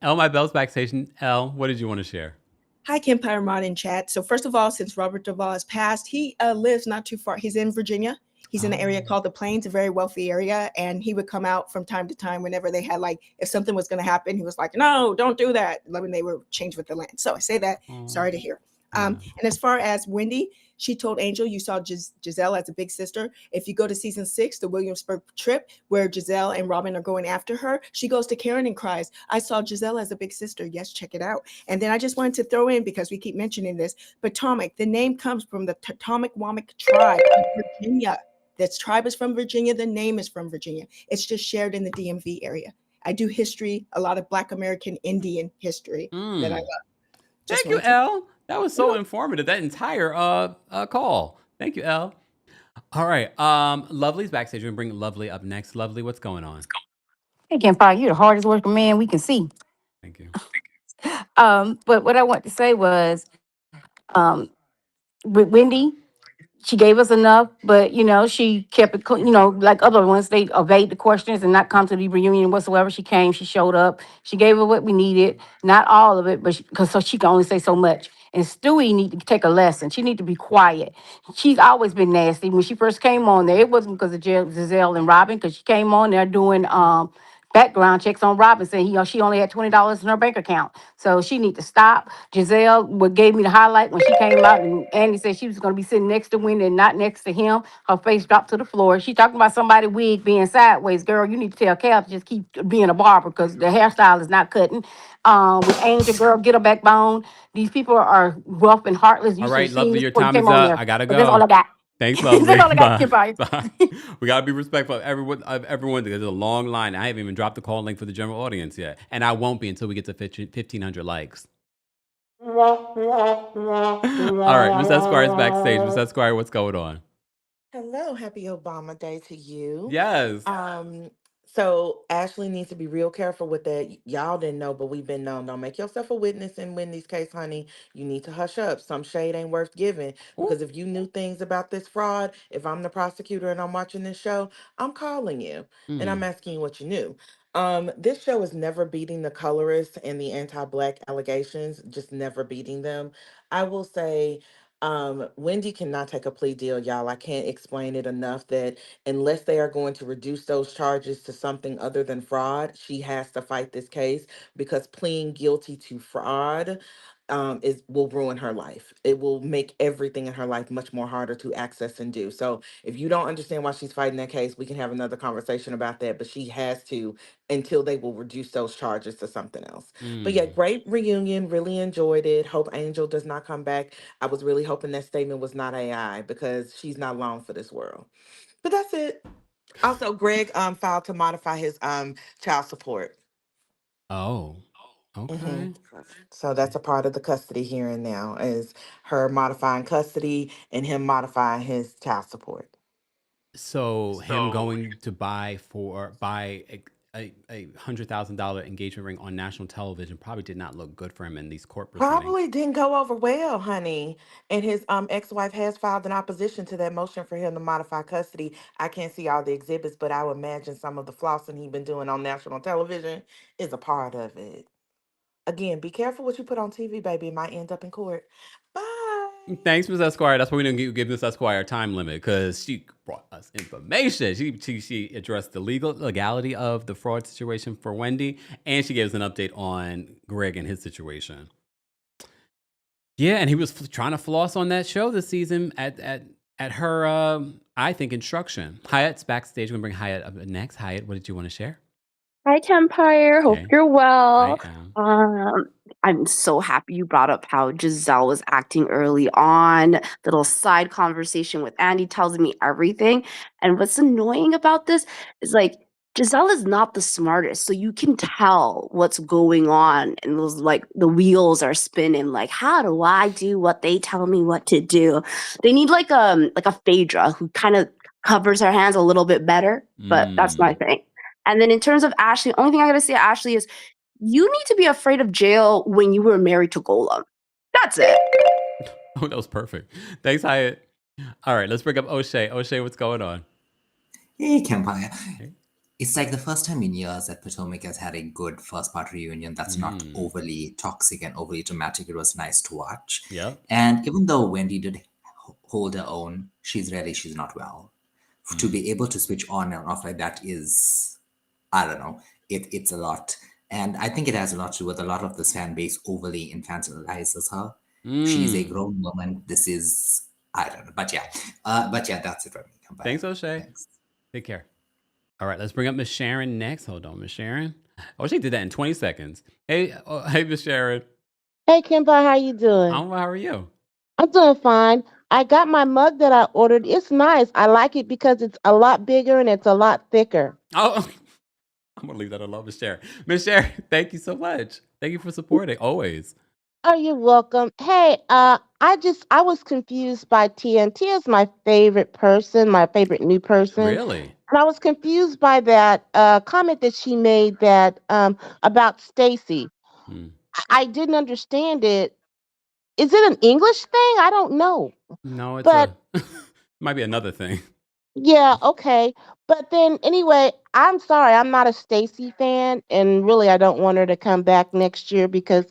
Elle, my bell's backstage. Elle, what did you want to share? Hi, Kempire Mod in chat. So first of all, since Robert Duvall has passed, he lives not too far. He's in Virginia. He's in an area called the Plains, a very wealthy area. And he would come out from time to time whenever they had, like, if something was going to happen, he was like, no, don't do that. When they were changed with the land. So I say that. Sorry to hear. And as far as Wendy, she told Angel, you saw Giselle as a big sister. If you go to season 6, the Williamsburg trip, where Giselle and Robin are going after her, she goes to Karen and cries, I saw Giselle as a big sister. Yes, check it out. And then I just wanted to throw in, because we keep mentioning this, Potomac. The name comes from the Potomac-Womack tribe of Virginia. This tribe is from Virginia. The name is from Virginia. It's just shared in the DMV area. I do history, a lot of Black American Indian history that I love. Thank you, Elle. That was so informative. That entire call. Thank you, Elle. All right. Lovely's backstage. We're gonna bring Lovely up next. Lovely, what's going on? Hey, Kempire, you're the hardest working man we can see. Thank you. But what I want to say was, with Wendy, she gave us enough, but she kept it, like other ones, they evade the questions and not come to the reunion whatsoever. She came, she showed up, she gave her what we needed, not all of it, but because so she can only say so much. And Stewie need to take a lesson. She need to be quiet. She's always been nasty. When she first came on there, it wasn't because of Giselle and Robin, because she came on there doing background checks on Robinson. She only had $20 in her bank account. So she need to stop. Giselle gave me the highlight when she came out and Andy said she was going to be sitting next to Wendy and not next to him. Her face dropped to the floor. She talking about somebody wig being sideways. Girl, you need to tell Cal to just keep being a barber because the hairstyle is not cutting. With Angel, girl, get her backbone. These people are rough and heartless. You All should right, have seen lovely, this your before you time came is on up. there. I gotta But that's all go. I got. Thanks, That's lovely. all I got, Bye. Kempire. Bye. We gotta be respectful of everyone because there's a long line. I haven't even dropped the call link for the general audience yet, and I won't be until we get to 1,500 likes. All right, Miss Esquire is backstage. Miss Esquire, what's going on? Hello, happy Obama Day to you. Yes. Um, so Ashley needs to be real careful with that. Y'all didn't know, but we've been known. Don't make yourself a witness in Wendy's case, honey. You need to hush up. Some shade ain't worth giving. Ooh. Because if you knew things about this fraud, if I'm the prosecutor and I'm watching this show, I'm calling you and I'm Mm. asking you what you knew. This show is never beating the colorists and the anti-black allegations, just never beating them. I will say Wendy cannot take a plea deal, y'all. I can't explain it enough that unless they are going to reduce those charges to something other than fraud, she has to fight this case because pleading guilty to fraud is will ruin her life. It will make everything in her life much more harder to access and do. So if you don't understand why she's fighting that case, we can have another conversation about that. But she has to until they will reduce those charges to something else. But yeah, Mm. great reunion. Really enjoyed it. Hope Angel does not come back. I was really hoping that statement was not AI because she's not long for this world. But that's it. Also, Greg filed to modify his child support. Oh. hmm Okay. So that's a part of the custody hearing now is her modifying custody and him modifying his child support. So him going to buy a $100,000 engagement ring on national television probably did not look good for him in these court proceedings. Probably didn't go over well, honey. And his ex-wife has filed an opposition to that motion for him to modify custody. I can't see all the exhibits, but I would imagine some of the flossing he been doing on national television is a part of it. Again, be careful what you put on TV, baby. It might end up in court. Bye. Thanks, Ms. Esquire. That's why we didn't give Ms. Esquire a time limit because she brought us information. She addressed the legality of the fraud situation for Wendy, and she gave us an update on Greg and his situation. Yeah, and he was trying to floss on that show this season at her, I think, instruction. Hyatt's backstage. We're gonna bring Hyatt up next. Hyatt, what did you want to share? Hi, Kempire. Hope Okay, you're I well. am. I'm so happy you brought up how Giselle was acting early on. Little side conversation with Andy tells me everything. And what's annoying about this is like Giselle is not the smartest, so you can tell what's going on, and those like the wheels are spinning. Like, how do I do what they tell me what to do? They need like a Phaedra who kind of covers her hands a little bit better. But that's my Mm. thing. And then in terms of Ashley, only thing I gotta say, Ashley, is you need to be afraid of jail when you were married to Golem. That's it. Oh, that was perfect. Thanks, Hyatt. All right, let's bring up O'Shea. O'Shea, what's going on? Hey, Kempire. Okay. It's like the first time in years that Potomac has had a good first part reunion that's not Mm. overly toxic and overly dramatic. It was nice to watch. Yep. And even though Wendy did hold her own, she's not well. To Mm. be able to switch on and off like that is, I don't know, it's a lot. And I think it has a lot to do with a lot of this fan base overly infantilizes her. She's a Mm. grown woman. This is, I don't know. But yeah, that's it for me. Kempire. Thanks, O'Shea. Thanks. Take care. All right, let's bring up Miss Sharon next. Hold on, Miss Sharon. O'Shea did that in 20 seconds. Hey, Miss Sharon. Hey Kempire, how you doing? How are you? I'm doing fine. I got my mug that I ordered. It's nice. I like it because it's a lot bigger and it's a lot thicker. Oh, I'm gonna leave that alone, Miss Sharon. Miss Sharon, thank you so much. Thank you for supporting always. Oh, you're welcome. Hey, I was confused by Tia, and Tia is my favorite person, my favorite new person. Really? And I was confused by that comment that she made that about Stacy. Mm. I didn't understand it. Is it an English thing? I don't know. No, it's But a Might be another thing. Yeah, okay. But then anyway, I'm sorry, I'm not a Stacy fan, and really I don't want her to come back next year because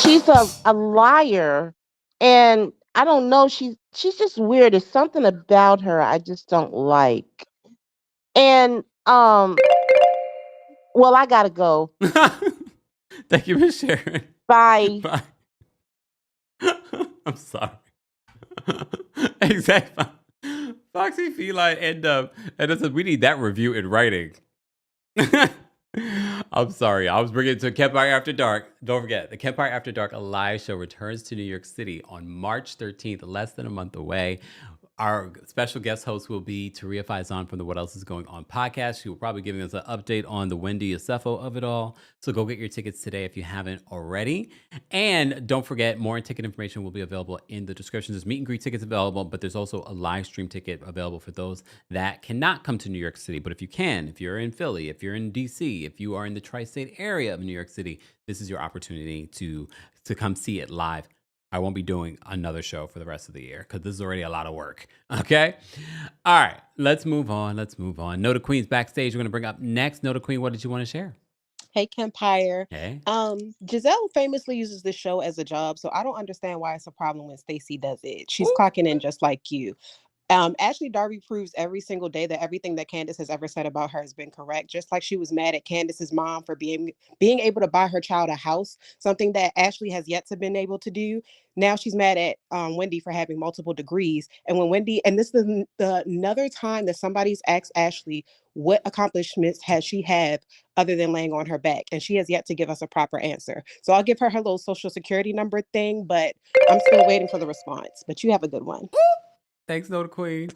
she's a liar. And I don't know, she's just weird. There's something about her I just don't like. And well, I gotta go. Thank you for sharing. Bye. Bye. I'm sorry. Exactly. Foxy Feline and it says we need that review in writing. I'm sorry. I was bringing it to Kempire After Dark. Don't forget, the Kempire After Dark a live show returns to New York City on March 13th, less than a month away. Our special guest host will be Taria Faison from the What Else Is Going On podcast. She will probably giving us an update on the Wendy Acefo of it all. So go get your tickets today if you haven't already. And don't forget, more ticket information will be available in the description. There's meet and greet tickets available, but there's also a live stream ticket available for those that cannot come to New York City. But if you can, if you're in Philly, if you're in DC, if you are in the tri-state area of New York City, this is your opportunity to come see it live. I won't be doing another show for the rest of the year because this is already a lot of work. Okay? All right. Let's move on. Nota Queen's backstage. We're going to bring up next. Nota Queen, what did you want to share? Hey, Kempire. Hey. Giselle famously uses this show as a job, so I don't understand why it's a problem when Stacey does it. She's Ooh. clocking in just like you. Ashley Darby proves every single day that everything that Candace has ever said about her has been correct. Just like she was mad at Candace's mom for being able to buy her child a house, something that Ashley has yet to been able to do. Now she's mad at Wendy for having multiple degrees. And when Wendy, and this is another time that somebody's asked Ashley what accomplishments has she had other than laying on her back, and she has yet to give us a proper answer. So I'll give her her little social security number thing, but I'm still waiting for the response. But you have a good one. Thanks, Nota Queen.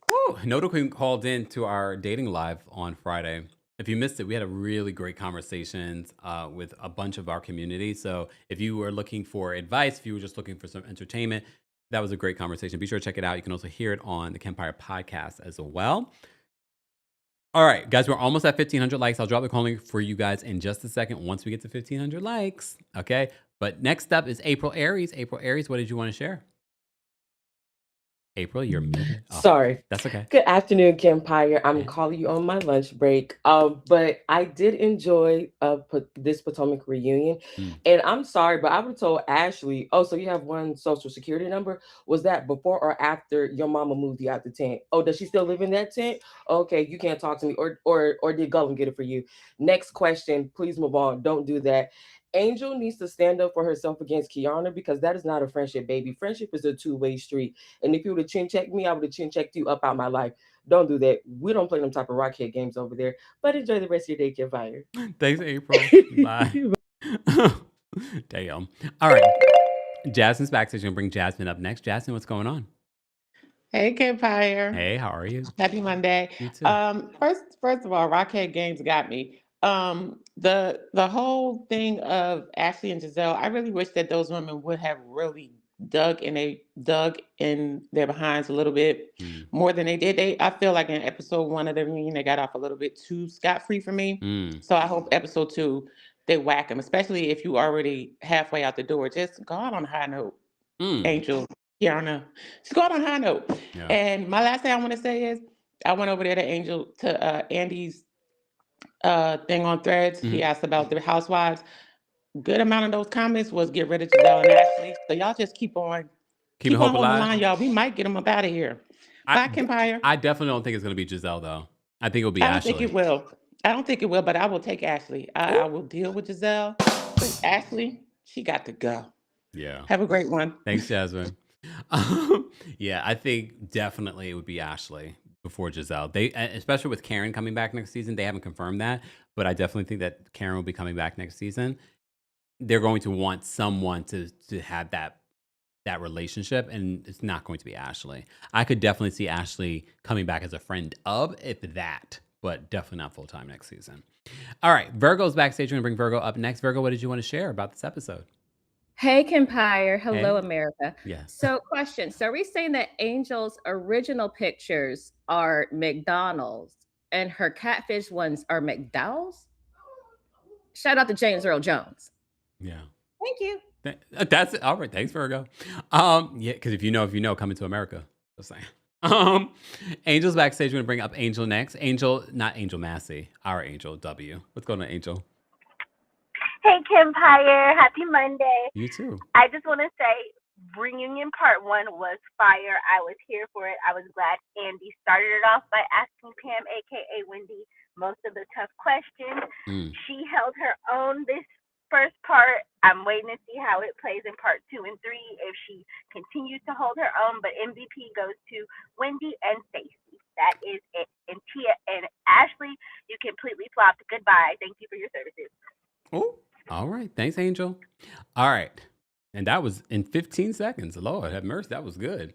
Woo. Nota Queen called in to our dating live on Friday. If you missed it, we had a really great conversations with a bunch of our community. So if you were looking for advice, if you were just looking for some entertainment, that was a great conversation. Be sure to check it out. You can also hear it on the Kempire podcast as well. All right, guys, we're almost at 1,500 likes. I'll drop the call link for you guys in just a second once we get to 1,500 likes. Okay, but next up is April Aries. April Aries, what did you want to share? April, you're muted. Oh, sorry. That's okay. Good afternoon, Kempire. I'm Hey. calling you on my lunch break. But I did enjoy this Potomac reunion. And I'm sorry, but I would have told Ashley, oh, so you have one social security number? Was that before or after your mama moved you out the tent? Oh, does she still live in that tent? Okay, you can't talk to me. Or did Gullum get it for you? Next question. Please move on. Don't do that. Angel needs to stand up for herself against Kiana because that is not a friendship, baby. Friendship is a two-way street. And if you would have chin checked me, I would have chin checked you up out my life. Don't do that. We don't play them type of rockhead games over there. But enjoy the rest of your day, Kempire. Thanks, April. Bye. Damn. All right. Jasmine's backstage. Gonna bring Jasmine up next. Jasmine, what's going on? Hey, Kempire. Hey, how are you? Happy Monday. You too. First of all, Rockhead Games got me. The whole thing of Ashley and Giselle, I really wish that those women would have really dug in their behinds a little bit more than they did. I feel like in episode 1 of the reunion, they got off a little bit too scot-free for me. So I hope episode 2, they whack them, especially if you already halfway out the door. Just go out on a high note, Angel. Kiana. Just go out on a high note. Yeah. And my last thing I want to say is I went over there to Andy's thing on Threads. He asked about the Housewives. Good amount of those comments was get rid of Giselle and Ashley. So y'all just keep on Keep holding the alive. line, y'all. We might get them up out of here. Bye, Kempire. I definitely don't think it's going to be Giselle, though. I think it'll be Ashley. I don't think it will, but I will take Ashley. I will deal with Giselle. But Ashley, she got to go. Yeah. Have a great one. Thanks, Jasmine. Yeah, I think definitely it would be Ashley before Giselle. They, especially with Karen coming back next season, they haven't confirmed that, but I definitely think that Karen will be coming back next season. They're going to want someone to have that relationship, and it's not going to be Ashley. I could definitely see Ashley coming back as a friend of, if that, but definitely not full time next season. All right, Virgo's backstage. We're gonna bring Virgo up next. Virgo, what did you want to share about this episode? Hey, Kempire. Hello, Hey. America. Yes. So, question. So, are we saying that Angel's original pictures are McDonald's and her catfish ones are McDowell's? Shout out to James Earl Jones. Yeah. Thank you. That's it. All right. Thanks, Virgo. Yeah, because if you know, coming to America. Just saying. Angel's backstage. We're gonna bring up Angel next. Angel, not Angel Massey, our Angel W. What's going on, Angel? Hey, Kempire. Happy Monday. You too. I just want to say Reunion Part 1 was fire. I was here for it. I was glad Andy started it off by asking Pam, a.k.a. Wendy, most of the tough questions. She held her own this first part. I'm waiting to see how it plays in Part 2 and 3 if she continues to hold her own. But MVP goes to Wendy and Stacey. That is it. And Tia and Ashley, you completely flopped. Goodbye. Thank you for your services. Oh, all right. Thanks, Angel. All right. And that was in 15 seconds. Lord have mercy. That was good.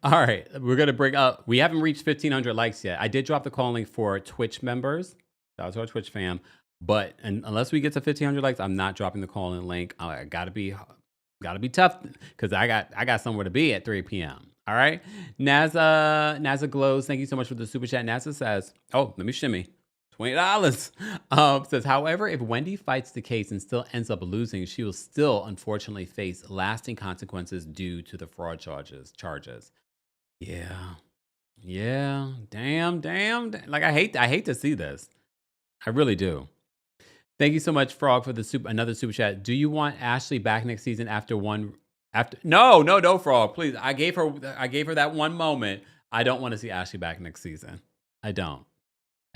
All right. We're going to bring up, we haven't reached 1,500 likes yet. I did drop the call link for Twitch members. That was our Twitch fam. But unless we get to 1,500 likes, I'm not dropping the call in link. I gotta be tough because I got somewhere to be at 3 p.m. All right. NASA glows. Thank you so much for the super chat. NASA says, oh, let me shimmy. $20. Says, however, if Wendy fights the case and still ends up losing, she will still unfortunately face lasting consequences due to the fraud charges. Yeah. Damn. Like I hate to see this. I really do. Thank you so much, Frog, for the another super chat. Do you want Ashley back next season No, Frog, please. I gave her that one moment. I don't want to see Ashley back next season. I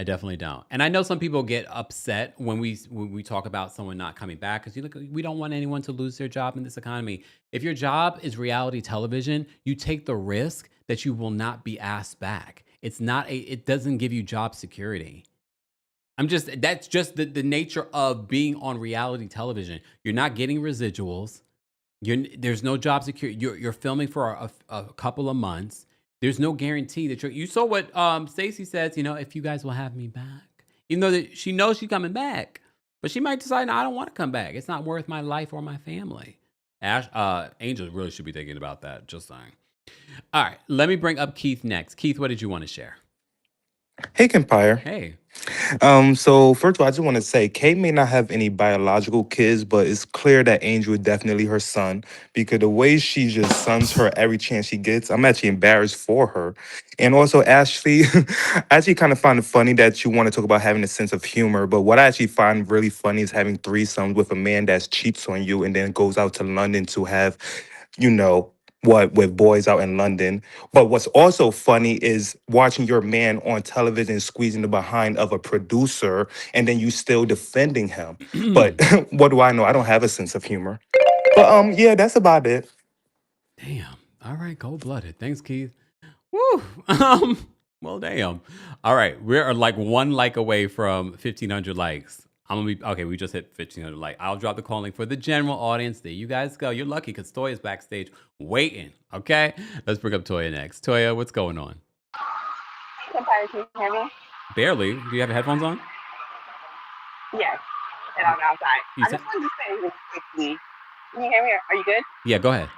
definitely don't. And I know some people get upset when we talk about someone not coming back because we don't want anyone to lose their job in this economy. If your job is reality television, you take the risk that you will not be asked back. It doesn't give you job security. That's just the nature of being on reality television. You're not getting residuals. There's no job security. You're filming for a couple of months. There's no guarantee that you saw what Stacey says, if you guys will have me back. Even though that she knows she's coming back. But she might decide, no, I don't want to come back. It's not worth my life or my family. Angel really should be thinking about that, just saying. All right, let me bring up Keith next. Keith, what did you want to share? Hey, Kempire. Hey. So first of all, I just want to say Kate may not have any biological kids, but it's clear that Angel is definitely her son because the way she just sons her every chance she gets, I'm actually embarrassed for her. And also, Ashley, I actually kind of find it funny that you want to talk about having a sense of humor, but what I actually find really funny is having threesomes with a man that cheats on you and then goes out to London to have, with boys out in London. But what's also funny is watching your man on television squeezing the behind of a producer and then you still defending him. But what do I know? I don't have a sense of humor. But yeah, that's about it. Damn. All right, cold-blooded. Thanks, Keith. Woo. Well, damn. All right, we're like one like away from 1,500 likes. Okay, we just hit 1,500 likes. I'll drop the call link for the general audience. There you guys go. You're lucky because Toya's backstage waiting, okay? Let's bring up Toya next. Toya, what's going on? Kempire, can you hear me? Barely. Do you have headphones on? Yes, and I'm outside. I just wanted to say really quickly. Can you hear me? Are you good? Yeah, go ahead. Okay.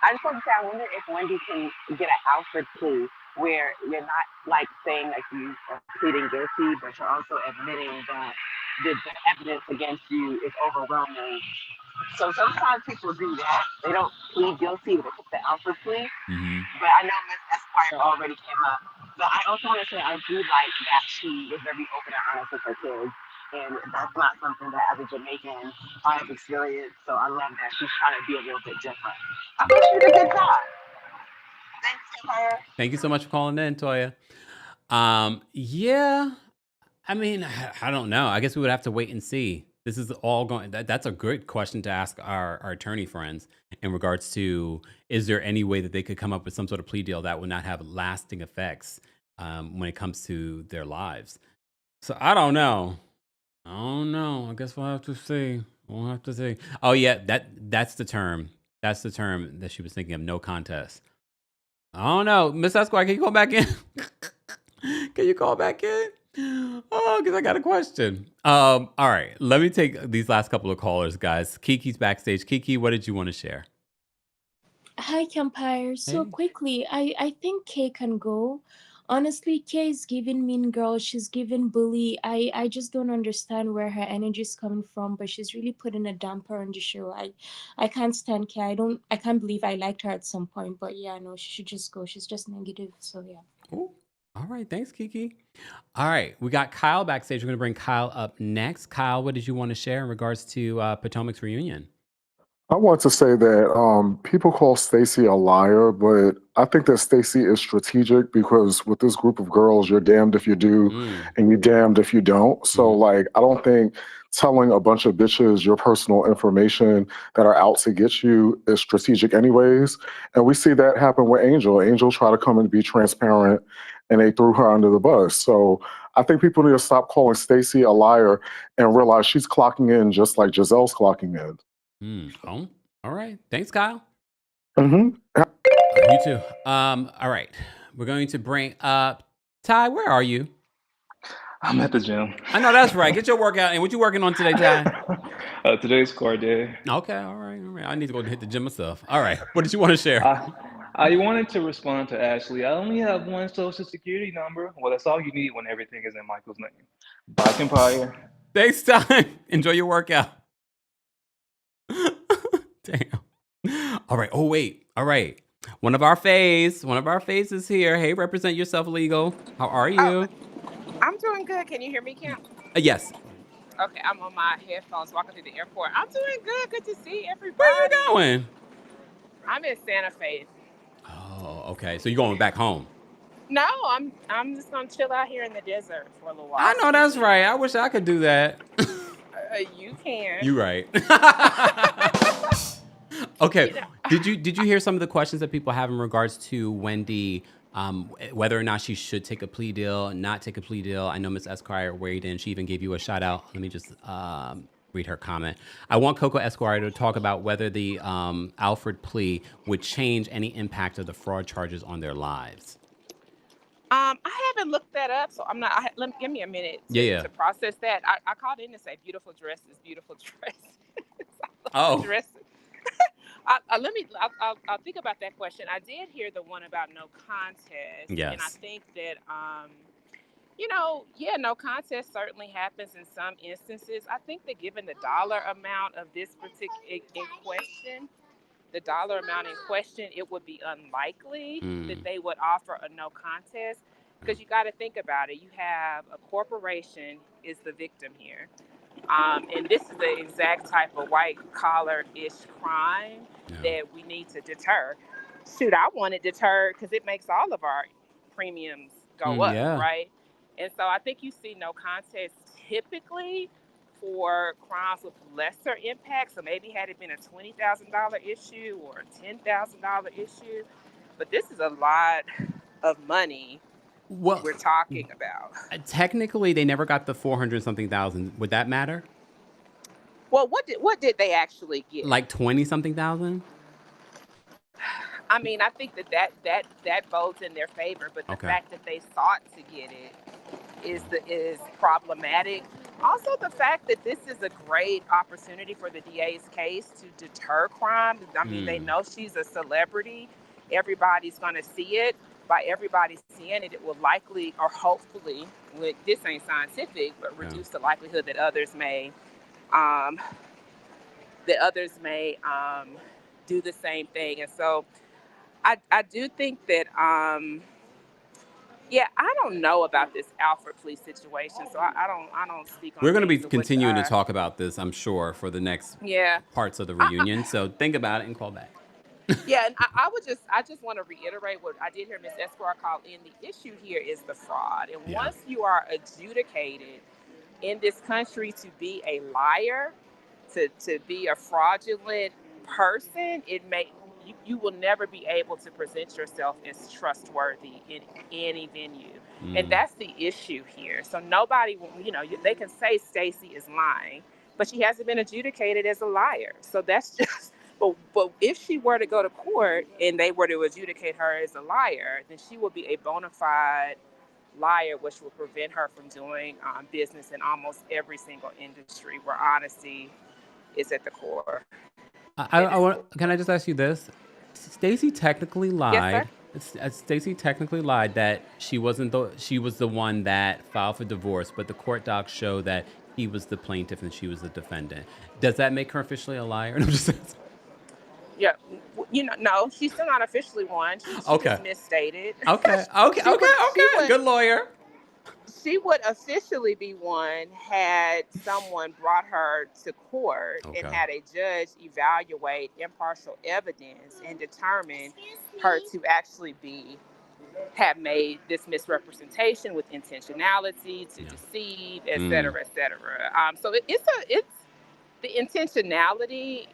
I just wanted to say, I wonder if Wendy can get an Alfred plea where you're not like saying like you are pleading guilty, but you're also admitting that the evidence against you is overwhelming. So sometimes people do that. They don't plead guilty, but they take the Alfred plea. But I know Miss Esquire already came up. But I also want to say I do like that she was very open and honest with her kids. And that's not something that as a Jamaican I've experienced. So I love that she's trying to be a little bit different. I think she did a good job. Thanks, Kempire. Thank you so much for calling in, Toya. Yeah, I mean, I don't know. I guess we would have to wait and see. This is all going. That's a good question to ask our attorney friends in regards to: is there any way that they could come up with some sort of plea deal that would not have lasting effects when it comes to their lives? So I don't know. I guess we'll have to see. Oh yeah, that's the term. That's the term that she was thinking of. No contest. I don't know. Miss Esquire, can you call back in? Can you call back in? Oh, because I got a question. All right. Let me take these last couple of callers, guys. Kiki's backstage. Kiki, what did you want to share? Hi, Kempire. So quickly, I think Kay can go. Honestly, Kay is giving mean girl. She's giving bully. I just don't understand where her energy is coming from, but she's really putting a damper on the show. I can't stand Kay. I can't believe I liked her at some point, but yeah, no, she should just go. She's just negative. So yeah. Ooh. All right. Thanks, Kiki. All right. We got Kyle backstage. We're going to bring Kyle up next. Kyle, what did you want to share in regards to Potomac's reunion? I want to say that people call Stacy a liar, but I think that Stacy is strategic because with this group of girls, you're damned if you do and you're damned if you don't. So, like, I don't think telling a bunch of bitches your personal information that are out to get you is strategic, anyways. And we see that happen with Angel. Angel tried to come and be transparent, and they threw her under the bus. So, I think people need to stop calling Stacy a liar and realize she's clocking in just like Giselle's clocking in. Oh, all right. Thanks, Kyle. You too. All right. We're going to bring up Ty. Where are you? I'm at the gym. I know that's right. Get your workout. And what you working on today, Ty? Today's core day. Okay. All right. I need to go hit the gym myself. All right. What did you want to share? I wanted to respond to Ashley. I only have one social security number. Well, that's all you need when everything is in Michael's name. Bye, Kempire. Thanks, Ty. Enjoy your workout. Damn. All right. Oh, wait. All right. One of our faves is here. Hey, represent yourself, legal. How are you? I'm doing good. Can you hear me, Kim? Yes. Okay, I'm on my headphones walking through the airport. I'm doing good. Good to see everybody. Where you going? I'm in Santa Fe. Oh, okay. So you're going back home? No, I'm just gonna chill out here in the desert for a little while. I know that's right. I wish I could do that. You can. You right. Okay. Did you hear some of the questions that people have in regards to Wendy, whether or not she should take a plea deal, not take a plea deal? I know Miss Esquire weighed in. She even gave you a shout out. Let me just read her comment. I want Coco Esquire to talk about whether the Alfred plea would change any impact of the fraud charges on their lives. I haven't looked that up, so I'm not. Give me a minute to process that. I called in to say beautiful dresses, beautiful dresses. Dresses. I'll think about that question. I did hear the one about no contest. Yes. And I think that, no contest certainly happens in some instances. I think that given the dollar amount of this particular question, it would be unlikely that they would offer a no contest, because you got to think about it. You have a corporation is the victim here. And this is the exact type of white collar-ish crime that we need to deter. Shoot, I want it deterred because it makes all of our premiums go up, right? And so I think you see no contest typically for crimes with lesser impact. So maybe had it been a $20,000 issue or a $10,000 issue, but this is a lot of money we're talking about. Technically, they never got the 400-something thousand. Would that matter? Well, what did they actually get? Like 20-something thousand? I mean, I think that bodes in their favor, but the fact that they sought to get it is problematic. Also, the fact that this is a great opportunity for the DA's case to deter crime. I mean, they know she's a celebrity. Everybody's going to see it. By everybody seeing it, it will likely, or hopefully, this ain't scientific, but reduce the likelihood that others may do the same thing. And so I do think that, I don't know about this Alfred plea situation, so I don't speak on. We're going to be continuing to talk about this, I'm sure, for the next parts of the reunion. So think about it and call back. Yeah, and I just want to reiterate what I did hear Ms. Esquire call in. The issue here is the fraud. And once you are adjudicated in this country to be a liar, to be a fraudulent person, you will never be able to present yourself as trustworthy in any venue. And that's the issue here. So nobody will, they can say Stacey is lying, but she hasn't been adjudicated as a liar. So that's just, but if she were to go to court and they were to adjudicate her as a liar, then she would be a bona fide liar, which will prevent her from doing business in almost every single industry where honesty is at the core. Can I just ask you this? Stacey technically lied Stacey technically lied that she wasn't she was the one that filed for divorce, but the court docs show that he was the plaintiff and she was the defendant. Does that make her officially a liar? No, Yeah, no, she's still not officially one. She okay. just misstated. Okay. Okay. She would, she Okay. would, Good lawyer. she would officially be one had someone brought her to court and had a judge evaluate impartial evidence and determine her to actually have made this misrepresentation with intentionality to deceive, et cetera, et cetera. So it's the intentionality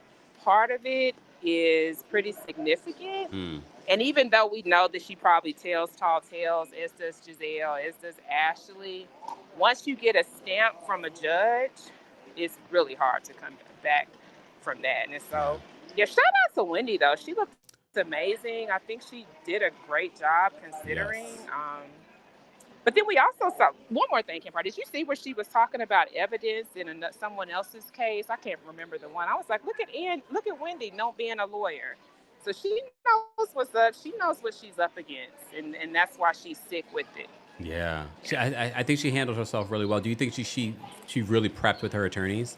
part of it is pretty significant. And even though we know that she probably tells tall tales, as does Giselle, as does Ashley, once you get a stamp from a judge, it's really hard to come back from that. And so, yeah, shout out to Wendy, though. She looked amazing. I think she did a great job considering. Yes. But then we also saw one more thing, Kempire. Did you see where she was talking about evidence in someone else's case? I can't remember the one. I was like, look at Wendy, not being a lawyer. So she knows what's up. She knows what she's up against, and that's why she's sick with it. Yeah, I think she handled herself really well. Do you think she really prepped with her attorneys?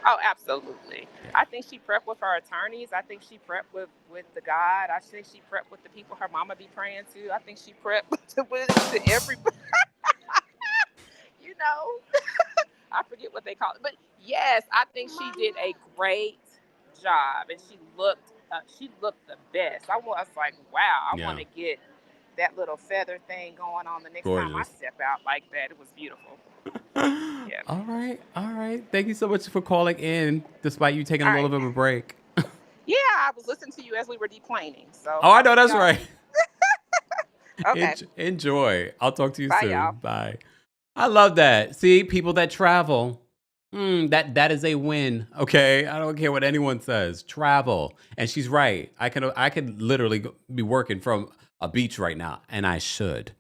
Oh, absolutely. Yeah. I think she prepped with her attorneys. I think she prepped with the God. I think she prepped with the people her mama be praying to. I think she prepped to everybody. I forget what they call it. But yes, I think she did a great job, and she looked the best. I was like, wow, I want to get that little feather thing going on the next time I step out like that. It was beautiful. Yeah. All right. Thank you so much for calling in, despite you taking a little bit of a break. Yeah, I was listening to you as we were deplaning. So. Oh, I know that's right. Okay. Enjoy. I'll talk to you Bye, soon. y'all. Bye. I love that. See, people that travel, that is a win. Okay, I don't care what anyone says. Travel, and she's right. I could literally be working from a beach right now, and I should.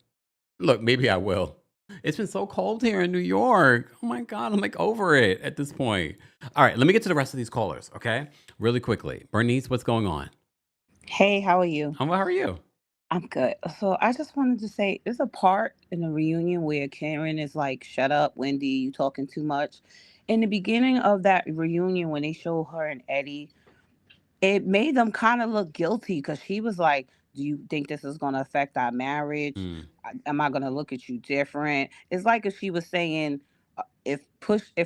Look, maybe I will. It's been so cold here in New York. Oh my God, I'm like over it at this point. All right, let me get to the rest of these callers, okay? Really quickly. Bernice, what's going on? Hey, how are you? How are you? I'm good. So I just wanted to say there's a part in the reunion where Karen is like, shut up, Wendy, you talking too much. In the beginning of that reunion, when they show her and Eddie, it made them kind of look guilty because she was like, do you think this is going to affect our marriage? Am I going to look at you different? It's like if she was saying, if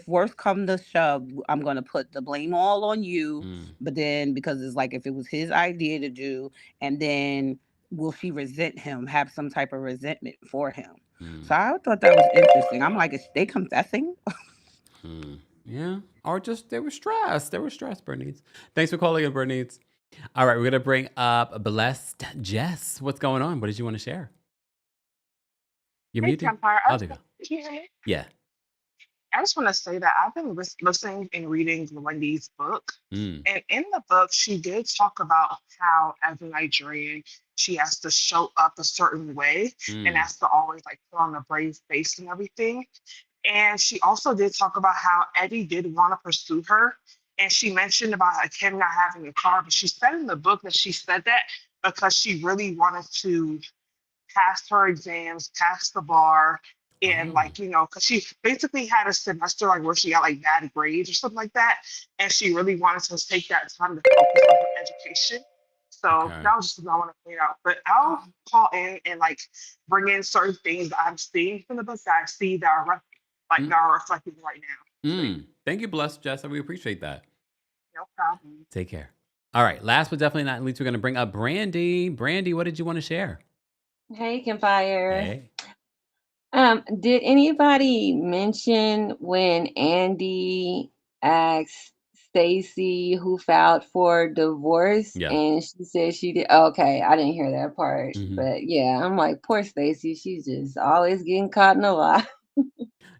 worse come to shove, I'm going to put the blame all on you. But then because it's like if it was his idea to do, and then will she resent him, have some type of resentment for him? So I thought that was interesting. I'm like, is they confessing? Yeah. Or just they were stressed. Bernice. Thanks for calling in, Bernice. All right, we're going to bring up Blessed Jess. What's going on? What did you want to share? You're Hey, muted? Kempire. Oh, there you go. Can you hear me? Yeah. I just want to say that I've been listening and reading Wendy's book. And in the book, she did talk about how, as a Nigerian, she has to show up a certain way and has to always like put on a brave face and everything. And she also did talk about how Eddie did want to pursue her. And she mentioned about like him not having a car, but she said in the book that she said that because she really wanted to pass her exams, pass the bar, and like, because she basically had a semester like where she got like bad grades or something like that. And she really wanted to take that time to focus on her education. So that was just what I want to point out. But I'll call in and like bring in certain things that I'm seeing from the book that I see that are that are reflecting right now. Thank you, Blessed Jess. We appreciate that. No problem. Take care. All right. Last but definitely not least, we're going to bring up Brandy. Brandy, what did you want to share? Hey, Kempire. Hey. Did anybody mention when Andy asked Stacy who filed for divorce? Yeah. And she said she did. Okay, I didn't hear that part. But yeah, I'm like, poor Stacy. She's just always getting caught in a lie.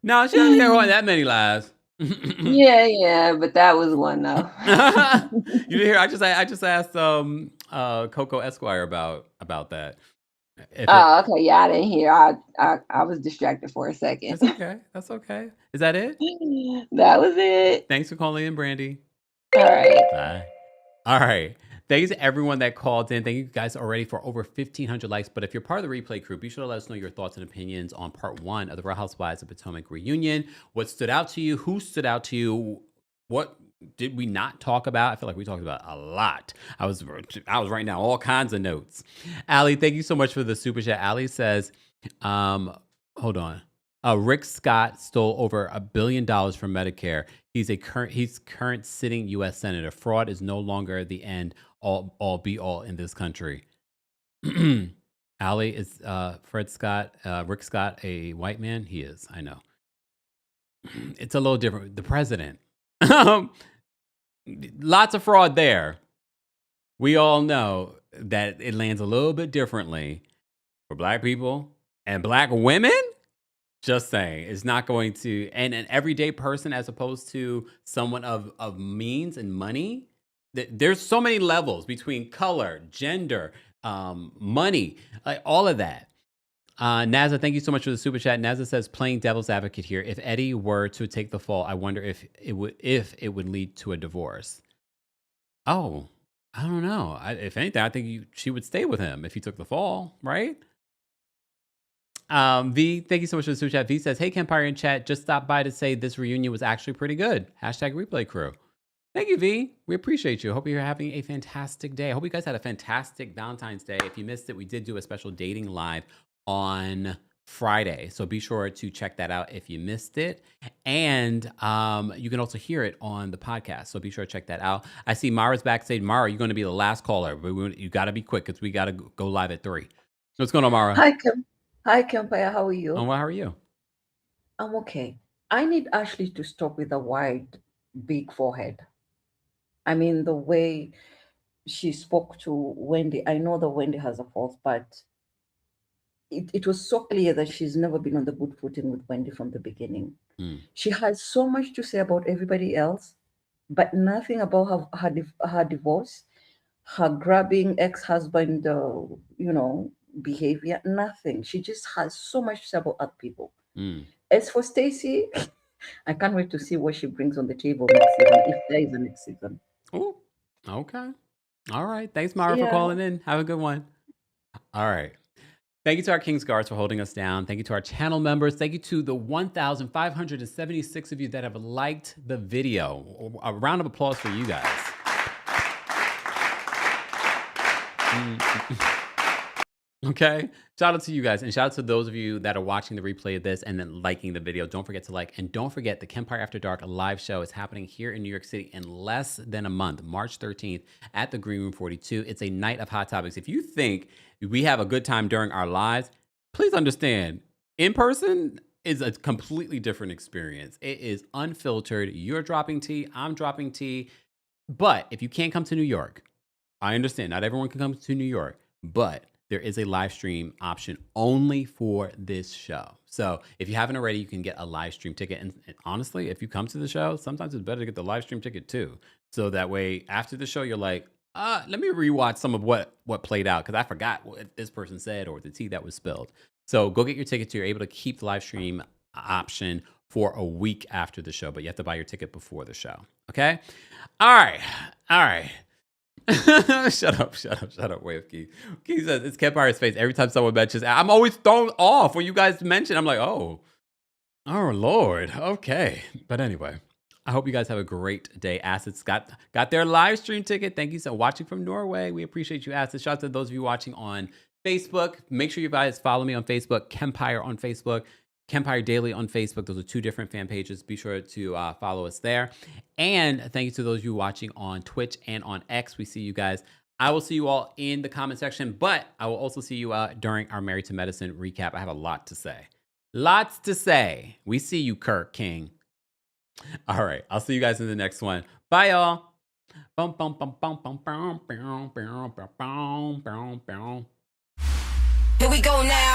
No, she doesn't hear that many lies. Yeah, but that was one though. You didn't hear? I just asked Coco Esquire about that. Okay. Yeah, I didn't hear. I was distracted for a second. That's okay. Is that it? That was it. Thanks for calling in, Brandy. All right. Bye. All right. Thanks to everyone that called in. Thank you guys already for over 1,500 likes. But if you're part of the replay crew, be sure to let us know your thoughts and opinions on part 1 of the Real Housewives of Potomac reunion. What stood out to you? Who stood out to you? What did we not talk about? I feel like we talked about a lot. I was writing down all kinds of notes. Allie, thank you so much for the super chat. Allie says, hold on. Rick Scott stole over $1 billion from Medicare. He's current sitting U.S. Senator. Fraud is no longer the end all be all in this country. Allie, is Rick Scott a white man? He is, I know. It's a little different. The president. Lots of fraud there. We all know that it lands a little bit differently for black people and black women. Just saying, it's not going to, and an everyday person as opposed to someone of means and money. There's so many levels between color, gender, money, like all of that. Naza, thank you so much for the super chat. Naza says, playing devil's advocate here. If Eddie were to take the fall, I wonder if it would lead to a divorce. Oh, I don't know. If anything, I think she would stay with him if he took the fall, right? V, thank you so much for the super chat. V says, hey, Kempire in chat, just stopped by to say this reunion was actually pretty good. Hashtag replay crew. Thank you, V. We appreciate you. Hope you're having a fantastic day. I hope you guys had a fantastic Valentine's Day. If you missed it, we did do a special dating live on Friday. So be sure to check that out if you missed it. And you can also hear it on the podcast. So be sure to check that out. I see Mara's backstage. Mara, you're going to be the last caller. But you got to be quick because we got to go live at 3. What's going on, Mara? Hi, Kempire. How are you? Oh, well, how are you? I'm okay. I need Ashley to stop with the wide, big forehead. I mean, the way she spoke to Wendy, I know that Wendy has a fault, but it was so clear that she's never been on the good footing with Wendy from the beginning. She has so much to say about everybody else, but nothing about her divorce, her grabbing ex-husband, behavior, nothing. She just has so much to say about other people. As for Stacey, I can't wait to see what she brings on the table next season, if there is a next season. Oh, okay. All right. Thanks, Mara, for calling in. Have a good one. All right. Thank you to our King's Guards for holding us down. Thank you to our channel members. Thank you to the 1,576 of you that have liked the video. A round of applause for you guys. Okay. Shout out to you guys. And shout out to those of you that are watching the replay of this and then liking the video. Don't forget to like. And don't forget the Kempire After Dark live show is happening here in New York City in less than a month, March 13th at the Green Room 42. It's a night of hot topics. If you think we have a good time during our lives, please understand, in person is a completely different experience. It is unfiltered. You're dropping tea. I'm dropping tea. But if you can't come to New York, I understand. Not everyone can come to New York, but there is a live stream option only for this show. So if you haven't already, you can get a live stream ticket. And honestly, if you come to the show, sometimes it's better to get the live stream ticket too. So that way, after the show, you're like, let me rewatch some of what played out because I forgot what this person said or the tea that was spilled. So go get your ticket. You're able to keep the live stream option for a week after the show, but you have to buy your ticket before the show. Okay? All right. Shut up, Wave Key. Key says it's Kempire's face every time someone mentions. I'm always thrown off when you guys mention. I'm like, oh Lord, okay. But anyway, I hope you guys have a great day. Acids got their live stream ticket. Thank you so watching from Norway. We appreciate you, Acids. Shout out to those of you watching on Facebook. Make sure you guys follow me on Facebook, Kempire on Facebook, Kempire Daily on Facebook. Those are 2 different fan pages. Be sure to follow us there. And thank you to those of you watching on Twitch and on X. We see you guys. I will see you all in the comment section, but I will also see you during our Married to Medicine recap. I have a lot to say. Lots to say. We see you, Kirk King. All right. I'll see you guys in the next one. Bye, y'all. Here we go now.